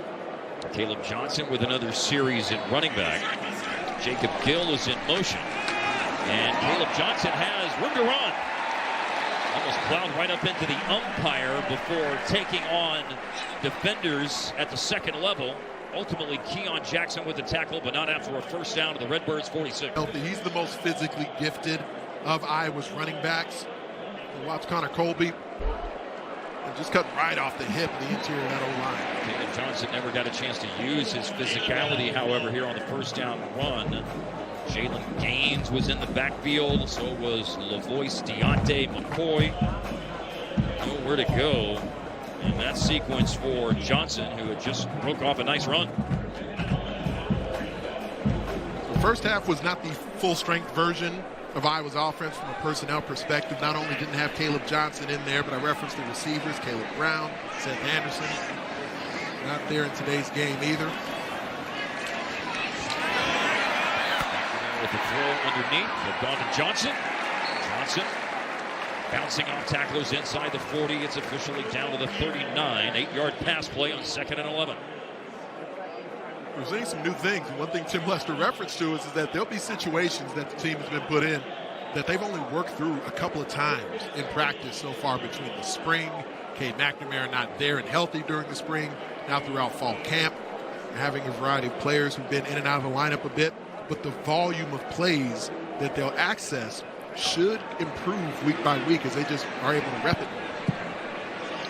Caleb Johnson with another series at running back. Jacob Gill is in motion. And Caleb Johnson has room to run. Almost plowed right up into the umpire before taking on defenders at the second level. Ultimately, Keon Jackson with the tackle, but not after a first down to the Redbirds 46. He's the most physically gifted of Iowa's running backs. And watch Connor Colby. And just cut right off the hip of the interior of that O-line. Caleb Johnson never got a chance to use his physicality, however, here on the first down run. Jalen Gaines was in the backfield, so was Lavois Deontay McCoy. Nowhere to go in that sequence for Johnson, who had just broke off a nice run. The first half was not the full-strength version of Iowa's offense from a personnel perspective. Not only didn't have Caleb Johnson in there, but I referenced the receivers, Caleb Brown, Seth Anderson, not there in today's game either. with the throw underneath. They've gone to Johnson. Johnson bouncing off tacklers inside the 40. It's officially down to the 39. 8-yard pass play on 2nd and 11. We're seeing some new things. One thing Tim Lester referenced to is that there'll be situations that the team has been put in that they've only worked through a couple of times in practice so far between the spring, Cade McNamara not there and healthy during the spring, now throughout fall camp, having a variety of players who've been in and out of the lineup a bit, but the volume of plays that they'll access should improve week by week as they just are able to rep it.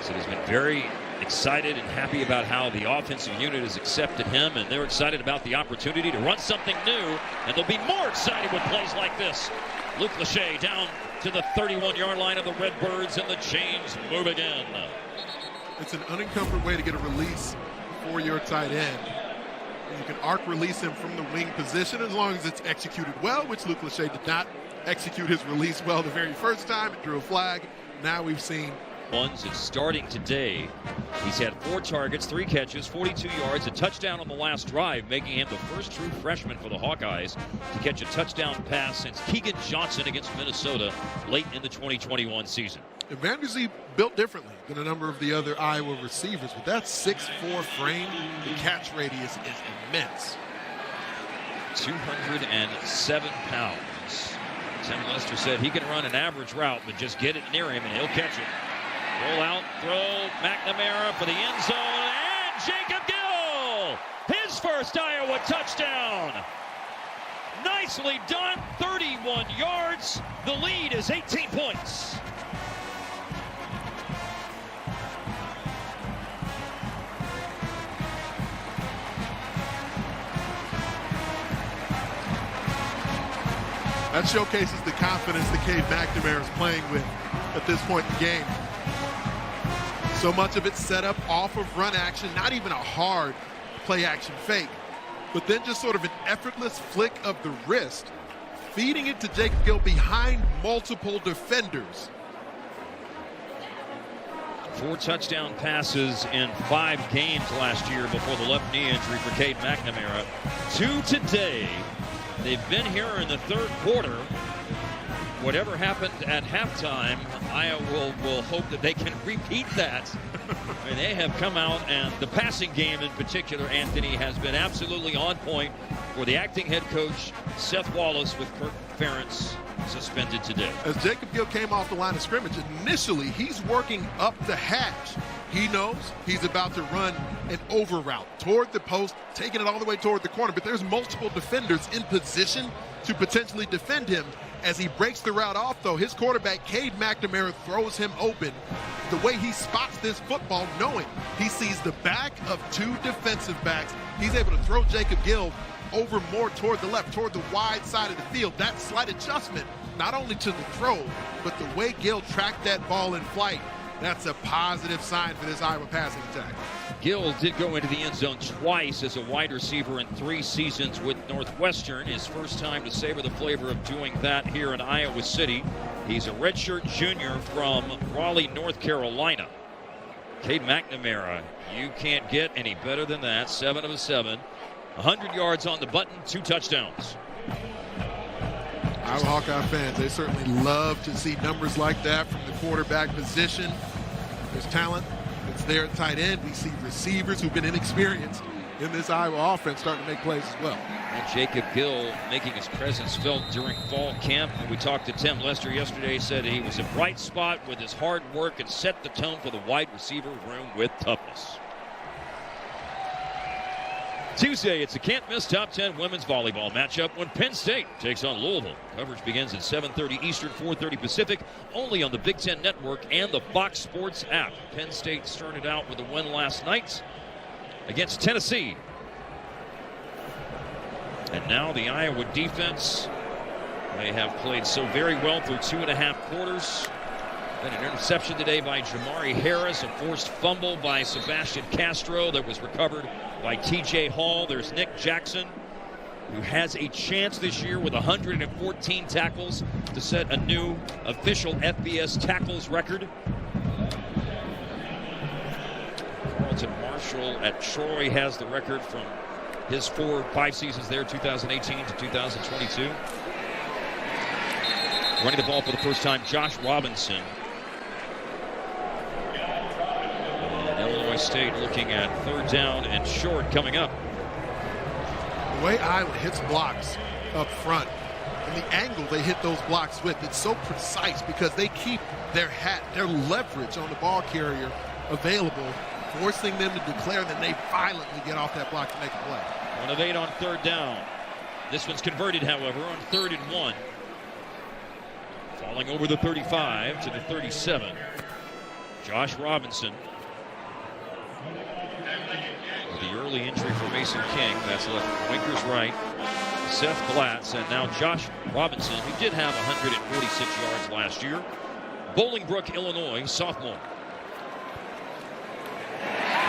So he's been very excited and happy about how the offensive unit has accepted him, and they're excited about the opportunity to run something new, and they'll be more excited with plays like this. Luke Lachey down to the 31-yard line of the Redbirds, and the chains move again. It's an unencumbered way to get a release for your tight end. You can arc release him from the wing position as long as it's executed well, which Luke Lachey did not execute his release well the very first time. It drew a flag. Now we've seen Ones is starting today. He's had 4 targets, 3 catches, 42 yards, a touchdown on the last drive, making him the first true freshman for the Hawkeyes to catch a touchdown pass since Keegan Johnson against Minnesota late in the 2021 season. Vanderzee built differently than a number of the other Iowa receivers. With that 6'4" frame, the catch radius is immense. 207 pounds. Tim Lester said he can run an average route, but just get it near him and he'll catch it. Roll out, throw, McNamara for the end zone, and Jacob Gill! His first Iowa touchdown! Nicely done, 31 yards. The lead is 18 points. That showcases the confidence that Cade McNamara is playing with at this point in the game. So much of it set up off of run action, not even a hard play action fake, but then just sort of an effortless flick of the wrist, feeding it to Jacob Gill behind multiple defenders. 4 touchdown passes in 5 games last year before the left knee injury for Cade McNamara. 2 today. They've been here in the 3rd quarter. Whatever happened at halftime, Iowa will hope that they can repeat that. I mean, they have come out, and the passing game in particular, Anthony, has been absolutely on point for the acting head coach, Seth Wallace, with Kirk Ferentz suspended today. As Jacob Gill came off the line of scrimmage, initially he's working up the hash. He knows he's about to run an over route toward the post, taking it all the way toward the corner, but there's multiple defenders in position to potentially defend him. As he breaks the route off, though, his quarterback, Cade McNamara, throws him open. The way he spots this football, knowing he sees the back of 2 defensive backs, he's able to throw Jacob Gill over more toward the left, toward the wide side of the field. That slight adjustment, not only to the throw, but the way Gill tracked that ball in flight, that's a positive sign for this Iowa passing attack. Gill did go into the end zone twice as a wide receiver in 3 seasons with Northwestern. His first time to savor the flavor of doing that here in Iowa City. He's a redshirt junior from Raleigh, North Carolina. Cade McNamara, you can't get any better than that. 7 of 7. 100 yards on the button, 2 touchdowns. Iowa Hawkeye fans, they certainly love to see numbers like that from the quarterback position. There's talent. It's there at tight end. We see receivers who've been inexperienced in this Iowa offense starting to make plays as well. And Jacob Gill making his presence felt during fall camp. When we talked to Tim Lester yesterday, he said he was a bright spot with his hard work and set the tone for the wide receiver room with toughness. Tuesday, it's a can't-miss top 10 women's volleyball matchup when Penn State takes on Louisville. Coverage begins at 7:30 Eastern, 4:30 Pacific, only on the Big Ten Network and the Fox Sports app. Penn State started out with a win last night against Tennessee. And now the Iowa defense, they have played so very well through 2.5 quarters. Then an interception today by Jamari Harris, a forced fumble by Sebastian Castro that was recovered by TJ Hall. There's Nick Jackson, who has a chance this year with 114 tackles to set a new official FBS tackles record. Carlton Marshall at Troy has the record from his 4-5 seasons there, 2018 to 2022. Running the ball for the first time, Josh Robinson. And Illinois State looking at 3rd down and short coming up. The way Iowa hits blocks up front and the angle they hit those blocks with, it's so precise because they keep their leverage on the ball carrier available, forcing them to declare, then they violently get off that block to make a play. 1 of 8 on 3rd down. This one's converted, however, on 3rd and 1. Falling over the 35 to the 37. Josh Robinson. With the early injury for Mason King, that's left Winker's right. Seth Glatz, and now Josh Robinson, who did have 146 yards last year. Bolingbrook, Illinois, sophomore.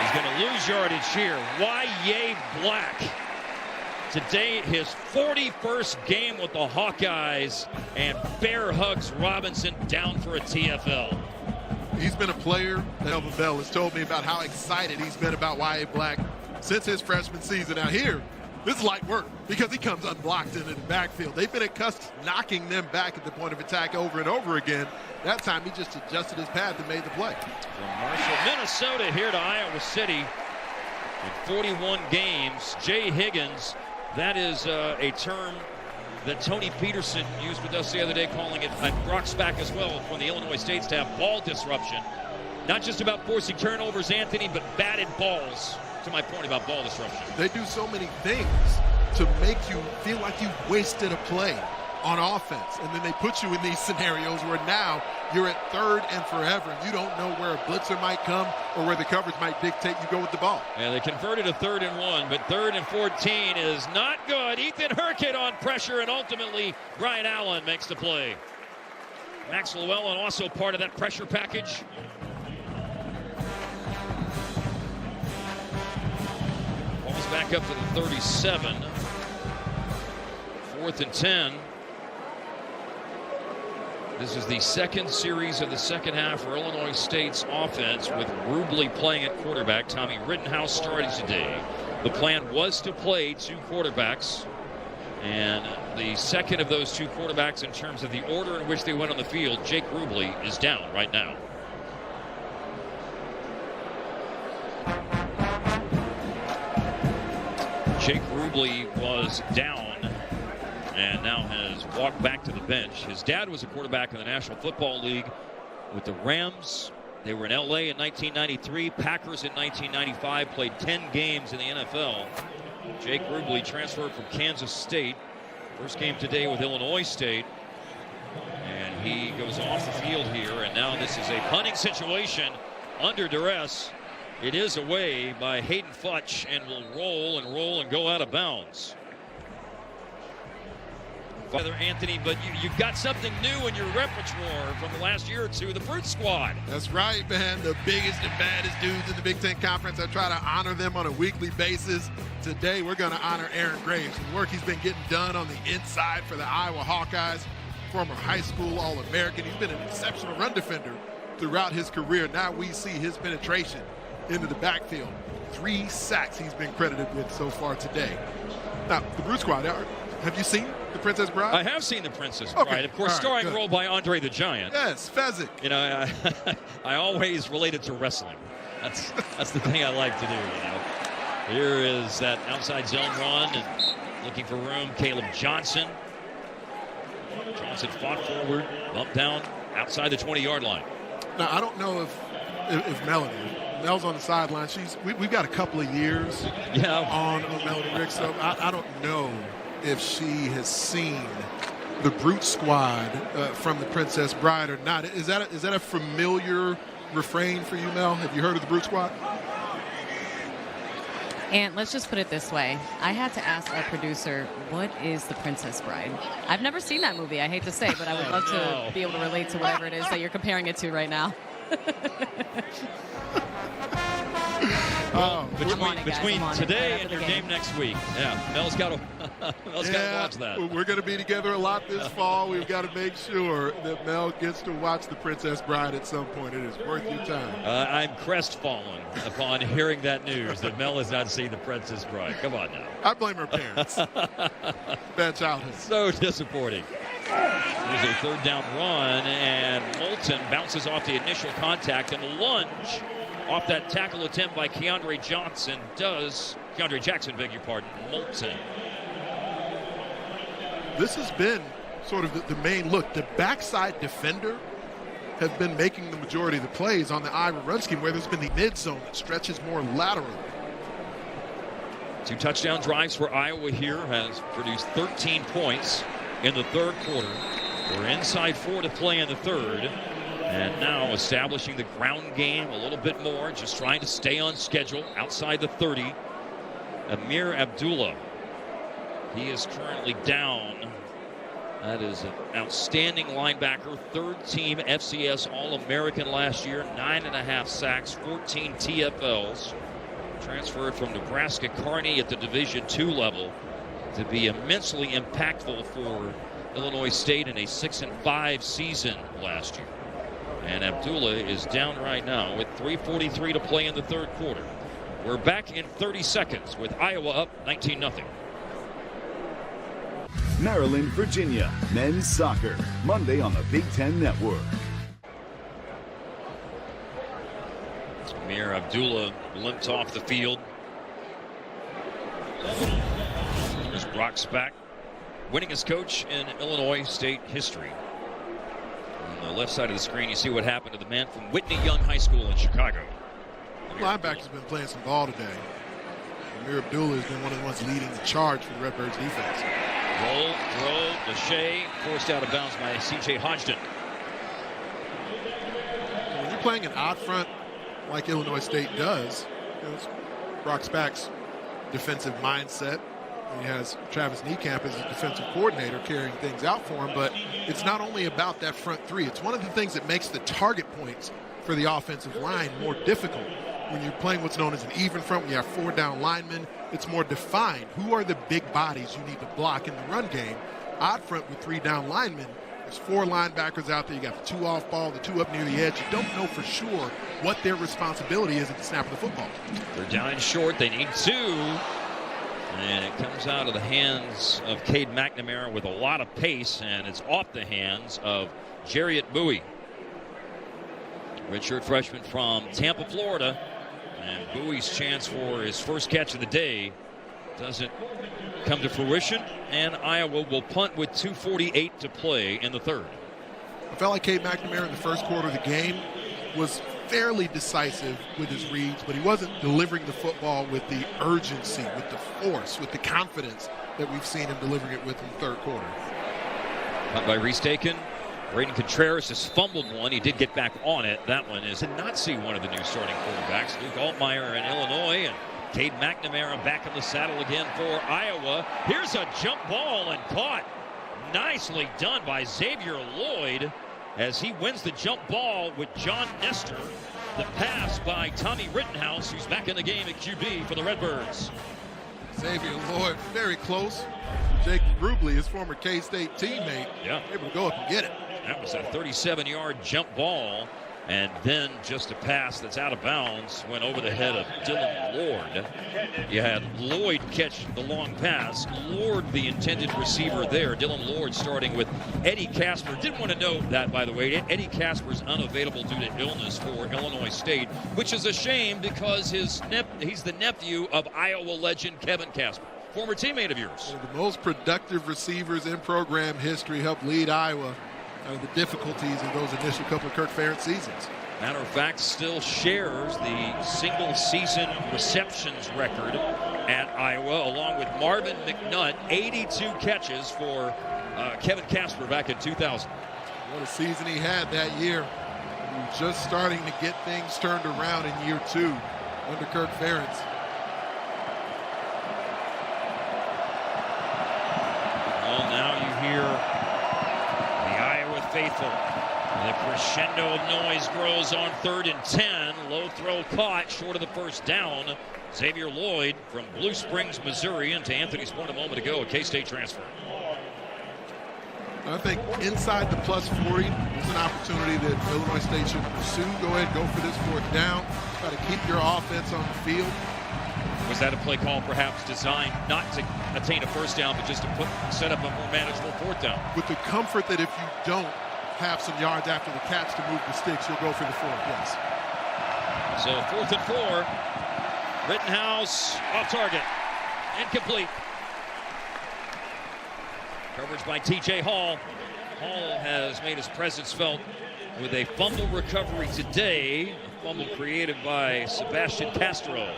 He's going to lose yardage here. Y.A. Black. Today, his 41st game with the Hawkeyes, and bear hugs Robinson down for a TFL. He's been a player. Elvin Bell has told me about how excited he's been about Y.A. Black since his freshman season. Now here, this is light work because he comes unblocked into the backfield. They've been accustomed to knocking them back at the point of attack over and over again. That time he just adjusted his path and made the play. From Marshall, Minnesota here to Iowa City in 41 games. Jay Higgins, that is a term that Tony Peterson used with us the other day, calling it, Brock's back as well from the Illinois State staff, ball disruption. Not just about forcing turnovers, Anthony, but batted balls, to my point about ball disruption. They do so many things to make you feel like you wasted a play on offense, and then they put you in these scenarios where now you're at 3rd and forever. You don't know where a blitzer might come or where the coverage might dictate you go with the ball. Yeah, they converted a 3rd and 1, but 3rd and 14 is not good. Ethan Hurkett on pressure, and ultimately Brian Allen makes the play. Max Llewellyn also part of that pressure package. Balls back up to the 37. 4th and 10. This is the 2nd series of the 2nd half for Illinois State's offense, with Rubley playing at quarterback. Tommy Rittenhouse starting today. The plan was to play 2 quarterbacks, and the second of those 2 quarterbacks in terms of the order in which they went on the field, Jake Rubley, is down right now. Jake Rubley was down and now has walked back to the bench. His dad was a quarterback in the National Football League with the Rams. They were in L.A. in 1993, Packers in 1995, played 10 games in the NFL. Jake Rubley transferred from Kansas State. First game today with Illinois State. And he goes off the field here, and now this is a punting situation under duress. It is away by Hayden Futch and will roll and go out of bounds. Anthony, but you've got something new in your repertoire from the last year or two, the Fruit Squad. That's right, man. The biggest and baddest dudes in the Big Ten Conference. I try to honor them on a weekly basis. Today, we're going to honor Aaron Graves. The work he's been getting done on the inside for the Iowa Hawkeyes, former high school All-American. He's been an exceptional run defender throughout his career. Now we see his penetration into the backfield. 3 sacks he's been credited with so far today. Now, the Fruit Squad, have you seen The Princess Bride? I have seen The Princess Bride. Of course, starring role by Andre the Giant. Yes, Fezzik. You know, I always relate it to wrestling. That's the thing I like to do, you know. Here is that outside zone run and looking for room. Caleb Johnson. Johnson fought forward, bumped down outside the 20-yard line. Now, I don't know if Mel's on the sideline. We've got a couple of years on Melody Rick, so I don't know if she has seen the Brute Squad from The Princess Bride or not. Is that a familiar refrain for you, Mel? Have you heard of the Brute Squad? And let's just put it this way. I had to ask our producer, what is The Princess Bride? I've never seen that movie, I hate to say, but I would love to be able to relate to whatever it is that you're comparing it to right now. Between today and your game next week, Mel's got to Mel's got to watch that. We're going to be together a lot this fall. We've got to make sure that Mel gets to watch The Princess Bride at some point. It is worth your time. I'm crestfallen upon hearing that news that Mel has not seen The Princess Bride. Come on now. I blame her parents. Bad childhood. So disappointing. There's a third down run, and Moulton bounces off the initial contact, and the lunge off that tackle attempt by Keandre Jackson, beg your pardon, Moulton. This has been sort of the main look. The backside defender have been making the majority of the plays on the Iowa run scheme, where there's been the mid zone that stretches more laterally. 2 touchdown drives for Iowa here has produced 13 points in the third quarter. We're inside 4 to play in the third. And now establishing the ground game a little bit more, just trying to stay on schedule outside the 30. Amir Abdullah, he is currently down. That is an outstanding linebacker, 3rd team FCS All-American last year, 9.5 sacks, 14 TFLs. Transferred from Nebraska Kearney at the Division II level to be immensely impactful for Illinois State in a 6-5 season last year. And Abdullah is down right now with 3:43 to play in the third quarter. We're back in 30 seconds with Iowa up 19-0. Maryland, Virginia, men's soccer, Monday on the Big Ten Network. Amir Abdullah limped off the field. There's Brock Spack, winningest coach in Illinois State history. On the left side of the screen, you see what happened to the man from Whitney Young High School in Chicago. Linebackers have been playing some ball today. Amir Abdullah has been one of the ones leading the charge for the Redbirds defense. Roll, throw, Lachey, forced out of bounds by C.J. Hodgson. When you're playing an odd front like Illinois State does, it's Brock Spack's defensive mindset. He has Travis Niekamp as a defensive coordinator carrying things out for him, but it's not only about that front three. It's one of the things that makes the target points for the offensive line more difficult. When you're playing what's known as an even front, when you have 4 down linemen, it's more defined. Who are the big bodies you need to block in the run game? Odd front with 3 down linemen, there's 4 linebackers out there. You got the 2 off ball, the 2 up near the edge. You don't know for sure what their responsibility is at the snap of the football. They're down and short. They need 2. And it comes out of the hands of Cade McNamara with a lot of pace, and it's off the hands of Jarriett Bowie. Redshirt freshman from Tampa, Florida. And Bowie's chance for his first catch of the day doesn't come to fruition, and Iowa will punt with 2:48 to play in the third. I felt like Cade McNamara in the first quarter of the game was fairly decisive with his reads, but he wasn't delivering the football with the urgency, with the force, with the confidence that we've seen him delivering it with in the third quarter. Punt by Reese Dakin. Braden Contreras has fumbled one. He did get back on it. That one is not see one of the new starting quarterbacks, Luke Altmaier in Illinois, and Cade McNamara back in the saddle again for Iowa. Here's a jump ball and caught. Nicely done by Xavier Lloyd as he wins the jump ball with John Nestor. The pass by Tommy Rittenhouse, who's back in the game at QB for the Redbirds. Xavier Lloyd very close. Jake Rubley, his former K-State teammate, able to go up and get it. That was a 37-yard jump ball, and then just a pass that's out of bounds went over the head of Dylan Lord. You had Lloyd catch the long pass, Lord the intended receiver there. Dylan Lord starting with Eddie Casper. Didn't want to note that, by the way. Eddie Casper's unavailable due to illness for Illinois State, which is a shame because he's the nephew of Iowa legend Kevin Casper, former teammate of yours. One of the most productive receivers in program history, helped lead Iowa out of the difficulties in those initial couple of Kirk Ferentz seasons. Matter of fact, still shares the single season receptions record at Iowa, along with Marvin McNutt. 82 catches for Kevin Casper back in 2000. What a season he had that year. He was just starting to get things turned around in year 2 under Kirk Ferentz. Well, now you hear the Iowa faithful The crescendo of noise grows on 3rd and 10. Low throw caught short of the first down. Xavier Lloyd from Blue Springs, Missouri, into Anthony's point a moment ago, a K-State transfer. I think inside the plus 40 is an opportunity that Illinois State should pursue. Go ahead, go for this 4th down. Try to keep your offense on the field. Was that a play call perhaps designed not to attain a first down, but just to set up a more manageable 4th down? With the comfort that if you don't have some yards after the catch to move the sticks, you'll go for the 4th, yes. So 4th and 4. Rittenhouse off target. Incomplete. Coverage by T.J. Hall. Hall has made his presence felt with a fumble recovery today. A fumble created by Sebastian Castro.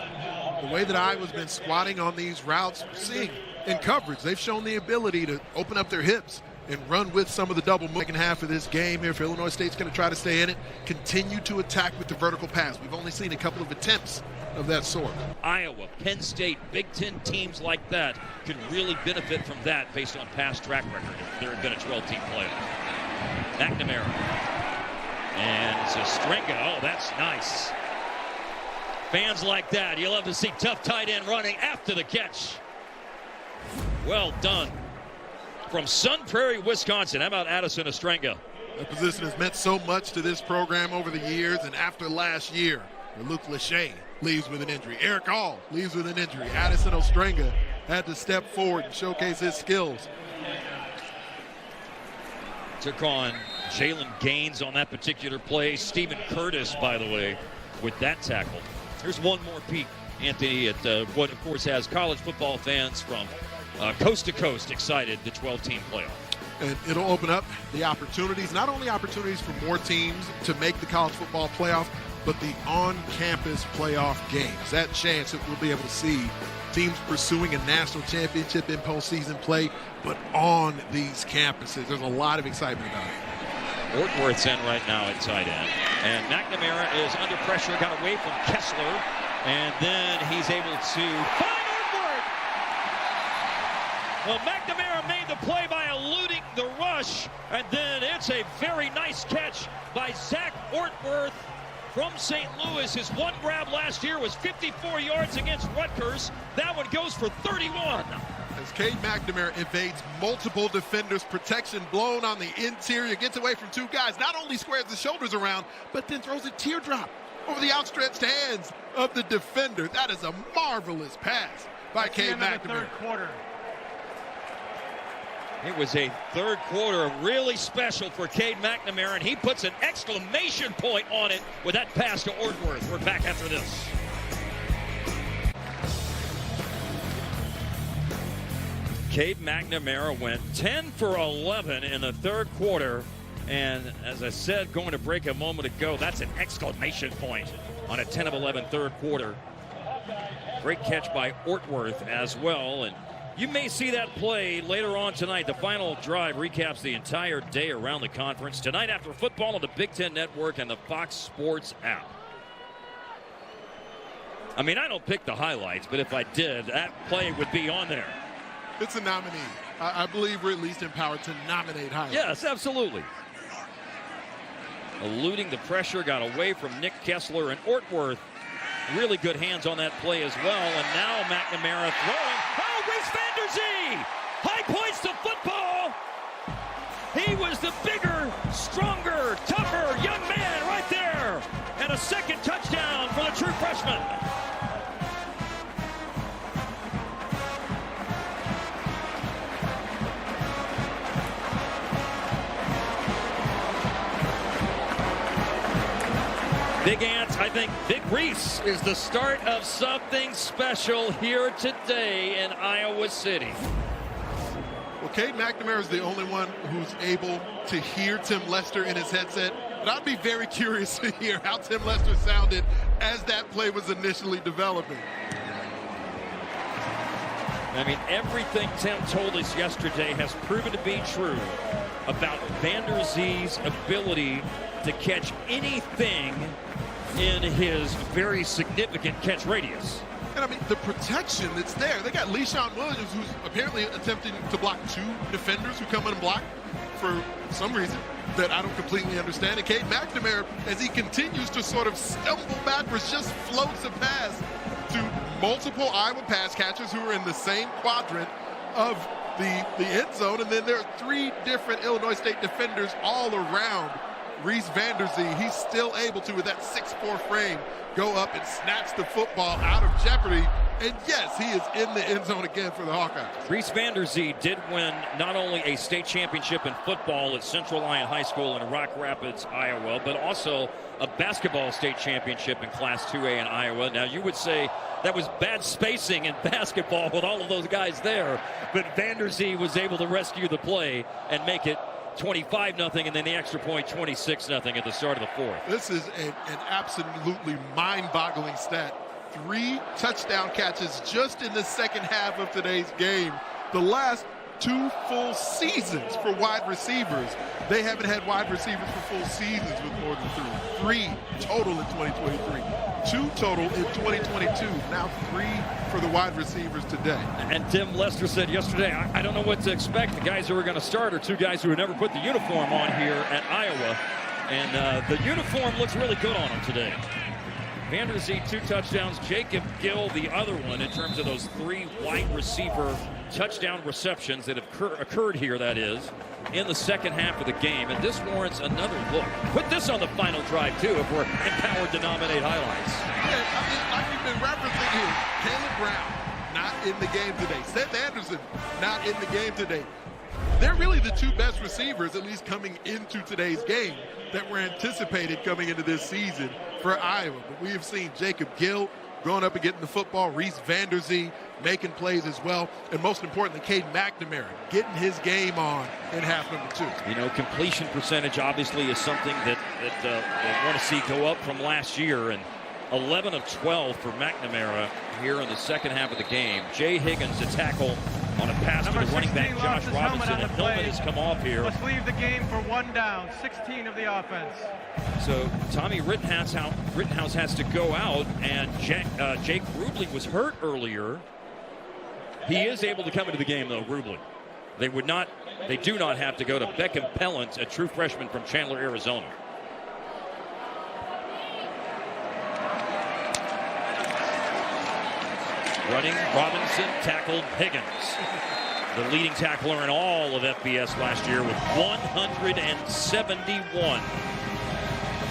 The way that Iowa's been squatting on these routes, seeing in coverage, they've shown the ability to open up their hips and run with some of the double move. Second half of this game here, if Illinois State's going to try to stay in it, continue to attack with the vertical pass. We've only seen a couple of attempts of that sort. Iowa, Penn State, Big Ten teams like that can really benefit from that based on past track record if there had been a 12-team playoff. McNamara. And Zastringa. Oh, that's nice. Fans like that, you love to see tough tight end running after the catch. Well done. From Sun Prairie, Wisconsin. How about Addison Ostrenga? That position has meant so much to this program over the years, and after last year, Luke Lachey leaves with an injury. Eric Hall leaves with an injury. Addison Ostrenga had to step forward and showcase his skills. Took on Jalen Gaines on that particular play. Stephen Curtis, by the way, with that tackle. Here's one more peek, Anthony, at what, of course, has college football fans from coast to coast excited, the 12-team playoff. And it'll open up the opportunities, not only opportunities for more teams to make the college football playoff, but the on-campus playoff games. That chance that we'll be able to see teams pursuing a national championship in postseason play, but on these campuses. There's a lot of excitement about it. Ortworth's in right now at tight end. And McNamara is under pressure, got away from Kessler, and then he's able to find Ortworth. Well, McNamara made the play by eluding the rush, and then it's a very nice catch by Zach Ortworth from St. Louis. His one grab last year was 54 yards against Rutgers. That one goes for 31. As Cade McNamara evades multiple defenders, protection blown on the interior, gets away from 2 guys, not only squares the shoulders around, but then throws a teardrop over the outstretched hands of the defender. That is a marvelous pass by Cade McNamara. Third quarter. It was a third quarter really special for Cade McNamara, and he puts an exclamation point on it with that pass to Ortworth. We're back after this. Cade McNamara went 10 for 11 in the third quarter, and as I said, going to break a moment ago, that's an exclamation point on a 10 of 11 third quarter. Great catch by Ortworth as well, and you may see that play later on tonight. The final drive recaps the entire day around the conference. Tonight after football on the Big Ten Network and the Fox Sports app. I mean, I don't pick the highlights, but if I did, that play would be on there. It's a nominee. I believe we're at least empowered to nominate highlights. Yes, absolutely. Eluding the pressure, got away from Nick Kessler, and Ortworth. Really good hands on that play as well. And now McNamara throwing. Oh, Reese Van Der Zee! High points to football. He was the bigger, stronger, tougher young man right there. And a second touchdown for the true freshman. Big Ant, I think Big Reese is the start of something special here today in Iowa City. Well, Cade McNamara is the only one who's able to hear Tim Lester in his headset, but I'd be very curious to hear how Tim Lester sounded as that play was initially developing. I mean, everything Tim told us yesterday has proven to be true about Van Der Zee's ability to catch anything in his very significant catch radius. And I mean, the protection that's there. They got LeSean Williams, who's apparently attempting to block 2 defenders who come in and block for some reason. that I don't completely understand. And Cade McNamara, as he continues to sort of stumble backwards, just floats a pass to multiple Iowa pass catchers who are in the same quadrant of the end zone. And then there are 3 different Illinois State defenders all around Reese Vanderzee. He's still able to, with that 6'4" frame, go up and snatch the football out of jeopardy. And yes, he is in the end zone again for the Hawkeyes. Reese Vanderzee did win not only a state championship in football at Central Lyon High School in Rock Rapids, Iowa, but also a basketball state championship in Class 2A in Iowa. Now, you would say that was bad spacing in basketball with all of those guys there, but Vanderzee was able to rescue the play and make it 25-0, and then the extra point 26-0 at the start of the 4th. This is an absolutely mind-boggling stat. 3 touchdown catches just in the second half of today's game. The last 2 full seasons for wide receivers. They haven't had wide receivers for full seasons with more than 3. 3 total in 2023. 2 total in 2022. Now 3 for the wide receivers today. And Tim Lester said yesterday, I don't know what to expect. The guys who are going to start are 2 guys who have never put the uniform on here at Iowa. And the uniform looks really good on them today. Vanderzee, 2 touchdowns. Jacob Gill, the other one, in terms of those 3 wide receiver touchdown receptions that have occurred here, that is, in the second half of the game. And this warrants another look. Put this on the final drive, too, if we're empowered to nominate highlights. Yeah, I mean, like we've been referencing here, Caleb Brown, not in the game today. Seth Anderson, not in the game today. They're really the 2 best receivers, at least coming into today's game, that were anticipated coming into this season for Iowa. But we have seen Jacob Gill going up and getting the football, Reese Vanderzee making plays as well, and most importantly, Cade McNamara getting his game on in half number 2. You know, completion percentage obviously is something that they want to see go up from last year, and 11 of 12 for McNamara here in the second half of the game. Jay Higgins, a tackle on a pass to the running back Josh Robinson, and helmet has come off here. Let's leave the game for 1 down, 16 of the offense. So Tommy Rittenhouse has to go out, and Jake Rubley was hurt earlier. He is able to come into the game, though, Rubley. They do not have to go to Beckham Pellant, a true freshman from Chandler, Arizona. Running, Robinson tackled Higgins, the leading tackler in all of FBS last year with 171.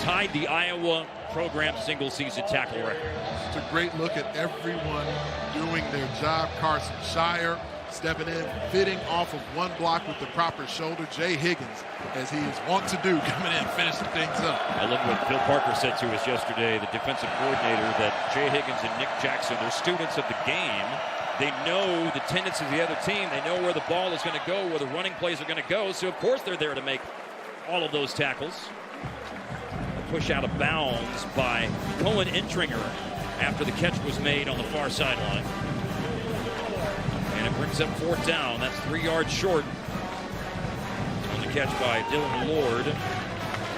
Tied the Iowa program single-season tackle record. It's a great look at everyone doing their job. Carson Shire stepping in, fitting off of 1 block with the proper shoulder. Jay Higgins, as he is wont to do, coming in, finishing things up. I love what Phil Parker said to us yesterday, the defensive coordinator, that Jay Higgins and Nick Jackson, they're students of the game. They know the tendencies of the other team. They know where the ball is going to go, where the running plays are going to go. So, of course, they're there to make all of those tackles. A push out of bounds by Cohen Entringer after the catch was made on the far sideline. And it brings up 4th down. That's 3 yards short on the catch by Dylan Lord.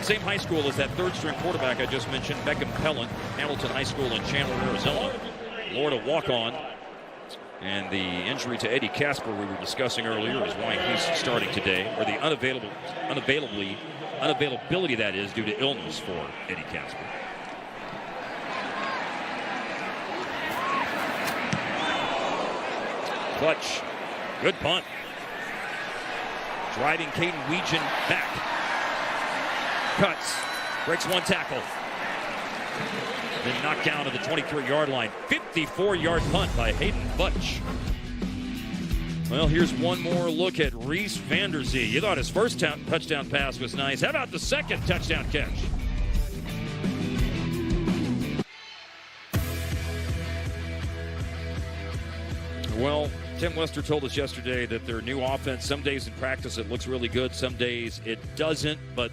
Same high school as that 3rd-string quarterback I just mentioned, Beckham Pellant, Hamilton High School in Chandler, Arizona. Lord a walk-on. And the injury to Eddie Casper we were discussing earlier is why he's starting today, or the unavailability that is due to illness for Eddie Casper. Clutch. Good punt. Driving Caden Weegan back. Cuts. Breaks 1 tackle. Then knocked down to the 23-yard line. 54-yard punt by Hayden Butch. Well, here's one more look at Reese Vanderzee. You thought his first touchdown pass was nice. How about the second touchdown catch? Well, Tim Lester told us yesterday that their new offense, some days in practice it looks really good, some days it doesn't, but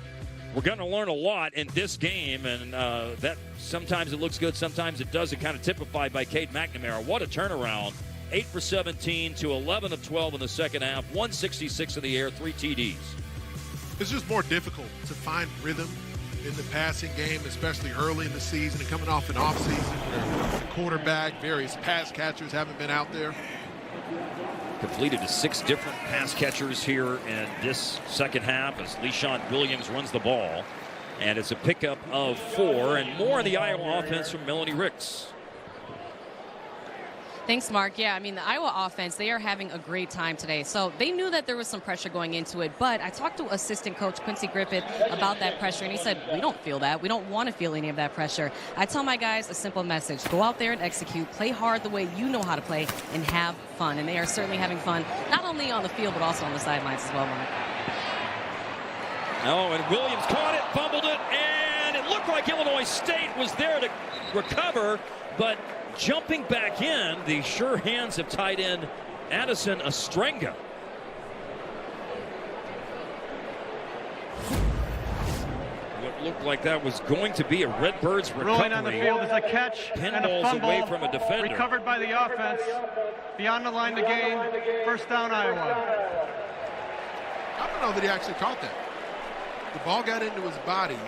we're going to learn a lot in this game, and that sometimes it looks good, sometimes it doesn't, kind of typified by Cade McNamara. What a turnaround. 8 for 17 to 11 of 12 in the second half, 166 in the air, 3 TDs. It's just more difficult to find rhythm in the passing game, especially early in the season and coming off an offseason where the quarterback, various pass catchers haven't been out there. Completed to 6 different pass catchers here in this second half as LeSean Williams runs the ball. And it's a pickup of 4 and more in the Iowa offense from Melanie Ricks. Thanks, Mark. Yeah, I mean, the Iowa offense, they are having a great time today. So they knew that there was some pressure going into it, but I talked to assistant coach Quincy Griffith about that pressure, and he said, we don't feel that. We don't want to feel any of that pressure. I tell my guys a simple message. Go out there and execute. Play hard the way you know how to play, and have fun. And they are certainly having fun, not only on the field, but also on the sidelines as well, Mark. Oh, and Williams caught it, fumbled it, and it looked like Illinois State was there to recover, but jumping back in, the sure hands of tight end Addison Ostrenga. What looked like that was going to be a Redbirds recovery. Rolling on the field is a catch and a Pinballs fumble. away from a defender. Recovered by the offense. Beyond the line to gain. First down, Iowa. I don't know that he actually caught that. The ball got into his body.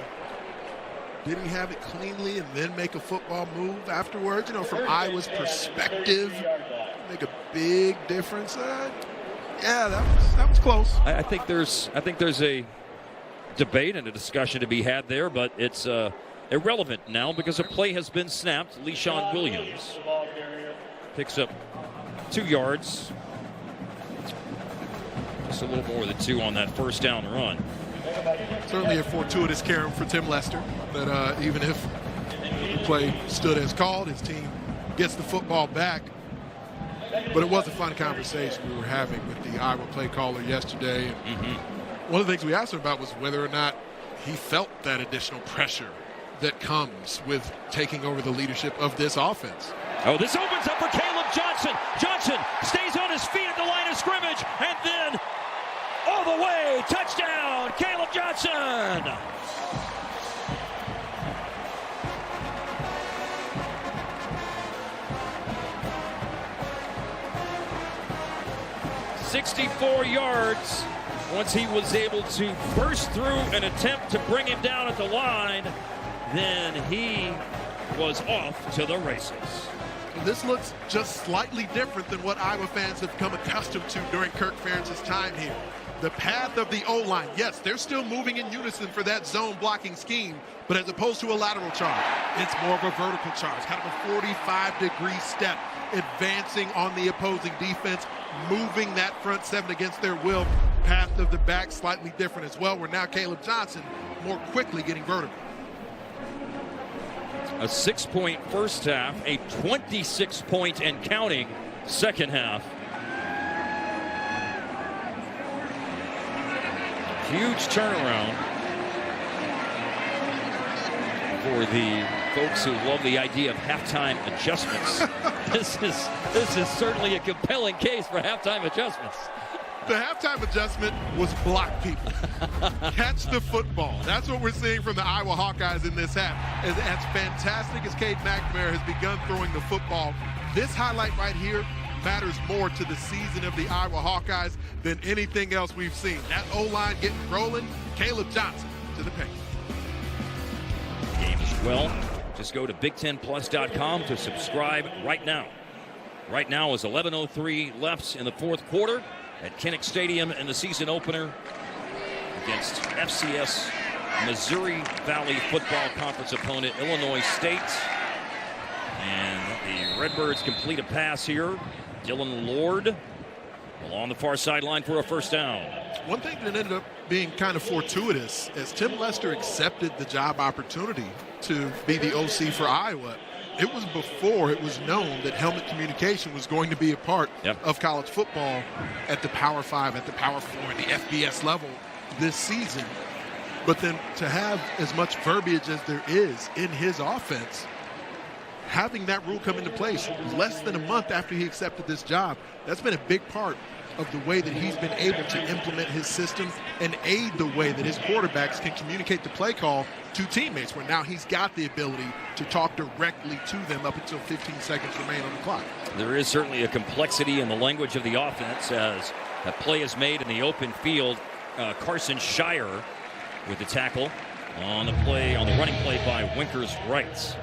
Did he have it cleanly and then make a football move afterwards? You know, from Iowa's perspective, make a big difference. Yeah, that was close. I think there's a debate and a discussion to be had there, but it's irrelevant now because a play has been snapped. LeSean Williams picks up 2 yards. Just a little more than 2 on that first down run. Certainly a fortuitous carom for Tim Lester that even if the play stood as called, his team gets the football back. But it was a fun conversation we were having with the Iowa play caller yesterday. One of the things we asked him about was whether or not he felt that additional pressure that comes with taking over the leadership of this offense. Oh, this opens up for Caleb Johnson. Johnson stays on his feet at the line of scrimmage, and then all the way, touchdown, Caleb Johnson. "64 yards once he was able to burst through an attempt to bring him down at the line. Then he was off to the races." This looks just slightly different than what Iowa fans have come accustomed to during Kirk Ferentz's time here. The path of the O-line, yes, they're still moving in unison for that zone blocking scheme, but as opposed to a lateral charge, it's more of a vertical charge, kind of a 45-degree step, advancing on the opposing defense, moving that front 7 against their will. Path of the back slightly different as well, where now Caleb Johnson more quickly getting vertical. A 6-point first half, a 26-point and counting second half. Huge turnaround for the folks who love the idea of halftime adjustments. This is certainly a compelling case for halftime adjustments. The halftime adjustment was block people. Catch the football. That's what we're seeing from the Iowa Hawkeyes in this half. As fantastic as Cade McNamara has begun throwing the football, this highlight right here matters more to the season of the Iowa Hawkeyes than anything else we've seen. That O-line getting rolling, Caleb Johnson to the paint. Game as well. Just go to Big10Plus.com to subscribe right now. Right now is 11:03 left in the fourth quarter at Kinnick Stadium in the season opener against FCS Missouri Valley Football Conference opponent Illinois State. And the Redbirds complete a pass here. Dylan Lord along the far sideline for a first down. One thing that ended up being kind of fortuitous, as Tim Lester accepted the job opportunity to be the OC for Iowa, it was before it was known that helmet communication was going to be a part of college football at the Power 5, at the Power 4, the FBS level this season. But then to have as much verbiage as there is in his offense, having that rule come into place less than a month after he accepted this job, that's been a big part of the way that he's been able to implement his system and aid the way that his quarterbacks can communicate the play call to teammates, where now he's got the ability to talk directly to them up until 15 seconds remain on the clock. There is certainly a complexity in the language of the offense as that play is made in the open field. Carson Shire with the tackle on the play, on the running play by Winkers Wright.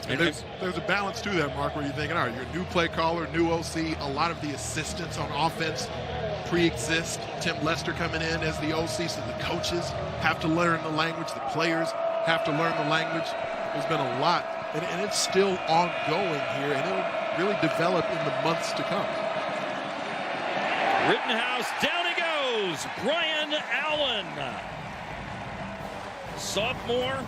And there's a balance to that, Mark, where you're thinking, all right, you're a new play caller, new OC. A lot of the assistants on offense pre-exist. Tim Lester coming in as the OC, so the coaches have to learn the language. The players have to learn the language. There's been a lot, and it's still ongoing here, and it'll really develop in the months to come. Rittenhouse, down he goes. Brian Allen. Sophomore.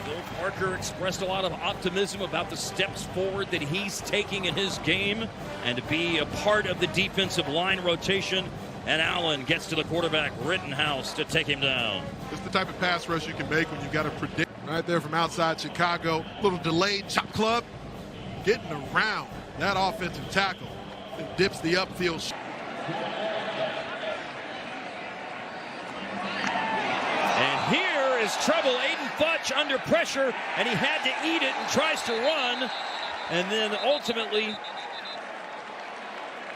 Bill Parker expressed a lot of optimism about the steps forward that he's taking in his game and to be a part of the defensive line rotation. And Allen gets to the quarterback, Rittenhouse, to take him down. It's the type of pass rush you can make when you've got to predict. Right there from outside Chicago, little delayed chop club, getting around that offensive tackle and dips the upfield. And here is trouble. Aiden Futch under pressure, and he had to eat it and tries to run. And then ultimately,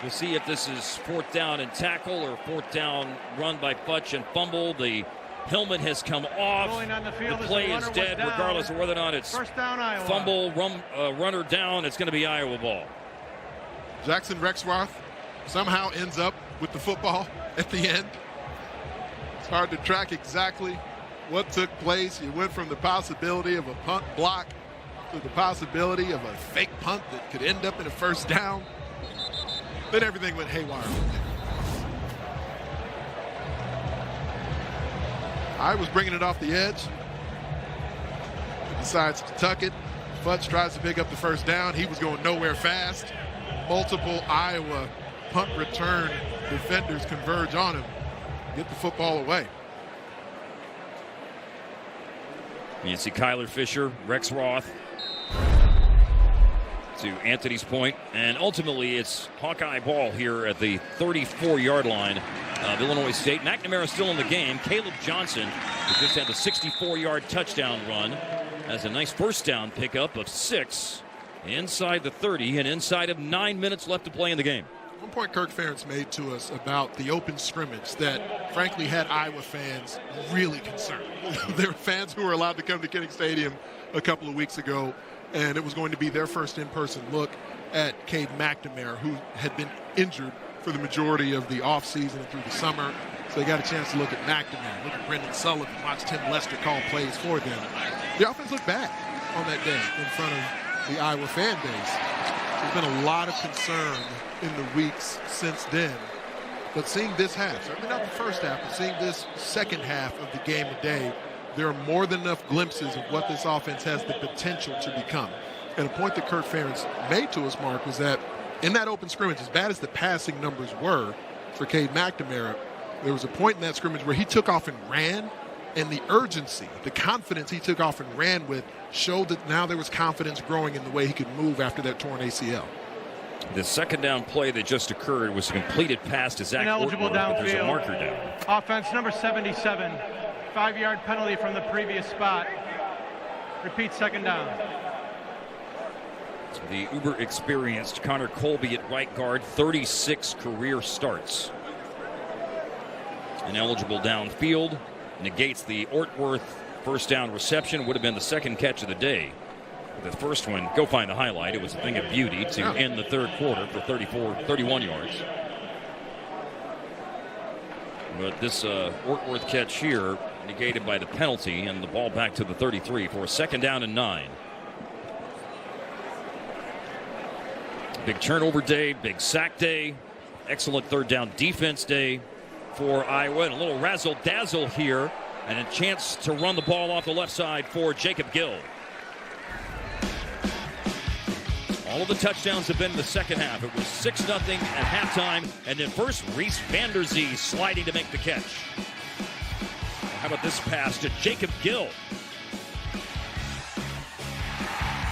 we'll see if this is 4th down and tackle or 4th down run by Futch and fumble. The helmet has come off. The play is dead, regardless of whether or not it's fumble, runner down. It's going to be Iowa ball. Jackson Rexroth somehow ends up with the football at the end. It's hard to track exactly what took place. You went from the possibility of a punt block to the possibility of a fake punt that could end up in a 1st down. Then everything went haywire. I was bringing it off the edge. Decides to tuck it. Futch tries to pick up the 1st down. He was going nowhere fast. Multiple Iowa punt return defenders converge on him. Get the football away. You see Kyler Fisher, Rex Roth, to Anthony's point, and ultimately it's Hawkeye ball here at the 34-yard line of Illinois State. McNamara still in the game. Caleb Johnson, who just had the 64-yard touchdown run, has a nice 1st down pickup of 6 inside the 30 and inside of 9 minutes left to play in the game. One point Kirk Ferentz made to us about the open scrimmage that frankly had Iowa fans really concerned. There were fans who were allowed to come to Kinnick Stadium a couple of weeks ago, and it was going to be their first in-person look at Cade McNamara, who had been injured for the majority of the offseason and through the summer. So they got a chance to look at McNamara, look at Brendan Sullivan, watch Tim Lester call plays for them. The offense looked bad on that day in front of the Iowa fan base. There's been a lot of concern in the weeks since then. But seeing this half, certainly not the first half, but seeing this second half of the game today, there are more than enough glimpses of what this offense has the potential to become. And a point that Kirk Ferentz made to us, Mark, was that in that open scrimmage, as bad as the passing numbers were for Cade McNamara, there was a point in that scrimmage where he took off and ran, and the urgency, the confidence he took off and ran with showed that now there was confidence growing in the way he could move after that torn ACL. The 2nd down play that just occurred was a completed pass to Zach Ortworth, but there's a marker down. Offense number 77, 5-yard penalty from the previous spot. Repeat 2nd down. So the uber-experienced Connor Colby at right guard, 36 career starts. Ineligible downfield, negates the Ortworth 1st down reception. Would have been the 2nd catch of the day. The first one, go find the highlight. It was a thing of beauty to end the 3rd quarter for 31 yards. But this Ortworth catch here negated by the penalty, and the ball back to the 33 for a 2nd down and 9. Big turnover day, big sack day, excellent 3rd down defense day for Iowa, and a little razzle-dazzle here, and a chance to run the ball off the left side for Jacob Gill. All of the touchdowns have been in the 2nd half. It was 6-0 at halftime, and then first Reese Vanderzee sliding to make the catch. How about this pass to Jacob Gill?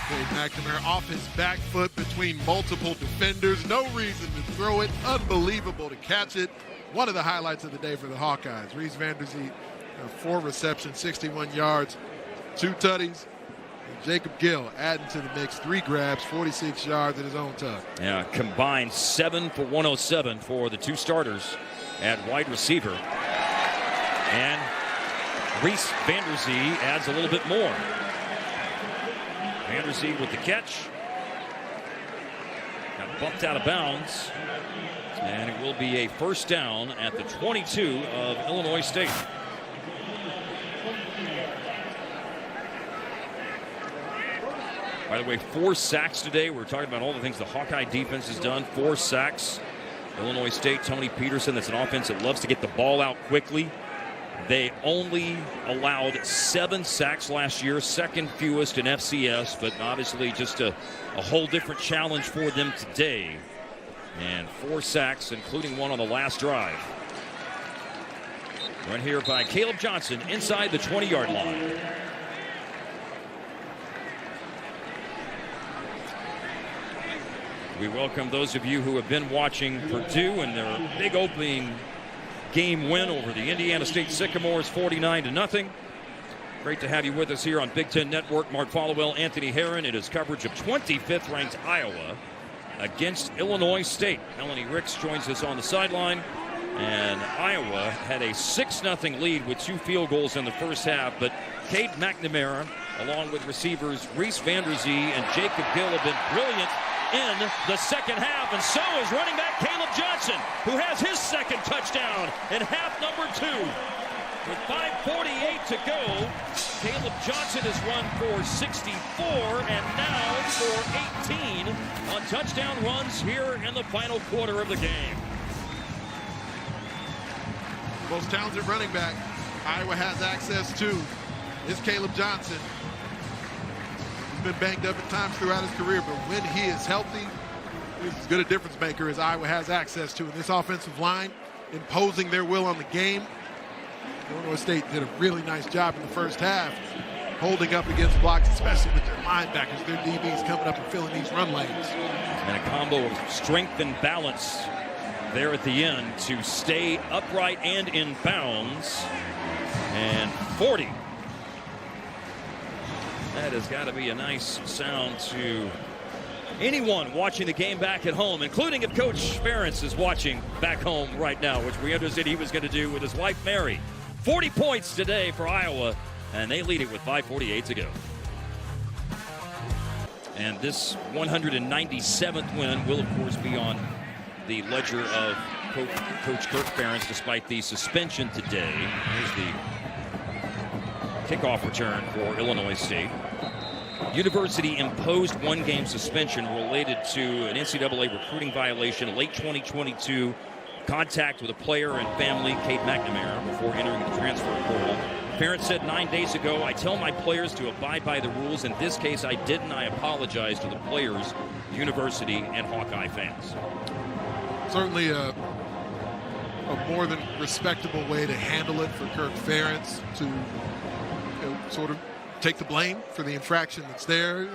Cade McNamara off his back foot between multiple defenders. No reason to throw it. Unbelievable to catch it. One of the highlights of the day for the Hawkeyes. Reese Vanderzee, 4 receptions, 61 yards, 2 tutties. Jacob Gill adding to the mix, 3 grabs, 46 yards at his own tuck. Yeah, combined 7 for 107 for the 2 starters at wide receiver. And Reese Vanderzee adds a little bit more. Vanderzee with the catch. Got bumped out of bounds. And it will be a first down at the 22 of Illinois State. By the way, 4 sacks today. We're talking about all the things the Hawkeye defense has done. 4 sacks. Illinois State, Tony Peterson, that's an offense that loves to get the ball out quickly. They only allowed 7 sacks last year, second fewest in FCS, but obviously just a whole different challenge for them today. And 4 sacks, including one on the last drive. Run here by Caleb Johnson inside the 20-yard line. We welcome those of you who have been watching Purdue and their big opening game win over the Indiana State Sycamores 49-0. Great to have you with us here on Big Ten Network. Mark Followell, Anthony Herron in his coverage of 25th ranked Iowa against Illinois State. Melanie Ricks joins us on the sideline. And Iowa had a 6-0 lead with 2 field goals in the first half. But Cade McNamara, along with receivers Reese Vanderzee and Jacob Gill, have been brilliant in the second half, and so is running back Caleb Johnson, who has his second touchdown in half number 2. With 5:48 to go, Caleb Johnson has run for 64 and now for 18 on touchdown runs here in the final quarter of the game. Most talented running back Iowa has access to is Caleb Johnson. Been banged up at times throughout his career, but when he is healthy, he's as good a difference maker as Iowa has access to. And this offensive line imposing their will on the game. Illinois State did a really nice job in the first half, holding up against blocks, especially with their linebackers, their DBs coming up and filling these run lanes. And a combo of strength and balance there at the end to stay upright and in bounds. And 40. That has got to be a nice sound to anyone watching the game back at home, including if Coach Ferentz is watching back home right now, which we understood he was going to do with his wife, Mary. 40 points today for Iowa, and they lead it with 5:48 to go. And this 197th win will, of course, be on the ledger of Coach Kirk Ferentz, despite the suspension today. Here's the kickoff return for Illinois State. University imposed 1-game suspension related to an NCAA recruiting violation late 2022, contact with a player and family, Cade McNamara, before entering the transfer portal. Ferentz said 9 days ago, I tell my players to abide by the rules. In this case, I didn't. I apologize to the players, university, and Hawkeye fans. Certainly a more than respectable way to handle it for Kirk Ferentz to sort of take the blame for the infraction that's there.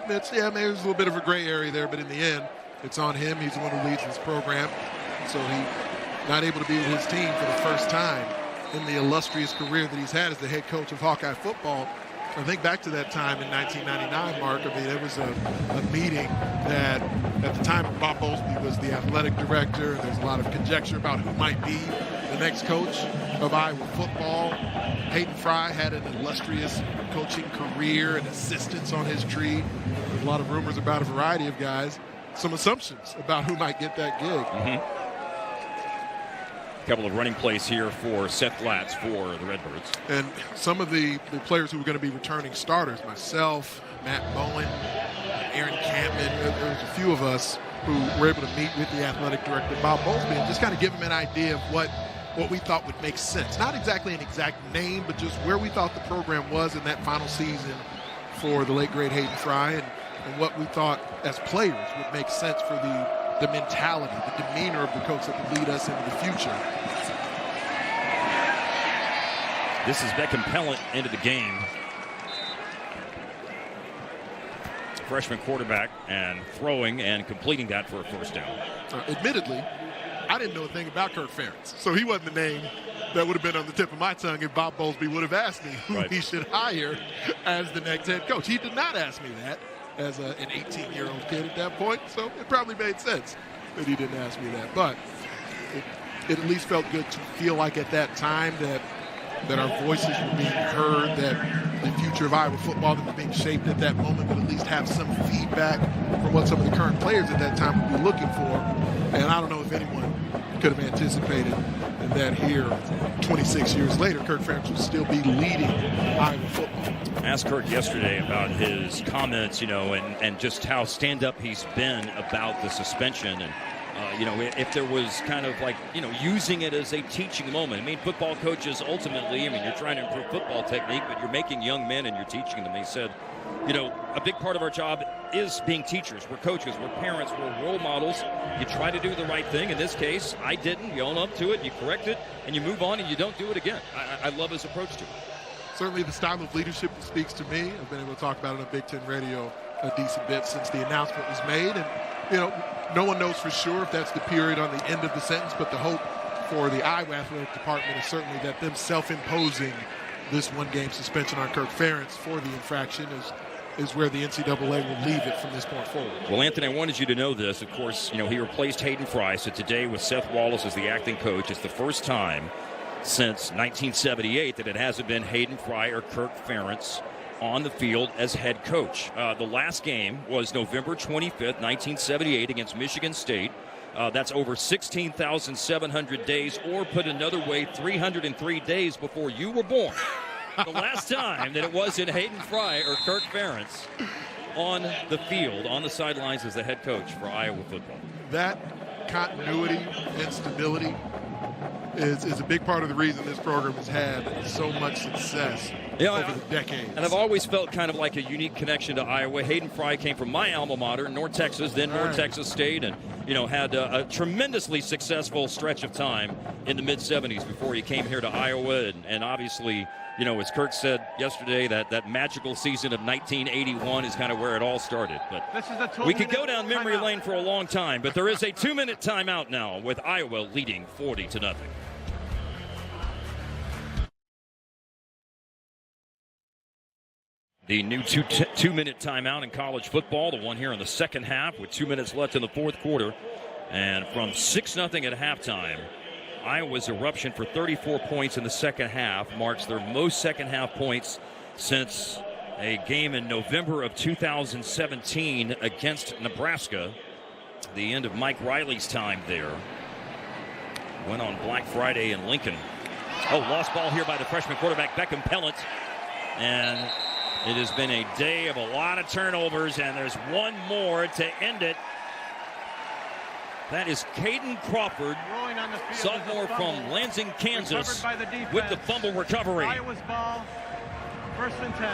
Maybe there's a little bit of a gray area there, but in the end, it's on him. He's the one who leads this program. So he's not able to be with his team for the first time in the illustrious career that he's had as the head coach of Hawkeye football. I think back to that time in 1999, Mark. I mean, it was a meeting that at the time Bob Bowlesby was the athletic director. There's a lot of conjecture about who might be the next coach of Iowa football. Hayden Fry had an illustrious coaching career and assistants on his tree. There's a lot of rumors about a variety of guys. Some assumptions about who might get that gig. A couple of running plays here for Seth Latz for the Redbirds. And some of the players who were going to be returning starters, myself, Matt Bowen, Aaron Campman, there's a few of us who were able to meet with the athletic director, Bob Bowlesby, and just kind of give him an idea of what we thought would make sense. Not exactly an exact name, but just where we thought the program was in that final season for the late, great Hayden Fry, and what we thought as players would make sense for the mentality, the demeanor of the coach that would lead us into the future. This is Beckham Pellant into the game. Freshman quarterback, and throwing and completing that for a first down. Admittedly, I didn't know a thing about Kirk Ferentz, so he wasn't the name that would have been on the tip of my tongue if Bob Bowlesby would have asked me who he should hire as the next head coach. He did not ask me that as an 18-year-old kid at that point, so it probably made sense that he didn't ask me that. But it at least felt good to feel like at that time that our voices were being heard, that the future of Iowa football that was being shaped at that moment, but at least have some feedback from what some of the current players at that time would be looking for. And I don't know if anyone could have anticipated that here, 26 years later, Kirk Ferentz would still be leading Iowa football. I asked Kirk yesterday about his comments, and just how stand-up he's been about the suspension. And if there was kind of like, using it as a teaching moment. I mean, football coaches ultimately, you're trying to improve football technique, but you're making young men and you're teaching them. He said, a big part of our job is being teachers. We're coaches, we're parents, we're role models. You try to do the right thing. In this case, I didn't. You own up to it, you correct it, and you move on and you don't do it again. I love his approach to it. Certainly the style of leadership speaks to me. I've been able to talk about it on Big Ten Radio a decent bit since the announcement was made. And, no one knows for sure if that's the period on the end of the sentence, but the hope for the Iowa Athletic Department is certainly that them self-imposing this one-game suspension on Kirk Ferentz for the infraction is where the NCAA will leave it from this point forward. Well, Anthony, I wanted you to know this. Of course, he replaced Hayden Fry. So today with Seth Wallace as the acting coach, it's the first time since 1978 that it hasn't been Hayden Fry or Kirk Ferentz on the field as head coach. The last game was November 25th, 1978 against Michigan State. That's over 16,700 days, or put another way, 303 days before you were born. The last time that it wasn't Hayden Fry or Kirk Ferentz on the field, on the sidelines as the head coach for Iowa football. That continuity and stability is a big part of the reason this program has had so much success over the decades. And I've always felt kind of like a unique connection to Iowa. Hayden Fry came from my alma mater, North Texas, then North Texas State, and had a tremendously successful stretch of time in the mid-'70s before he came here to Iowa. And obviously, as Kirk said yesterday, that magical season of 1981 is kind of where it all started. But we could go down memory lane for a long time, but there is a 2-minute timeout now with Iowa leading 40-0. The new two-minute timeout in college football, the one here in the second half with 2 minutes left in the fourth quarter. And from 6-0 at halftime, Iowa's eruption for 34 points in the second half marks their most second-half points since a game in November of 2017 against Nebraska. The end of Mike Riley's time there. Went on Black Friday in Lincoln. Lost ball here by the freshman quarterback, Beckham Pellant. And it has been a day of a lot of turnovers, and there's one more to end it. That is Caden Crawford, sophomore from Lansing, Kansas, with the fumble recovery. Iowa's ball, 1st and 10.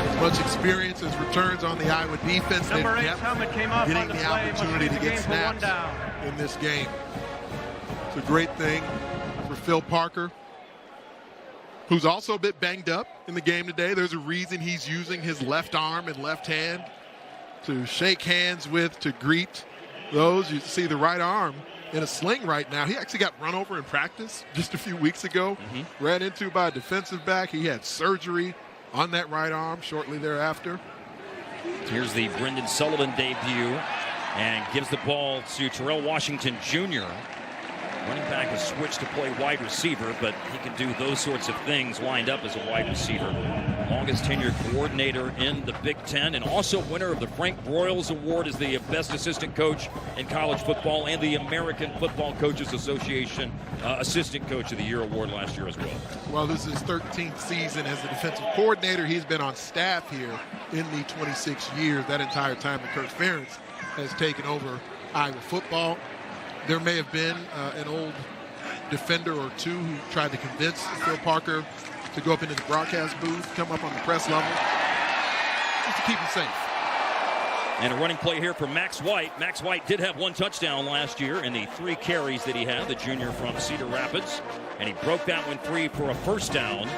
As much experience as returns on the Iowa defense. Number 8's helmet came off getting on the the play, opportunity to get snaps in this game. It's a great thing for Phil Parker, who's also a bit banged up in the game today. There's a reason he's using his left arm and left hand to shake hands with, to greet those. You see the right arm in a sling right now. He actually got run over in practice just a few weeks ago. Ran into by a defensive back. He had surgery on that right arm shortly thereafter. Here's the Brendan Sullivan debut, and gives the ball to Terrell Washington Jr. Running back has switched to play wide receiver, but he can do those sorts of things lined up as a wide receiver. Longest tenured coordinator in the Big Ten, and also winner of the Frank Broyles Award as the best assistant coach in college football, and the American Football Coaches Association Assistant Coach of the Year award last year as well. Well, this is his 13th season as the defensive coordinator. He's been on staff here in the 26 years, that entire time that Kirk Ferentz has taken over Iowa football. There may have been an old defender or two who tried to convince Phil Parker to go up into the broadcast booth, come up on the press level, just to keep him safe. And a running play here for Max White. Max White did have one touchdown last year in the 3 carries that he had, the junior from Cedar Rapids. And he broke that one free for a first down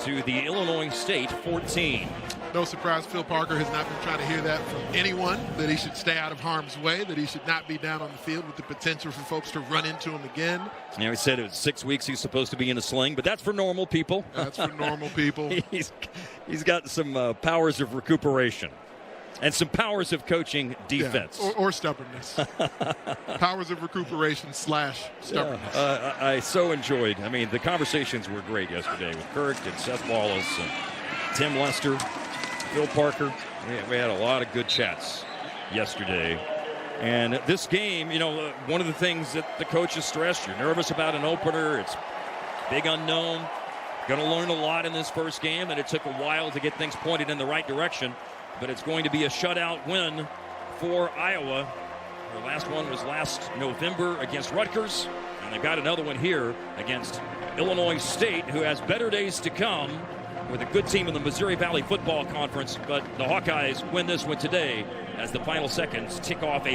to the Illinois State 14. No surprise, Phil Parker has not been trying to hear that from anyone, that he should stay out of harm's way, that he should not be down on the field with the potential for folks to run into him again. You know, he said it was 6 weeks he's supposed to be in a sling, but that's for normal people. That's for normal people. He's got some powers of recuperation. And some powers of coaching defense. Yeah, or stubbornness. Powers of recuperation / stubbornness. I so enjoyed. I mean, the conversations were great yesterday with Kirk and Seth Wallace and Tim Lester, Phil Parker. We had a lot of good chats yesterday. And this game, you know, one of the things that the coaches stressed, you're nervous about an opener. It's big unknown. Going to learn a lot in this first game, and it took a while to get things pointed in the right direction. But it's going to be a shutout win for Iowa. Their last one was last November against Rutgers, and they've got another one here against Illinois State, who has better days to come with a good team in the Missouri Valley Football Conference. But the Hawkeyes win this one today as the final seconds tick off a